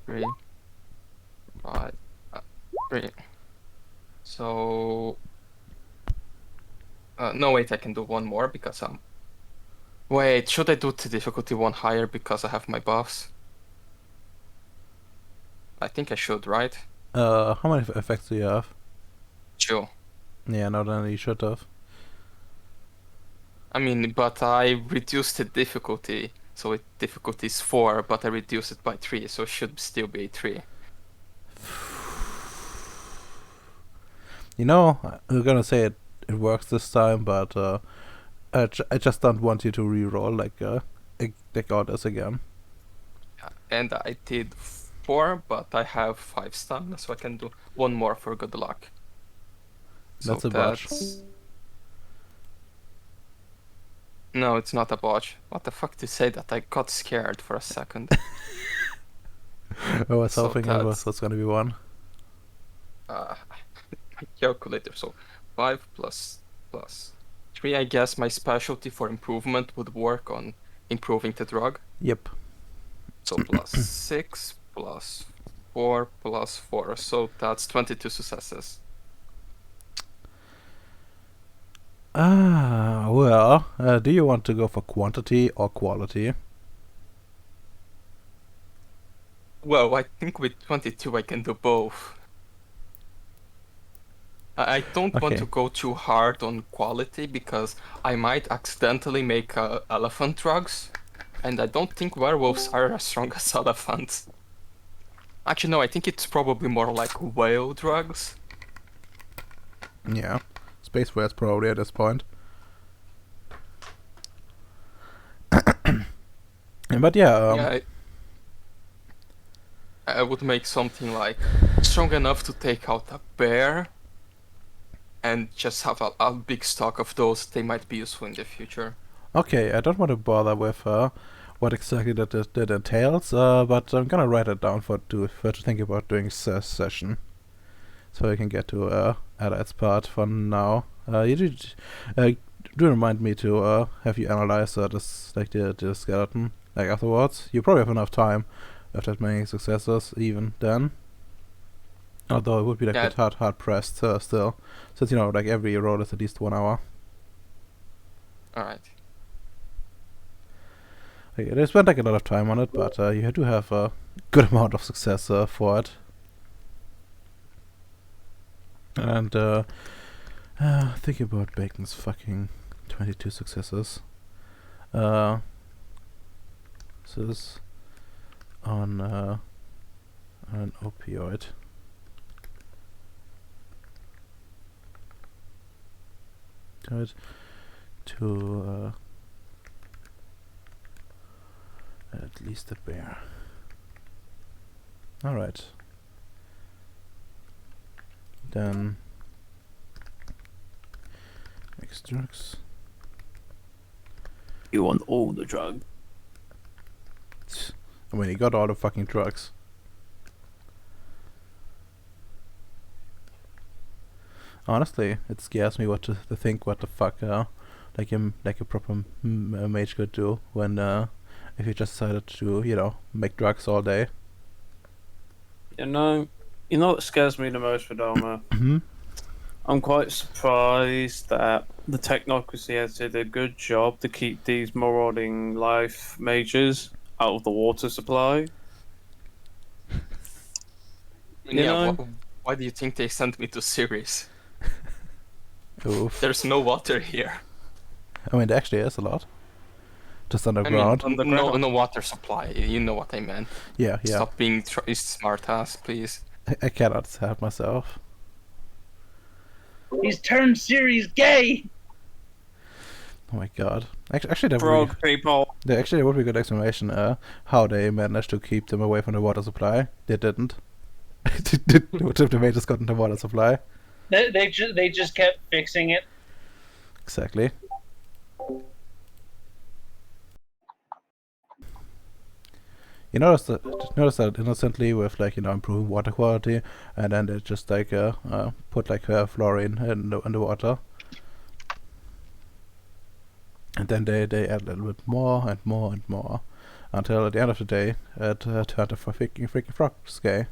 3. 5, 3. So no, wait, I can do one more because I'm. Wait, should I do the difficulty 1 higher because I have my buffs? I think I should, right? How many effects do you have? 2. Yeah, no, then you should have. I mean, but I reduced the difficulty, so difficulty is 4, but I reduced it by 3, so it should still be 3. You know, I'm gonna say it works this time, but I just don't want you to re-roll like all this again. And I did 4, but I have 5 stamina, so I can do 1 more for good luck. That's a botch. No, it's not a botch. What the fuck to say that? I got scared for a second. I was So hoping it was gonna be 1. My calculator. So 5 plus 3. I guess my specialty for improvement would work on improving the drug. Yep. So plus 6 plus 4 plus 4. So that's 22 successes. Well, do you want to go for quantity or quality? Well, I think with 22 I can do both. I don't want Okay. to go too hard on quality because I might accidentally make elephant drugs, and I don't think werewolves are as strong as elephants. Actually, no, I think it's probably more like whale drugs. Yeah. Space whales probably at this point. But yeah, Yeah, I would make something like strong enough to take out a bear, and just have a big stock of those. They might be useful in the future. okay, I don't want to bother with what exactly that entails, but I'm gonna write it down for to think about doing session, so I can get to Adite's part for now. You do remind me to have you analyze this like the skeleton like afterwards. You probably have enough time after that many successes even then. Although it would be like Yeah. a bit hard pressed still, since you know like every roll is at least 1 hour. All right. They spent like a lot of time on it, but you do have a good amount of success for it. And think about Bacon's fucking 22 successes. This is on an opioid. Right. To at least a bear. Alright. Then makes drugs. You want all the drug? I mean, he got all the fucking drugs. Honestly, it scares me to think what the fuck like a proper mage could do when if he just decided to make drugs all day. You know what scares me the most, Vidalma? Mhm. I'm quite surprised that the technocracy has did a good job to keep these marauding life mages out of the water supply. And yeah, why do you think they sent me to Ceres? Oof. There's no water here. I mean, there actually is a lot. Just I mean, underground. no water supply. You know what I meant. Yeah. Stop being smart ass, please. I cannot help myself. He's turned Ceres gay. Oh my god. Actually, that Frog people. would be a good explanation how they managed to keep them away from the water supply. They didn't. The mages got into the water supply. They just kept fixing it. Exactly. You notice that innocently with improving water quality, and then they just put fluorine in the water, and then they add a little bit more and more and more, until at the end of the day it turned to freaking frog gay.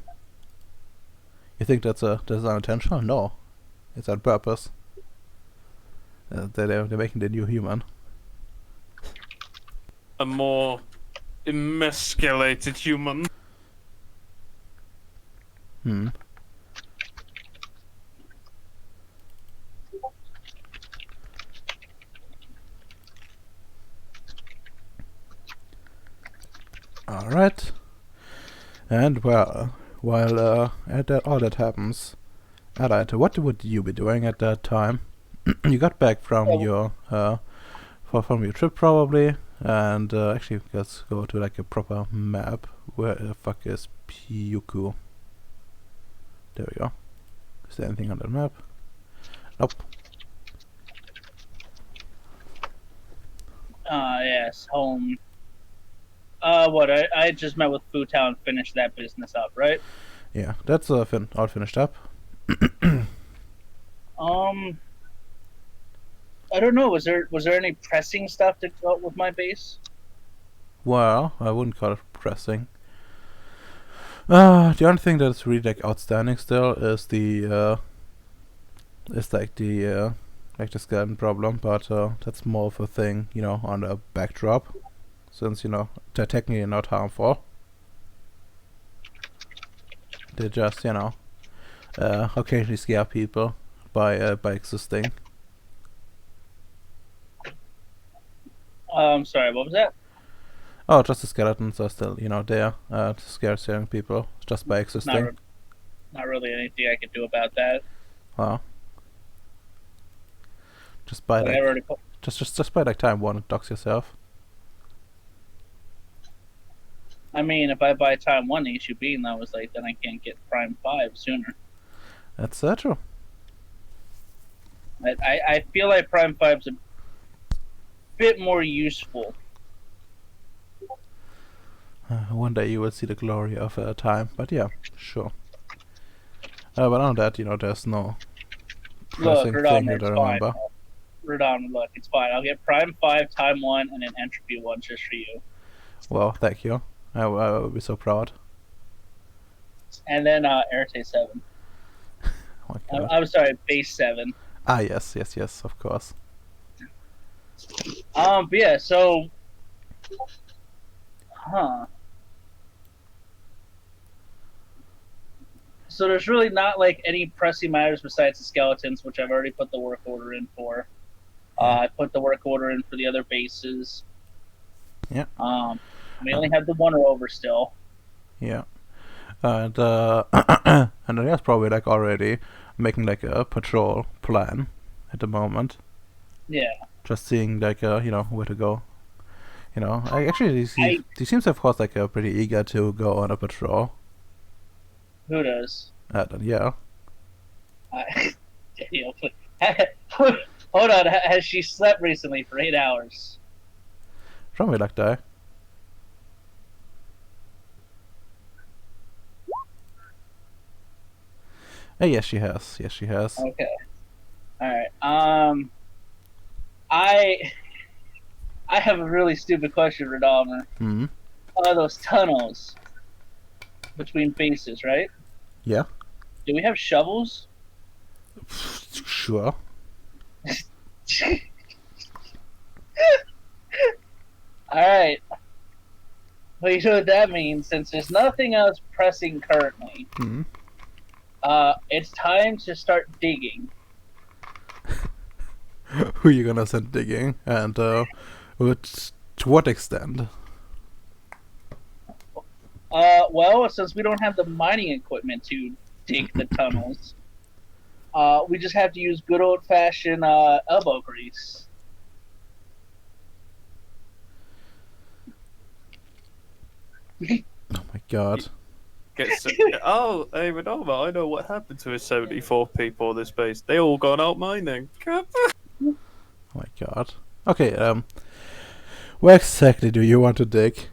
You think that's unintentional? No, it's on purpose. They're making the new human. A more emasculated human. Alright. And well, while all that happens, alright, what would you be doing at that time? You got back from your trip probably, and actually let's go to a proper map. Where the fuck is Pyuku? There we go. Is there anything on that map? Nope. Yes, home. I just met with Futown and finished that business up, right? Yeah, that's all finished up. I don't know. Was there any pressing stuff to go with my base? Well, I wouldn't call it pressing. The only thing that's really outstanding still is the the skeleton problem, but that's more of a thing, on the backdrop, since they're technically not harmful. They just occasionally scare people by existing. I'm sorry. What was that? Oh, just the skeletons are still there to scaring people just by existing. Not really anything I could do about that. Wow. Just by just by time one and dox yourself. I mean, if I buy time 1 HUB and that was then I can't get Prime 5 sooner. That's true. I feel like Prime 5's a bit more useful. One day you will see the glory of time, but yeah, sure. But on that, there's no pressing thing that I remember. Rodon, look, it's fine. I'll get Prime 5, Time 1, and an Entropy 1 just for you. Well, thank you. I will be so proud. And then Arete 7. Oh my God. I'm sorry, Base 7. Ah, yes, of course. But yeah, so Huh. So there's really not like any pressing matters besides the skeletons, which I've already put the work order in for. I put the work order in for the other bases. Yeah. We only have the one rover still. Yeah. And and then that's probably like already making like a patrol plan at the moment. Yeah. Just seeing like where to go. I actually he seems of course like pretty eager to go on a patrol. Who does? Yeah. Hold on. Has she slept recently for 8 hours? Probably like that. Yes, she has. Yes, she has. Okay. All right. I have a really stupid question, Radalmer. Hmm. Those tunnels between bases, right? Yeah. Do we have shovels? Sure. Alright. Well, you know what that means? Since there's nothing else pressing currently, Hmm. it's time to start digging. Who are you gonna send digging, and to what extent? Well, since we don't have the mining equipment to dig the tunnels, we just have to use good old-fashioned elbow grease. Oh my god. Oh, hey, Renova, I know what happened to his 74 people on this base. They all gone out mining. Oh my god. Okay, where exactly do you want to dig?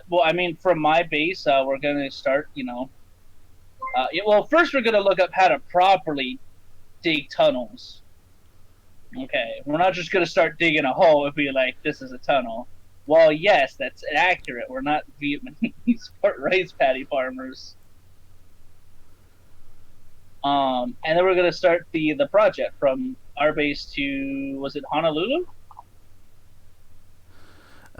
Well, I mean, from my base, we're gonna start, well, first we're gonna look up how to properly dig tunnels. Okay, we're not just gonna start digging a hole and be like, this is a tunnel. Well, yes, that's accurate. We're not Vietnamese rice paddy farmers. And then we're gonna start the project from our base to, was it Honolulu?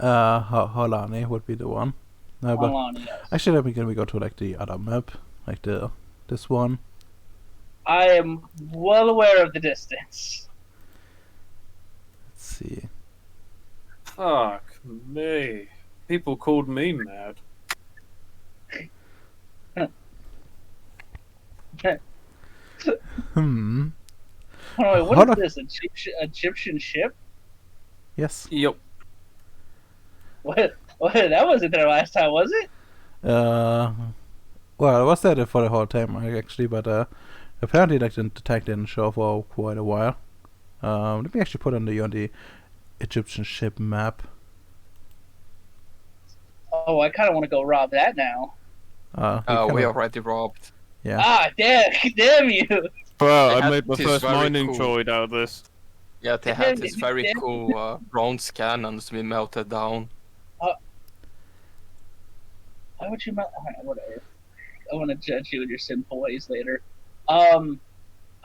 Holani would be the one. No, but Honolulu, yes. actually, let me go to like the other map, like this one. I am well aware of the distance. Let's see. Fuck me. People called me mad. Hmm. Oh, wait, what is this? Egyptian ship? Yes. Yup. What? That wasn't there last time, was it? Well, I was there for the whole time actually, but apparently like the tag didn't show for quite a while. Let me actually put on the Egyptian ship map. Oh, I kind of want to go rob that now. We already robbed. Yeah. Ah, damn you! Bro, They I had made my this first very mining cool- droid out of this. Yeah, they had these very cool bronze cannons we melted down. Why would you not? Whatever. I want to judge you in your sinful ways later. All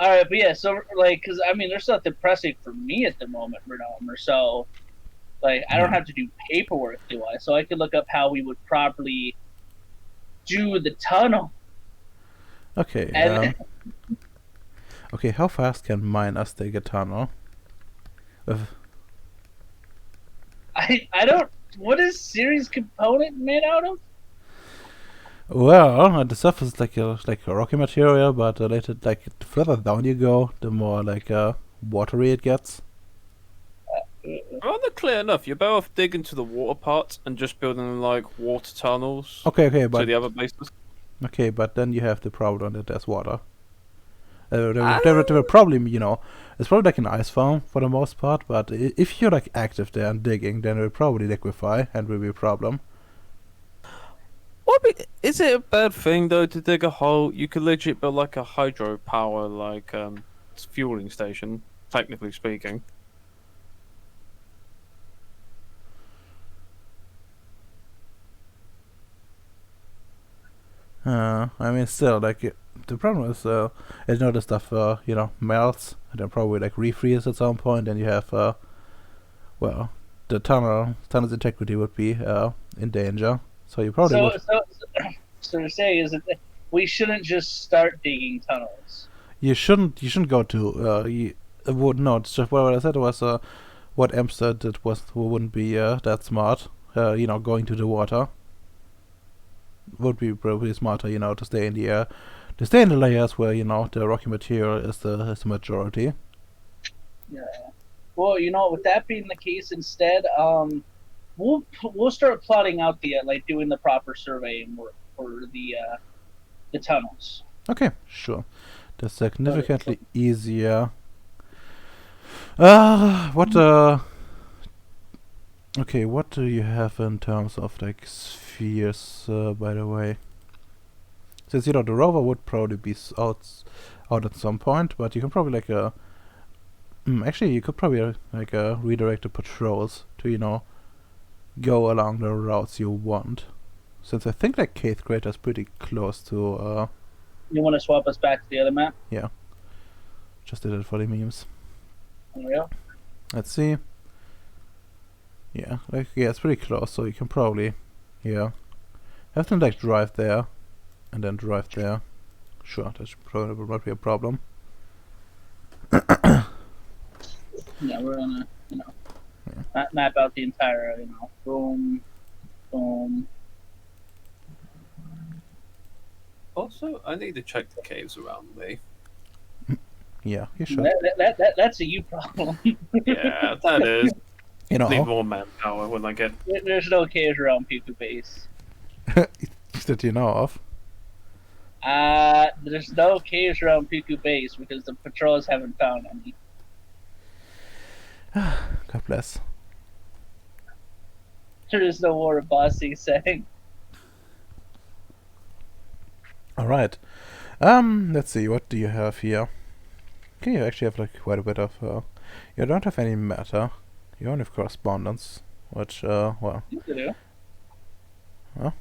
right, but yeah, so like, cause I mean, there's nothing pressing for me at the moment, Renamer. So, like, I don't have to do paperwork, do I? So I could look up how we would properly do the tunnel. Okay. And Okay, how fast can miners dig a tunnel? I don't. What is Ceres component made out of? Well, at the surface like a rocky material, but later, like the further down you go, the more like watery it gets. Rather clear enough. You're better off digging to the water parts and just building like water tunnels Okay, to but the other bases. okay, but then you have the problem that there's water. There will probably, it's probably like an ice farm for the most part, but if you're like active there and digging, then it will probably liquefy and will be a problem. Is it a bad thing though to dig a hole? You could legit build like a hydropower fueling station, technically speaking. I mean, still, the problem is, the stuff, melts, and then probably, refreeze at some point, and you have, well, the tunnel's integrity would be, in danger. So you probably would. So to say is that we shouldn't just start digging tunnels. You shouldn't go to, no, it's just what I said was, what Em said it wouldn't be, that smart, going to the water. Would be probably smarter, to stay in the layers where the rocky material is the majority. Yeah. Well, with that being the case, instead, we'll start plotting out doing the proper surveying work for the tunnels. Okay, sure. That's significantly easier. Okay, what do you have in terms of spheres, by the way? Since the rover would probably be out at some point, but you can probably actually you could probably redirect the patrols to go along the routes you want. Since I think Kate Crater is pretty close to You want to swap us back to the other map? Yeah. Just did it for the memes. Yeah. Let's see. Yeah, it's pretty close, so you can probably, have to drive there, and then drive there. Sure, that probably will not be a problem. Yeah, we're gonna, map out the entire, boom, boom. Also, I need to check the caves around me. Yeah, you should. That's a you problem. Yeah, that is. Need more manpower when I get. There's no caves around Piku Base. That you know of. There's no caves around Piku Base because the patrols haven't found any. God bless. There is no more bossy saying. Alright. Let's see, what do you have here? Okay, you actually have quite a bit of you don't have any matter. You only have correspondence, which well. You do. Huh?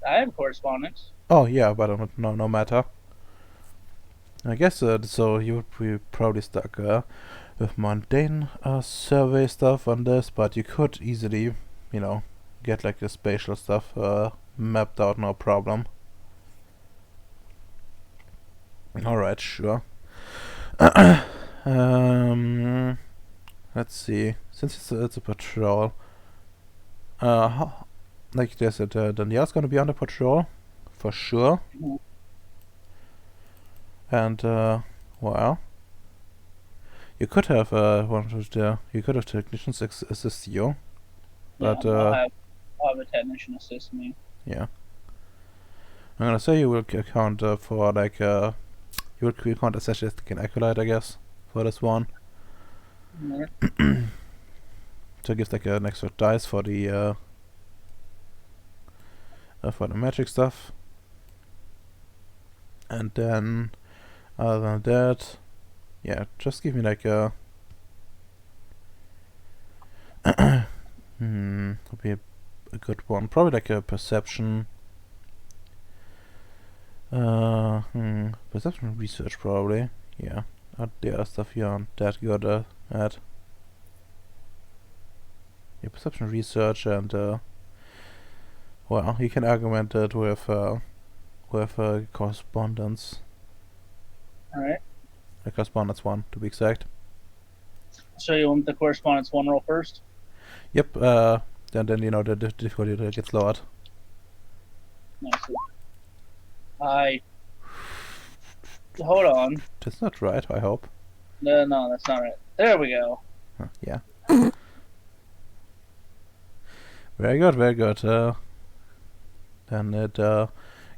I have correspondence. Oh yeah, but no matter. I guess so you would be probably stuck with mundane survey stuff on this, but you could easily, get the spatial stuff mapped out, no problem. Alright, sure. Let's see. Since it's a patrol, there's Danielle's gonna be on the patrol for sure. Mhm. And well, you could have technicians assist you, but I'll have a technician assist me. yeah. I'm gonna say you will account for you will count as statistic and acolyte, I guess, for this one. Right. So it gives an extra dice for the magic stuff. And then other than that, yeah, just give me a would be a good one. Probably a perception. Perception research probably. Yeah. The other stuff you aren't that good at. Yeah, perception research and well, you can augment it with correspondence. Alright. The correspondence 1 to be exact. So you want the correspondence 1 roll first? Yep, then the difficulty gets lowered. Nice. Hold on. That's not right, I hope. No, that's not right. There we go. Yeah. Very good, very good. Then it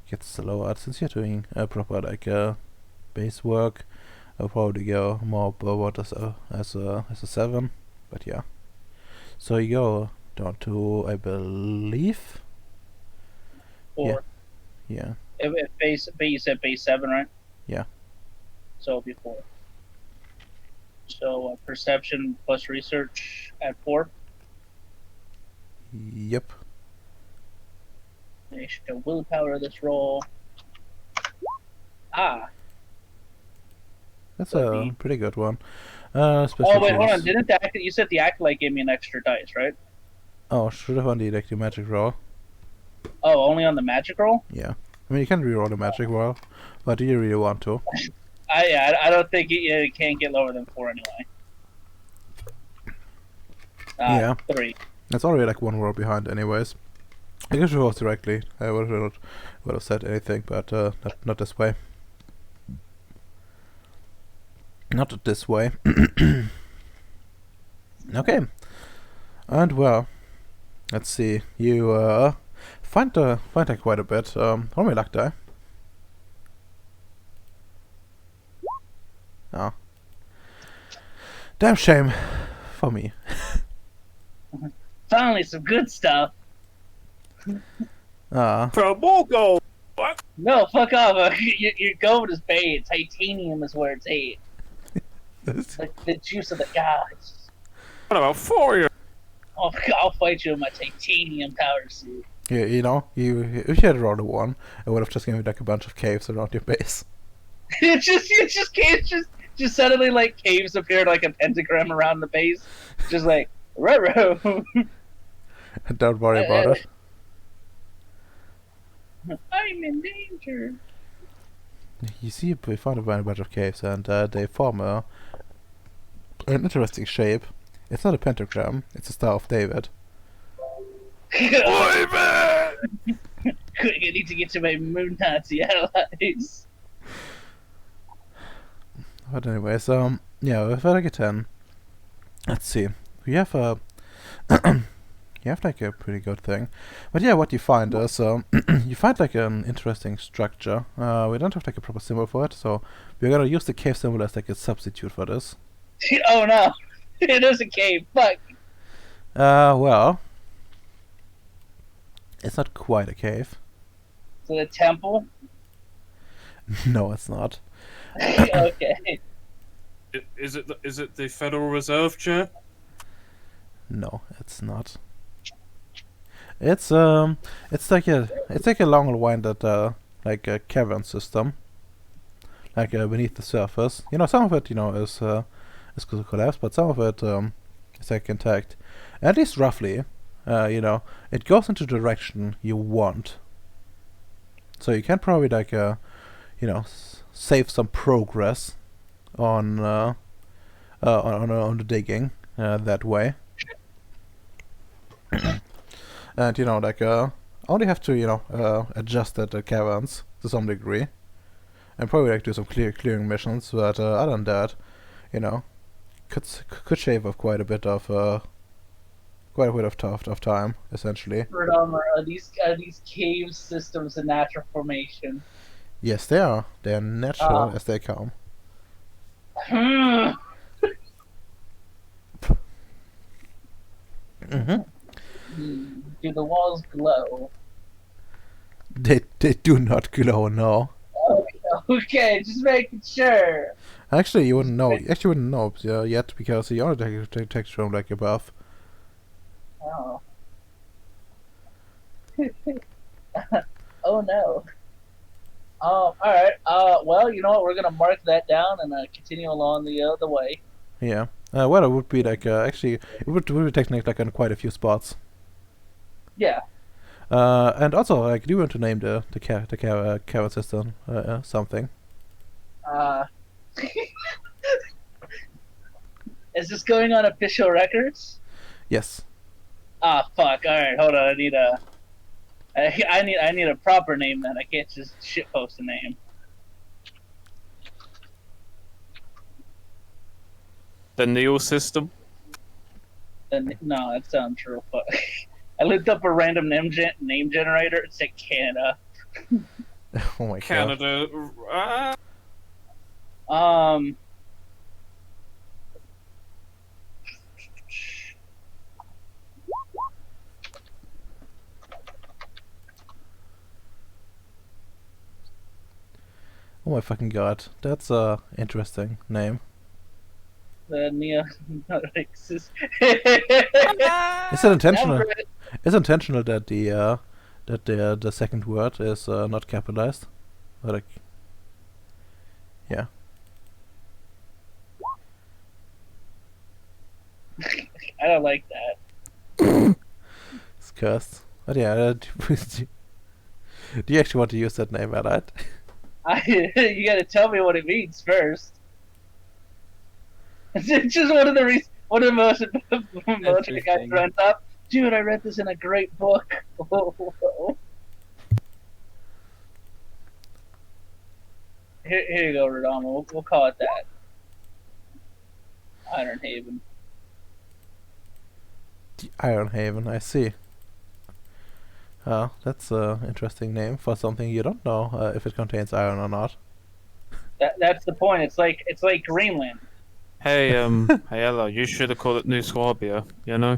gets lowered since you're doing proper base work. I'll probably go more about as a 7, but yeah. So you go down to, I believe, 4. yeah. If you said base 7, right? Yeah. So it'll be 4. So perception plus research at 4. Yep. They show willpower this roll. Ah. That's That'd a be- pretty good one. Oh wait, hold on. Specialties. Didn't the you said the acolyte gave me an extra dice, right? Oh, should have on the electric magic roll. Oh, only on the magic roll? Yeah. I mean, you can reroll the magic roll, but do you really want to? I don't think it can't get lower than 4 anyway. Yeah. 3. It's already like one roll behind, anyways. I guess it was directly. I would have said anything, but not this way. Not this way. Okay. And well, let's see. You find that quite a bit. Roll me a luck die. Oh. Damn shame for me. Finally, some good stuff. Ah. Trabuco! No, fuck off. Your gold is bait. Titanium is where it's ate. Like the juice of the gods. What about 4 I'll fight you in my titanium powder suit. Yeah, you know, if you had rolled a 1, I would have just given you like a bunch of caves around your base. It's just caves, just suddenly like caves appeared like a pentagram around the base, just like ruh. Don't worry about it. I'm in danger. You see, we found a bunch of caves, and they form an interesting shape. It's not a pentagram; it's a Star of David. Quick, I need to get to my moon Nazi allies. But anyways, yeah, if I like a 10, let's see. We have a, you have like a pretty good thing. But yeah, what you find is, you find like an interesting structure. We don't have like a proper symbol for it, so we're gonna use the cave symbol as like a substitute for this. Oh no, it is a cave. Fuck. Well, it's not quite a cave. Is it a temple? No, it's not. Okay. Is it the Federal Reserve chair? No, it's not. It's like a long winded like a cavern system, like beneath the surface. You know, some of it is collapsed, but some of it is like intact. At least roughly, it goes into the direction you want. So you can probably like save some progress on the digging that way. And only have to adjust the caverns to some degree, and probably like do some clearing missions. But other than that, could shave off quite a bit of time essentially. Bird armor. Are these cave systems a natural formation? Yes, they are. They are natural as they come. Mm-hmm. Do the walls glow? They do not glow, no. Okay, just making sure. Actually, you wouldn't know. Yet because you only take text from like above. Oh. Oh no. Alright. Well, you know what? We're gonna mark that down and continue along the way. Yeah. Well, it would be like actually it would be technically like on quite a few spots. Yeah. And also, like, do you want to name the carrot system something? Is this going on official records? Yes. Ah, fuck. All right, hold on. I need a proper name. Then I can't just shitpost a name. The Neo system? No, that sounds real fuck. I looked up a random name generator. It said Canada. Oh my god. Canada. Oh my fucking god. That's a interesting name. The Neo. Is it intentional? It's intentional that that the second word is not capitalized. Or like, yeah. I don't like that. It's cursed. But yeah, do you actually want to use that name, alright? You gotta tell me what it means first. It's just one of the one of the most military guys Everything. runs up. Dude, I read this in a great book. Here you go, Radama. We'll call it that. Iron Haven. The Iron Haven, I see. That's an interesting name for something you don't know if it contains iron or not. That's the point. It's like Greenland. Hey, hey, Ella, you should have called it New Swabia, you know?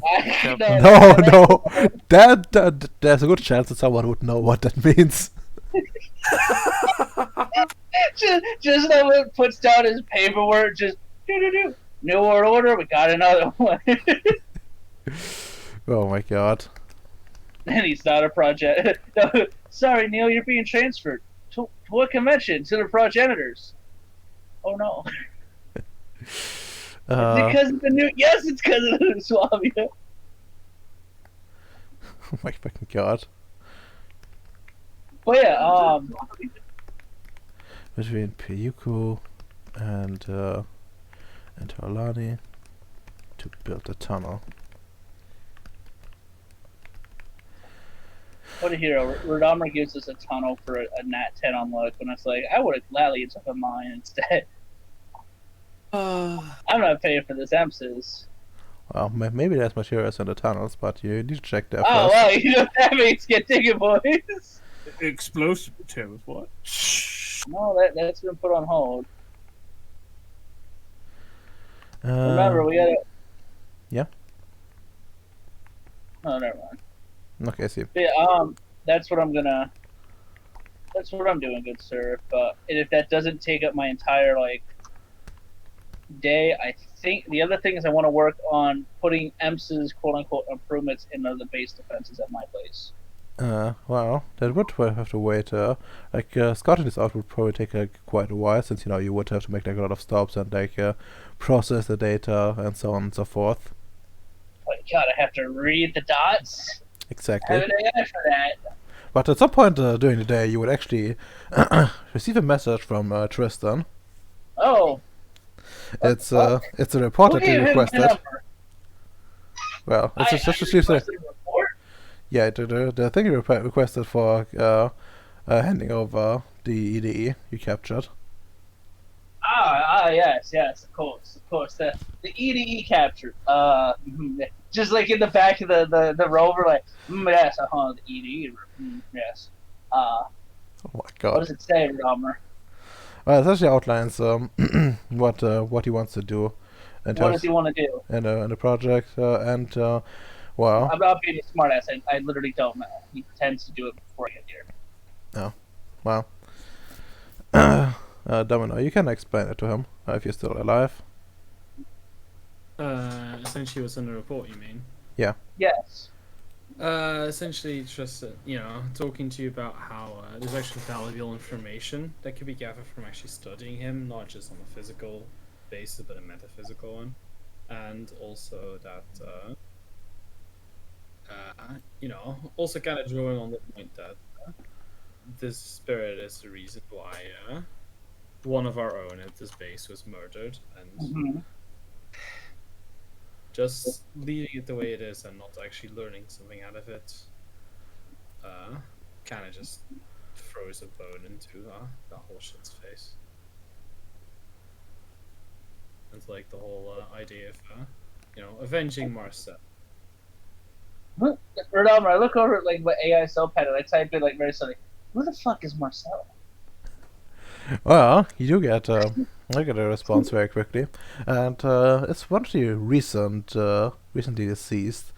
No, there's a good chance that someone would know what that means. just someone puts down his paperwork. Just do. New World Order. We got another one. Oh my god. And he's not a project. No, sorry, Neil, you're being transferred. To what convention? To the progenitors. Oh no. Because of the new. Yes, it's because of the new Swabia. Oh my fucking god. But yeah, Between Piyuku and Taolani to build a tunnel. what a hero. Radamar gives us a tunnel for a Nat 10 on luck, and it's like, I would have gladly took a mine instead. I'm not paying for this emphasis. Well, maybe there's materials in the tunnels, but you need to check there Oh, first. well, you know that means get digging, boys. Explosive materials, what? No, that's been put on hold. Remember, Uh, we gotta. Yeah? Oh, never mind. okay, I see. But yeah, that's what I'm gonna. That's what I'm doing, good sir. But if that doesn't take up my entire day, I think the other thing is I want to work on putting EMS's quote unquote improvements into the base defenses at my place. Well, that would have to wait. Scouting this out would probably take quite a while, since you would have to make a lot of stops and process the data and so on and so forth. Oh God, I have to read the dots. I Exactly. have an AI for that. But at some point during the day, you would actually receive a message from Tristan. Oh, It's a report who that he gave him the requested. number? Well, I it's just receives a requested a report. yeah. The thing he requested for handing over the EDE you captured. Yes, of course. The EDE captured. Just like in the back of the rover, like, yes, the EDE, yes. Oh my What god. does it say, Radamar? Well, it actually outlines what he wants to do in What terms does he want to do? in the project well, I'm not being a smartass. I literally don't know. He pretends to do it before I get here. well. Domino, you can explain it to him if you're still alive. Essentially, what's in the report, you mean? Yes. Essentially, just talking to you about how there's actually valuable information that could be gathered from actually studying him, not just on a physical basis, but a metaphysical one, and also that also kind of drawing on the point that this spirit is the reason why one of our own at this base was murdered, and Mm-hmm. just leaving it the way it is and not actually learning something out of it kind of just throws a bone into the whole shit's face. It's like the whole idea of avenging Marcel. Radamar, I look over at my AI cell pad and I type in very suddenly, who the fuck is Marcel? Well, you do get a response very quickly, and it's one of the recently deceased.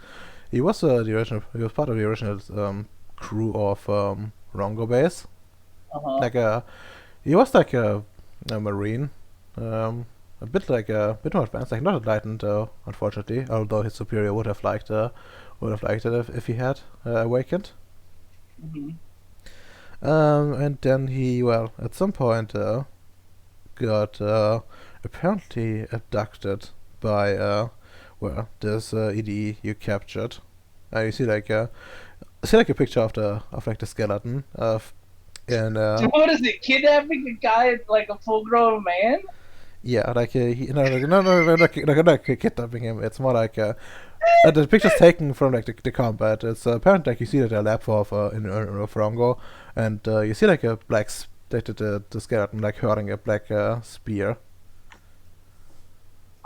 He was part of the original crew of Rongo Base. Uh-huh. He was a marine, a bit more advanced, not enlightened, unfortunately. Although his superior would have liked it if he had awakened. Mhm. And then he, well, at some point, got apparently abducted by, well, this EDE you captured. You see like a picture of like the skeleton of and So what is it? Kidnapping a guy like a full-grown man? yeah, like no, not kidnapping him. It's more like the picture's taken from like the combat. It's apparently like you see that a lab of in Frongo, and you see like a black like the skeleton like hurling a black spear.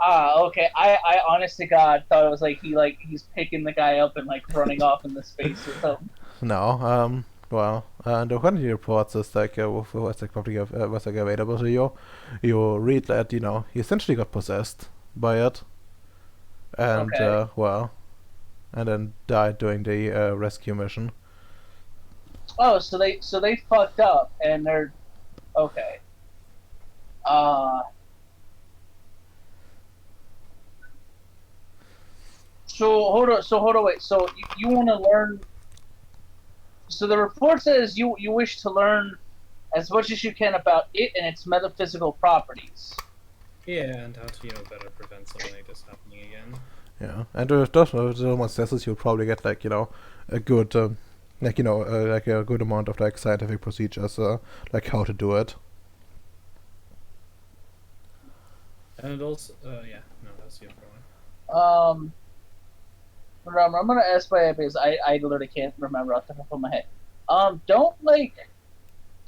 Ah, okay. I honest to God thought it was like he's picking the guy up and like running off into space with him. No, well, and according to the reports, is like what's like probably what's like available to you. You read that he essentially got possessed by it, and Okay. well, and then died during the rescue mission. Oh, so they fucked up and they're okay. Uh so hold on, wait. So you want to learn so the report says you wish to learn as much as you can about it and its metaphysical properties. Yeah, and how to better prevent something like this happening again. Yeah, and if those one says you'll probably get like a good like a good amount of like scientific procedures like how to do it. And it also, yeah, no, that's the other one. Remember, I'm gonna ask by because I literally can't remember off the top of my head.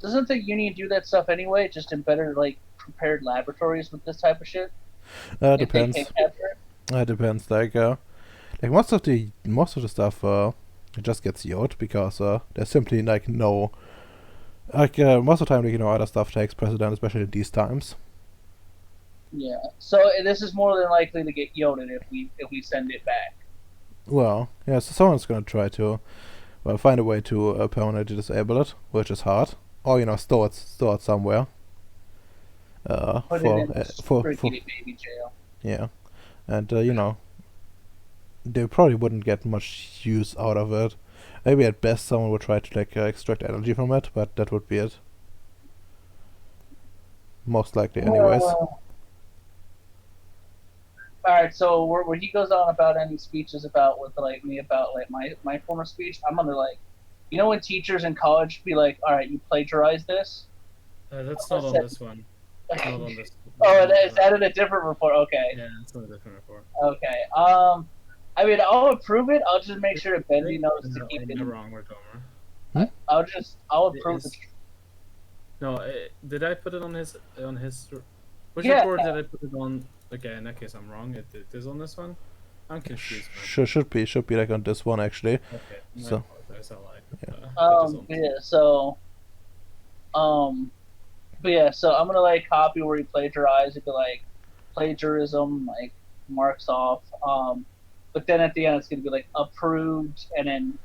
Doesn't the union do that stuff anyway? Just in better like prepared laboratories with this type of shit. If they Depends. can't capture it. Depends. Like most of the stuff it just gets yelled because there's simply like no like most of the time like, other stuff takes precedent, especially in these times. Yeah. So this is more than likely to get yielded if we send it back. Well, yeah, so someone's gonna try to find a way to permanently disable it, which is hard, or store it somewhere. Put For it in for freaking baby jail. yeah, and they probably wouldn't get much use out of it. Maybe at best someone would try to like extract energy from it, but that would be it. Most likely, anyways. All right. So where he goes on about any speeches about with like me about like my former speech, I'm gonna like, when teachers in college be like, all right, you plagiarized this. That's not on this one. Not on this. Oh, is that in a different report? Okay. Yeah, it's on a different report. Okay. I mean, I'll approve it. I'll just make sure that Bendy knows to keep it. You're wrong, Ratomer. I'll approve it. No, did I put it on his Which Yeah. report did I put it on? Okay, in that case I'm wrong. It is on this one. I'm confused. Man. Should be like on this one actually. Okay, I So- apologize. I lied. But yeah, so I'm gonna like copy where he plagiarized. It'd be like plagiarism, like marks off. But then at the end it's gonna be like approved, and then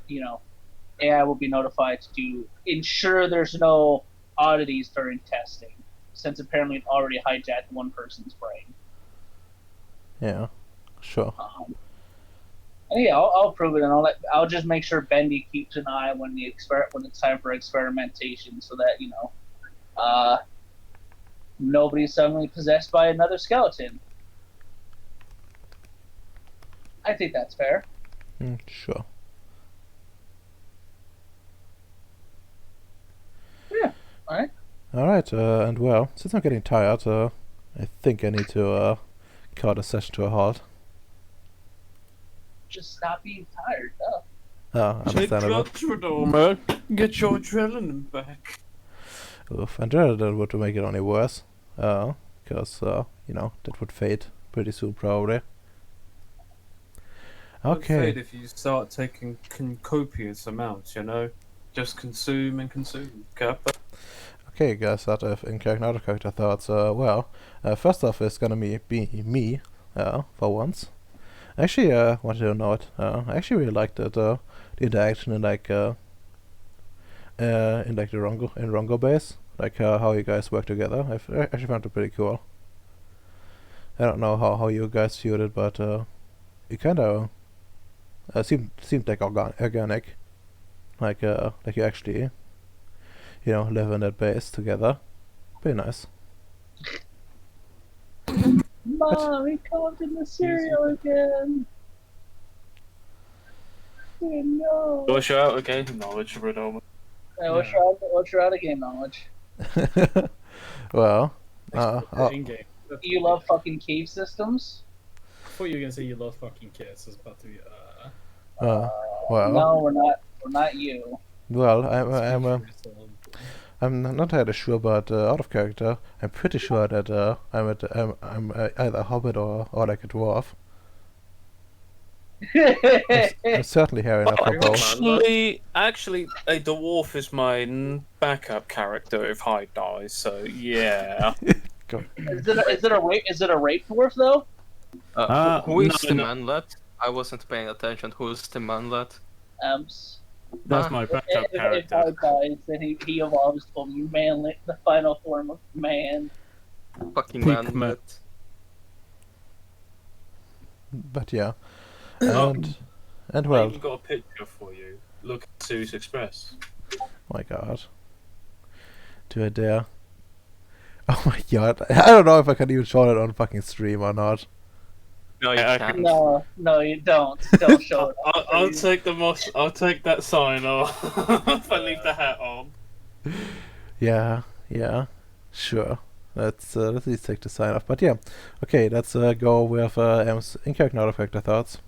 AI will be notified to ensure there's no oddities during testing, since apparently it already hijacked one person's brain. Yeah, sure. And yeah, I'll approve it, and I'll just make sure Bendy keeps an eye when it's time for experimentation, so that nobody's suddenly possessed by another skeleton. I think that's fair. Sure. Yeah. All right. All right. And well, since I'm getting tired, I think I need to cut the session to a halt. Just stop being tired. Oh. Take Understandable. drugs, Ratomer. Get your adrenaline back. Oof, and that would make it only worse. Because that would fade pretty soon probably. Okay. If you start taking copious amounts, just consume and consume. Kappa. Okay, guys, that in character, other character thoughts. First off, it's gonna be me, for once. Actually, wanted to note, I actually really liked it, the interaction in like the Rongo base, like how you guys work together. I actually found it pretty cool. I don't know how you guys viewed it, but it kind of seemed like organic. like you actually, live in that base together. Be nice. Mom, he called in the cereal again. Oh, no. Push out again. Knowledge of it all. Yeah, what's your out of game knowledge? Well, In-game. You love fucking cave systems? I thought you were gonna say you love fucking kids. I was about to be. well, No, we're not. We're not you. well, speak I'm not entirely sure, but out of character, I'm pretty sure that I'm either a hobbit or like a dwarf. I'm certainly hairy enough for both. Actually, a dwarf is my backup character if Hyde dies. So yeah. Is it a rape dwarf though? Who is no, the no. manlet? I wasn't paying attention. Who is the manlet? That's my backup If character. Hyde dies, then he evolves to manlet, the final form of man. Fucking Pigment. manlet. But yeah, Oh. and I well, even got a picture for you. Look at Ceres Express. my God, do I dare? Oh my God, I don't know if I can even show it on fucking stream or not. No, you I can't. No, you don't. Don't show it. I'll take the I'll take that sign off. If I leave the hat on. Yeah, sure. Let's at least take the sign off. But yeah, okay, let's go with M's in-character and out-of-character thoughts.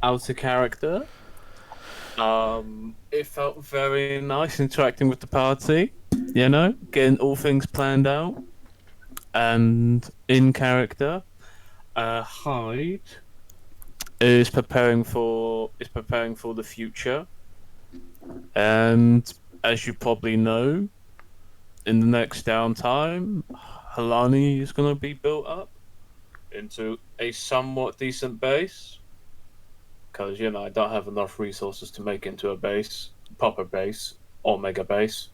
Out of character. It felt very nice interacting with the party. Getting all things planned out. And in character, Hyde is preparing for the future. And as you probably know, in the next downtime, Halani is going to be built up into a somewhat decent base. Because, I don't have enough resources to make into a base, proper base, or mega base.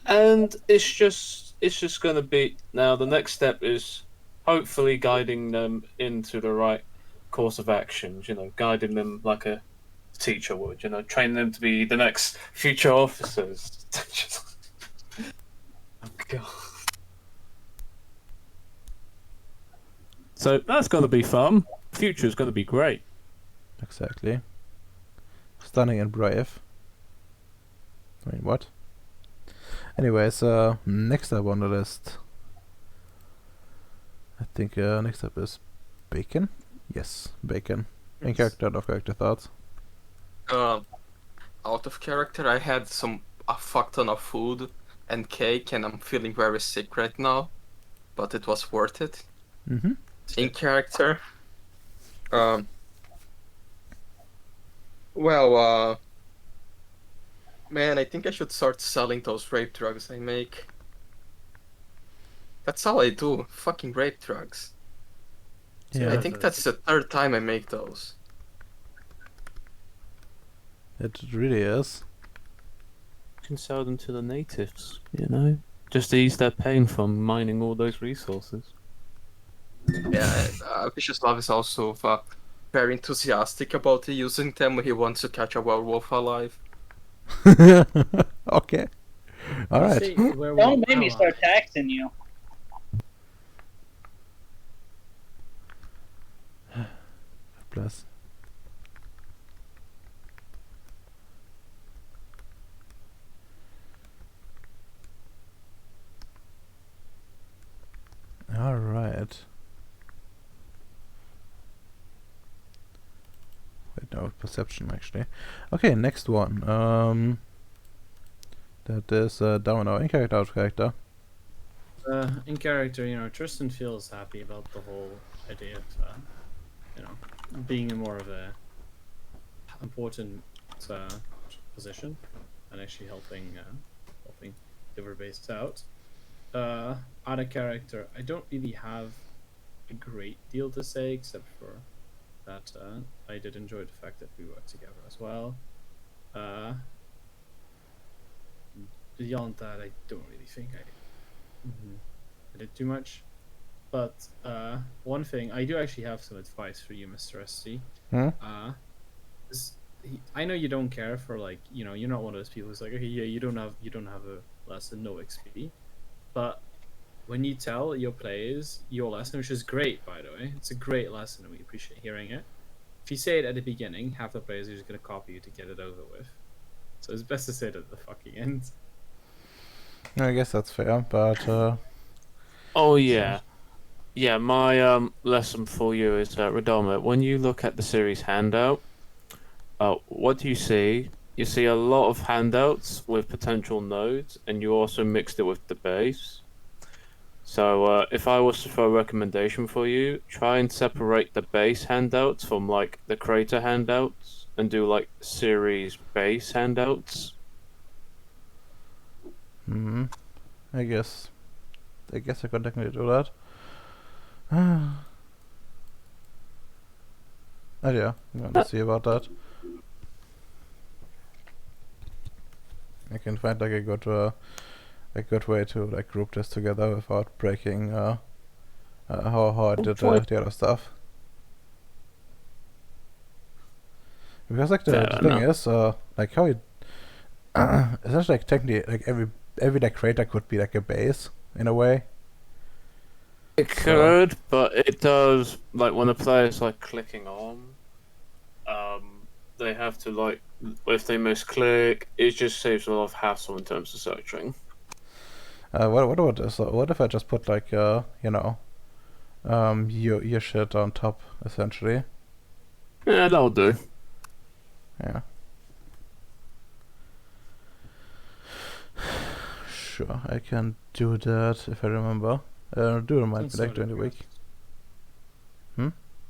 And it's just going to be... Now, the next step is hopefully guiding them into the right course of actions, guiding them like a teacher would, training them to be the next future officers. Oh, God. So that's going to be fun. Future's going to be great. Exactly. Stunning and brave. I mean, what? Anyways, next up on the list. I think next up is Bacon. Yes, Bacon. In character, out of character thoughts. Out of character, I had a fuck ton of food and cake, and I'm feeling very sick right now. But it was worth it. Mm-hmm. In character, man, I think I should start selling those rape drugs I make. That's all I do, fucking rape drugs. Yeah, I think that's the third time I make those. it really is. You can sell them to the natives, just to ease their pain from mining all those resources. Yeah, Vicious Love is also very enthusiastic about using them when he wants to catch a werewolf alive. Okay. Alright. Don't make me start taxing you. Plus. Alright. Wait, no, perception actually. Okay, next one. That is down now in character, out of character. In character, Tristan feels happy about the whole idea of, being in more of a important position and actually helping Liver Base out. Out of character, I don't really have a great deal to say except for that I did enjoy the fact that we worked together as well. Beyond that, I don't really think I did too much. But one thing, I do actually have some advice for you, Mr. SC. Hmm? I know you don't care for like you're not one of those people who's like, okay, yeah, you don't have a lesson, no XP, but when you tell your players your lesson, which is great by the way, it's a great lesson and we appreciate hearing it. If you say it at the beginning, half the players are just gonna copy you to get it over with. So it's best to say it at the fucking end. I guess that's fair, but Oh yeah, yeah. My lesson for you is Radoma. When you look at the series handout, what do you see? You see a lot of handouts with potential nodes, and you also mixed it with the base. So if I was to throw a recommendation for you, try and separate the base handouts from like the creator handouts, and do like series base handouts. hmm, I guess I could definitely do that. Oh yeah, I'm gonna see about that. I can find like a good way to like group this together without breaking how I did the other stuff. Because like the Fair thing enough. is like how it essentially like technically like every like creator could be like a base in a way. It So could, but it does like when a player's like clicking on, they have to like if they misclick, it just saves a lot of hassle in terms of searching. what about this? What if I just put like your shit on top essentially? Yeah, that'll do. Yeah. Sure, I can do that if I remember. Do remind me like during the week.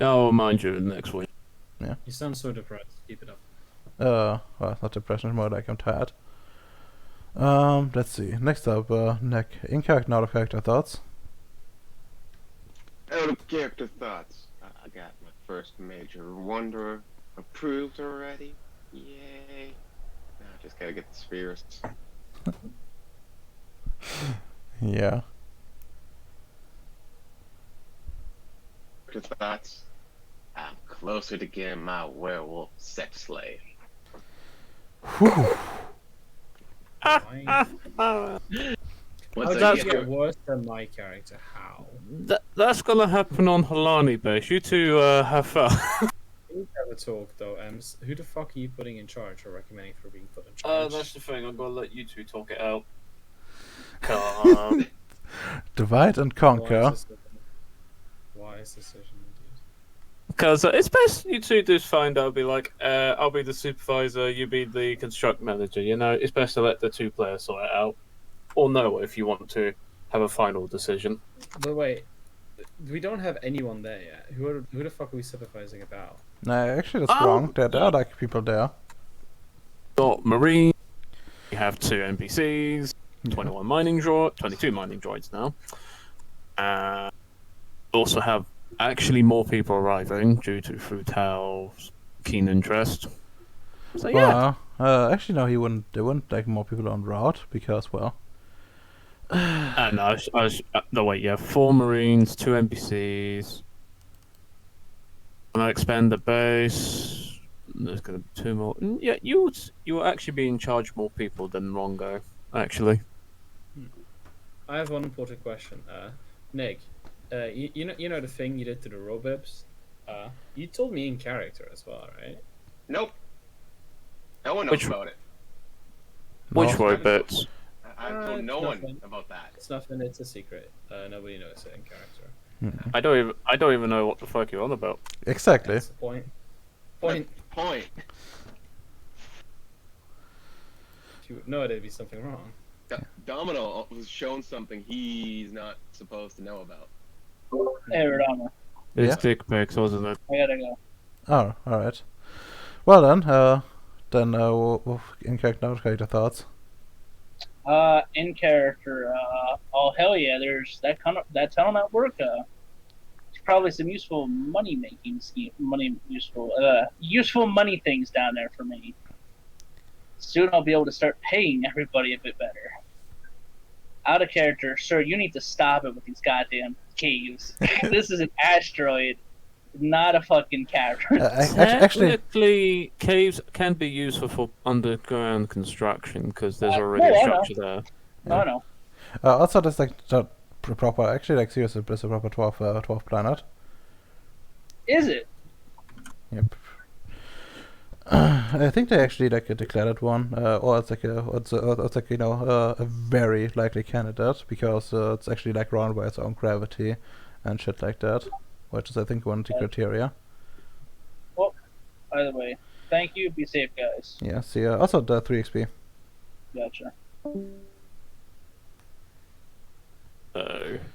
I'll remind you next week. You sound so depressed. Keep it up. Well, not depression, more like I'm tired. Let's see. Next up, Nick. In character, out of character thoughts. Out of character thoughts. I got my first major wonder approved already. Yay. Now I just gotta get the spheres. Yeah. Character thoughts. I'm closer to getting my werewolf sex slave. Whew. Why? Once How I did that's you get get her, worse than my character? How? That's gonna happen on Halani base. You two have fun. We need to have a talk though, Ems. Who the fuck are you putting in charge or recommending for being put in charge? That's the thing. I'm gonna let you two talk it out. Come. Divide and conquer. Wise decision indeed. Because it's best you two just find out. Be like, I'll be the supervisor. You be the construct manager. You know, it's best to let the two players sort it out, or no, if you want to have a final decision. But wait, we don't have anyone there yet. Who the fuck are we supervising about? Nah, actually that's wrong. There are like people there. Got Marine. You have 2 NPCs, 21 mining droid, 22 mining droids now. Also have actually more people arriving due to Frutal's keen interest. So yeah. Well, actually no, there wouldn't like more people on route because well. And no wait, yeah, 4 Marines, 2 NPCs. When I expand the base, there's gonna be 2 more. Yeah, you will actually be in charge of more people than Rongo, actually. I have one important question. Nick, you know the thing you did to the Robibs? You told me in character as well, right? nope. No one knows Which- about it. Which No. robots? I told no one nothing. about that. It's nothing. It's a secret. Nobody knows it in character. Hmm. I don't even know what the fuck you're on about. Exactly. That's the point. Point. Point. If you would know, there'd be something wrong. Domino was shown something he's not supposed to know about. Hey, Radama, It's Yeah. dick pics, wasn't it? I gotta go. Oh, alright. Well then in character, out of character thoughts. In character, oh hell yeah, there's that tunnel network. There's probably some useful money making useful money things down there for me. Soon I'll be able to start paying everybody a bit better. Out of character, sir, you need to stop it with these goddamn caves. This is an asteroid. not a fucking cavern. Actually, Technically, caves can be used for underground construction because there's already no, a I know. structure there. No, no. also there's like the proper. Actually, like Ceres is a proper 12 planet. Is it? Yep. I think they actually like declared it one, or it's like it's like a very likely candidate because it's actually like run by its own gravity and shit like that, which is I think one of the criteria. By the way, thank you. Be safe, guys. Yeah. See, also the 3 XP. Gotcha.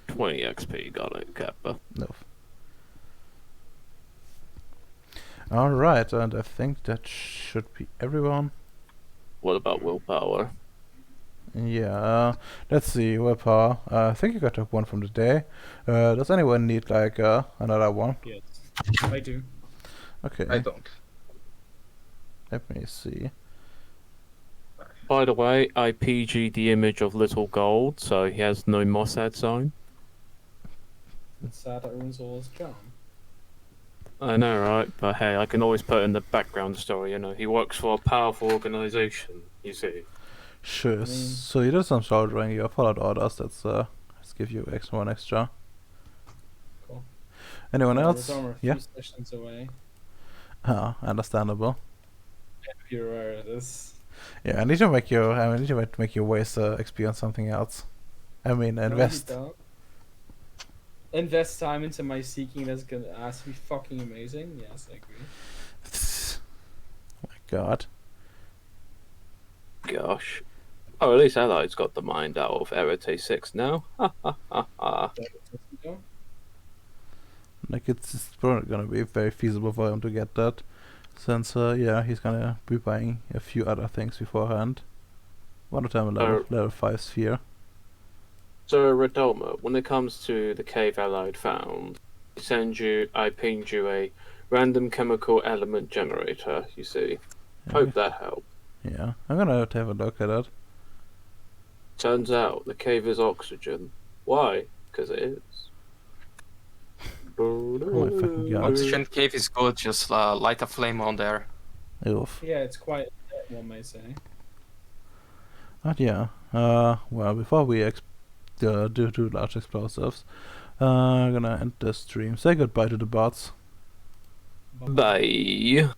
20 XP, got it, Kappa. No. All right, and I think that should be everyone. What about willpower? Yeah, let's see, willpower. I think you got one from the day. Does anyone need like another one? Yes, I do. Okay, I don't. let me see. By the way, I PG'd the image of Little Gold, so he has no Mossad sign. It's sad that ruins all his charm. I know, right? But hey, I can always put in the background story, you know. He works for a powerful organization, you see. Sure. mean- So you did some soldiering. You followed orders. Let's give you one extra. Cool. Anyone else? We're a Yeah. few sessions away. Understandable. If you're aware of this. Yeah, I need to make you waste XP on something else. I mean, No, you invest. don't. Invest time into my seeking that's gonna ask be fucking amazing. Yes, I agree. My God. Gosh. Oh, at least Allied's got the mind out of Erite 6 now. Ha ha ha ha. No? Like it's probably gonna be very feasible for him to get that, since yeah, he's gonna be buying a few other things beforehand. One of them a level 5 sphere. So, Redoma, when it comes to the cave Allied found, I pinged you a random chemical element generator, you see. Hope that helped. Yeah, I'm gonna have to have a look at it. Turns out the cave is oxygen. Why? Because it is. Oh my fucking God. Oxygen cave is good. Just light a flame on there. Oof. Yeah, it's quite one might say. But yeah, well, before we do large explosives, I'm gonna end the stream. Say goodbye to the bots. Bye.